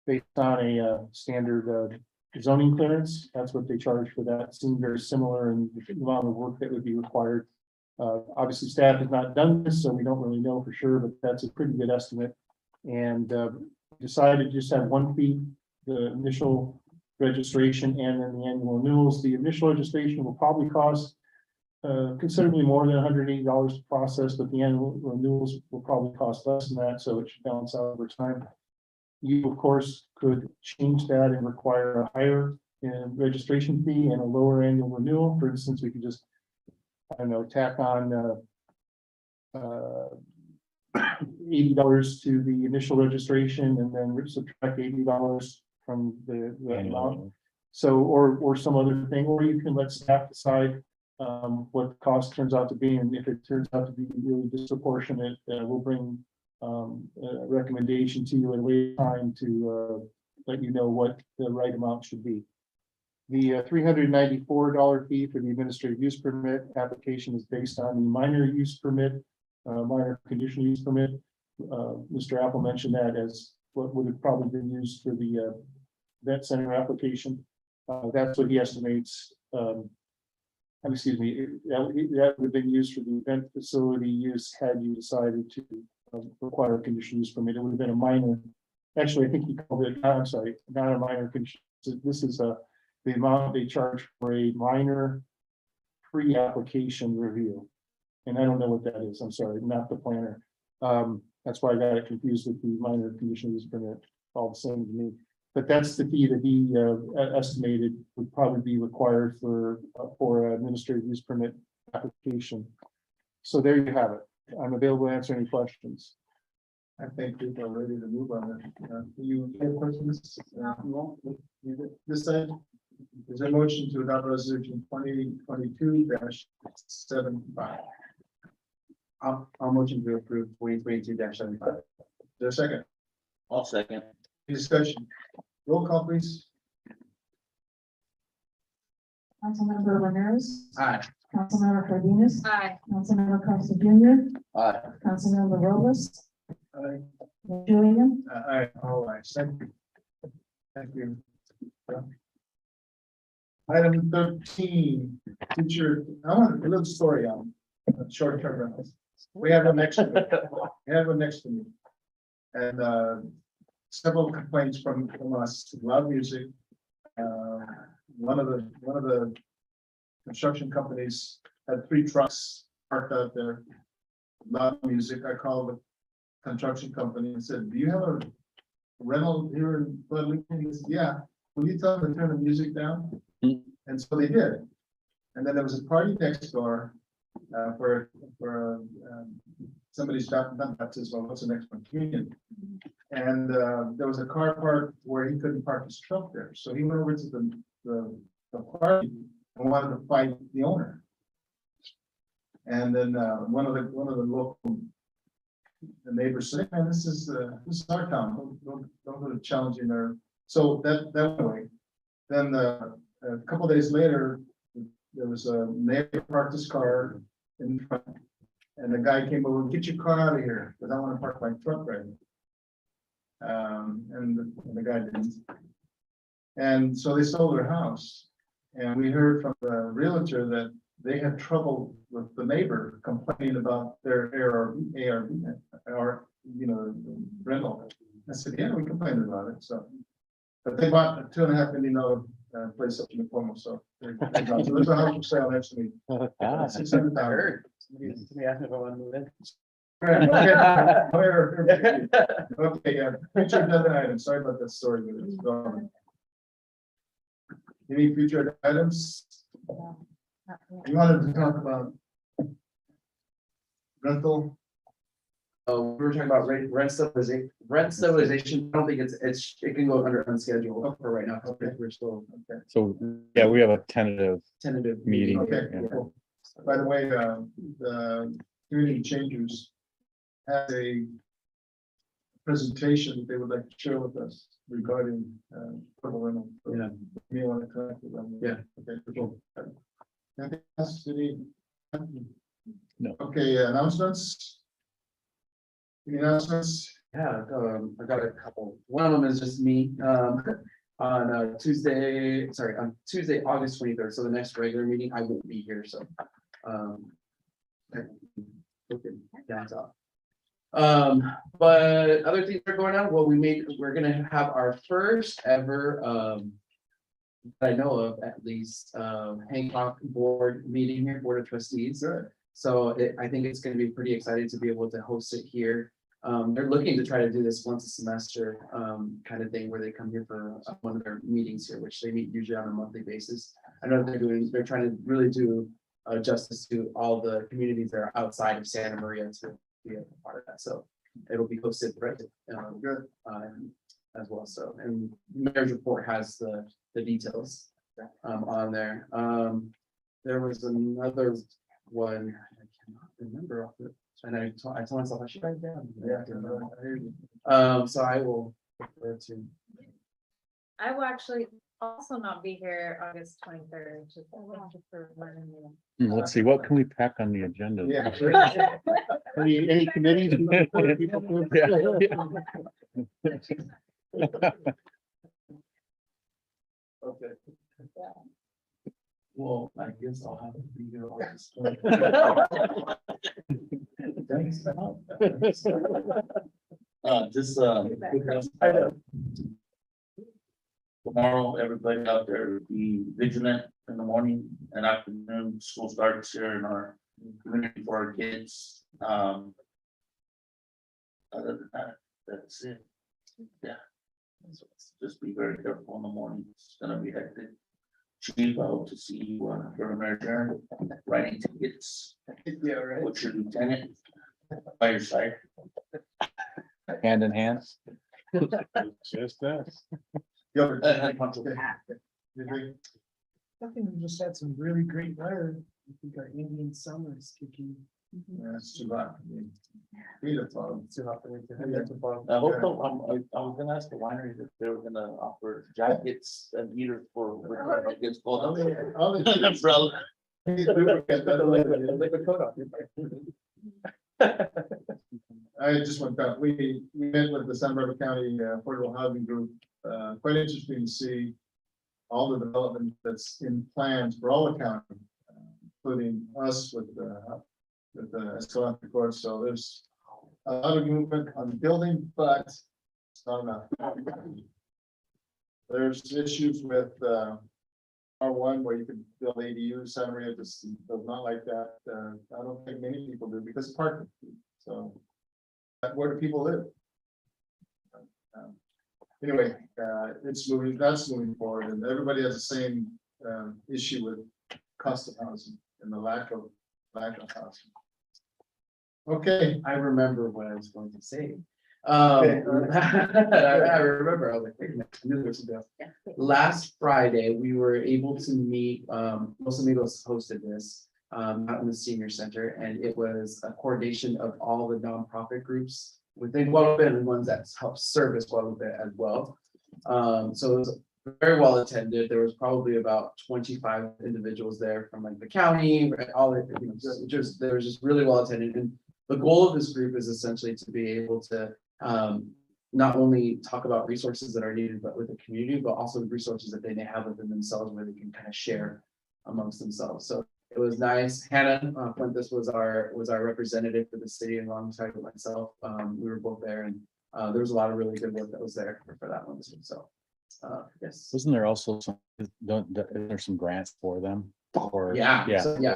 based on a standard zoning clearance. That's what they charge for that. It seemed very similar in the amount of work that would be required. Obviously, staff has not done this, so we don't really know for sure, but that's a pretty good estimate. And decided to just have one fee, the initial registration and then the annual renewals. The initial registration will probably cost considerably more than $180 to process, but the annual renewals will probably cost less than that, so it should balance out over time. You, of course, could change that and require a higher registration fee and a lower annual renewal. For instance, we could just, I don't know, tack on $80 to the initial registration and then subtract $80 from the amount. So, or some other thing, or you can let staff decide what the cost turns out to be, and if it turns out to be really disproportionate, we'll bring a recommendation to you at a later time to let you know what the right amount should be. The $394 fee for the administrative use permit application is based on the minor use permit, minor conditional use permit. Mr. Apple mentioned that as what would have probably been used for the vet center application. That's what he estimates. Excuse me, that would have been used for the event facility use had you decided to require a conditional use permit. It would have been a minor. Actually, I think he called it, I'm sorry, not a minor condition. This is the amount they charge for a minor pre-application review. And I don't know what that is. I'm sorry, not the planner. That's why I got it confused with the minor conditional use permit, all the same to me. But that's the fee that he estimated would probably be required for an administrative use permit application. So there you have it. I'm available to answer any questions.
I think people are ready to move on it. You have questions? No. This side, is there a motion to adopt resolution 2022-75? I'll motion to approve 2022-75. Is there a second?
I'll second.
Discussion. Roll call, please.
Councilmember Ramirez,
Aye.
Councilmember Cardenas,
Aye.
Councilmember Carlson Jr.,
Aye.
Councilmember Robles,
Aye.
Julian,
Aye. All right. Thank you. Thank you. Item 13, teacher, I want a little story on short-term rentals. We have one next to me. We have one next to me. And several complaints from us, loud music. One of the construction companies had 3 trucks parked out there. Loud music. I called the construction company and said, "Do you have a rental here in Guadalupe?" He said, "Yeah. Will you tell them to turn the music down?" And so they did. And then there was a party next door for
somebody's not baptismal, what's the next one, communion. And there was a car parked where he couldn't park his truck there, so he went over to the party and wanted to fight the owner. And then one of the local neighbors said, "Man, this is our town. Don't go to challenging their." So that went away. Then a couple days later, there was a neighbor parked his car in front, and the guy came over, "Get your car out of here, because I want to park my truck right." And the guy didn't. And so they sold their house, and we heard from the realtor that they had trouble with the neighbor complaining about their ARV, or, rental. I said, yeah, we complained about it, so. But they bought a $2.5 million place up in the Como, so. So there's a house for sale next to me. $600,000.
Somebody asked me if I want to move in.
Okay, yeah, future agenda items, sorry about that story, but it's gone. Any future items? You wanted to talk about rental?
Oh, we were talking about rent stabilization. Rent stabilization, I don't think it can go under unscheduled for right now.
Okay.
We're still
So, yeah, we have a tentative
tentative
meeting.
Okay,
Yeah.
cool. By the way, the community changers had a presentation that they would like to share with us regarding portable rental. So
Yeah.
you may want to connect with them.
Yeah.
Okay, cool. Anything else? Any?
No.
Okay, announcements? Any announcements?
Yeah, I got a couple. One of them is just me, on Tuesday, August 23rd. So the next regular meeting, I won't be here, so. That's all. But other things are going on. Well, we're gonna have our first ever, that I know of at least, Hancock board meeting here, Board of Trustees.
Good.
So I think it's gonna be pretty exciting to be able to host it here. They're looking to try to do this once a semester, kind of thing, where they come here for one of their meetings here, which they meet usually on a monthly basis. I know they're trying to really do justice to all the communities that are outside of Santa Maria to be a part of that. So it'll be hosted right
Good.
as well. So, and mayor's report has the details on there. There was another one, I cannot remember off the, and I told myself I should write it down.
Yeah.
So I will refer to.
I will actually also not be here August 23rd. Just for learning you.
Let's see, what can we pack on the agenda?
Yeah. Any committees? Okay.
Well, I guess I'll have to be here. Tomorrow, everybody out there be vigilant in the morning and afternoon. School starts here in our community for our kids. Other than that, that's it. Yeah. So just be very careful in the morning. It's gonna be hectic. Chief, I hope to see you for American writing tickets.
Yeah, right.
With your lieutenant by your side.
Hand in hand.
Just us.
Gilbert.
I think we just had some really great weather. I think our Indian summer is kicking.
That's too hot. Beautiful.
I hope, I was gonna ask the winery if they were gonna offer jackets and heaters for against cold. Umbrella.
I just went back, we met with the San Bernardino County Affordable Housing Group, quite interesting to see all the development that's in plans for all the county, including us with the Escalante Court, so there's a lot of movement on the building, but it's not enough. There's issues with R1 where you can build ADUs. Santa Maria just does not like that. I don't think many people do because of parking. So where do people live? Anyway, it's moving, that's moving forward, and everybody has the same issue with cost of housing and the lack of housing. Okay,
I remember what I was going to say.
Okay.
I remember, I was like, wait a minute, I knew there was something else. Last Friday, we were able to meet, Los Amigos hosted this, out in the senior center, and it was a coordination of all the nonprofit groups within Guadalupe and the ones that help service Guadalupe as well. So it was very well attended. There was probably about 25 individuals there from like the county, all the, you know, just, there was just really well attended. And the goal of this group is essentially to be able to not only talk about resources that are needed, but with the community, but also the resources that they may have within themselves where they can kind of share amongst themselves. So it was nice. Hannah Fuentes was our representative for the city alongside with myself. We were both there, and there was a lot of really good work that was there for that one too. So yes.
Wasn't there also some, there's some grants for them? Or,
Yeah,
yeah.
so, yeah.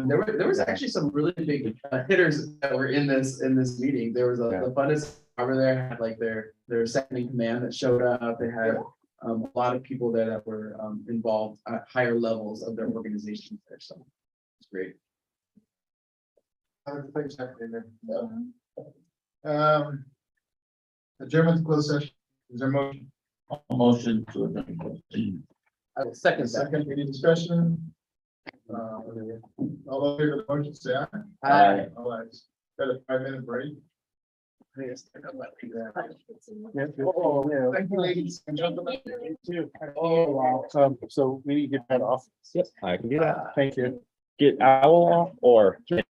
There was actually some really big hitters that were in this meeting. There was the funnest over there had like their second in command that showed up. They had a lot of people there that were involved at higher levels of their organizations there. So it's great.
thanks, Secretary. Adjournment to closed session. Is there a motion?
Motion to adjourn.
I will second that.
Second, any discussion? All those in favor of the motion, say aye.
Aye.
All ayes. Got a 5-minute break. Thank you, ladies and gentlemen.
Oh, wow. So we need to get that off.
Yep, I can do that.
Thank you.
Get owl off or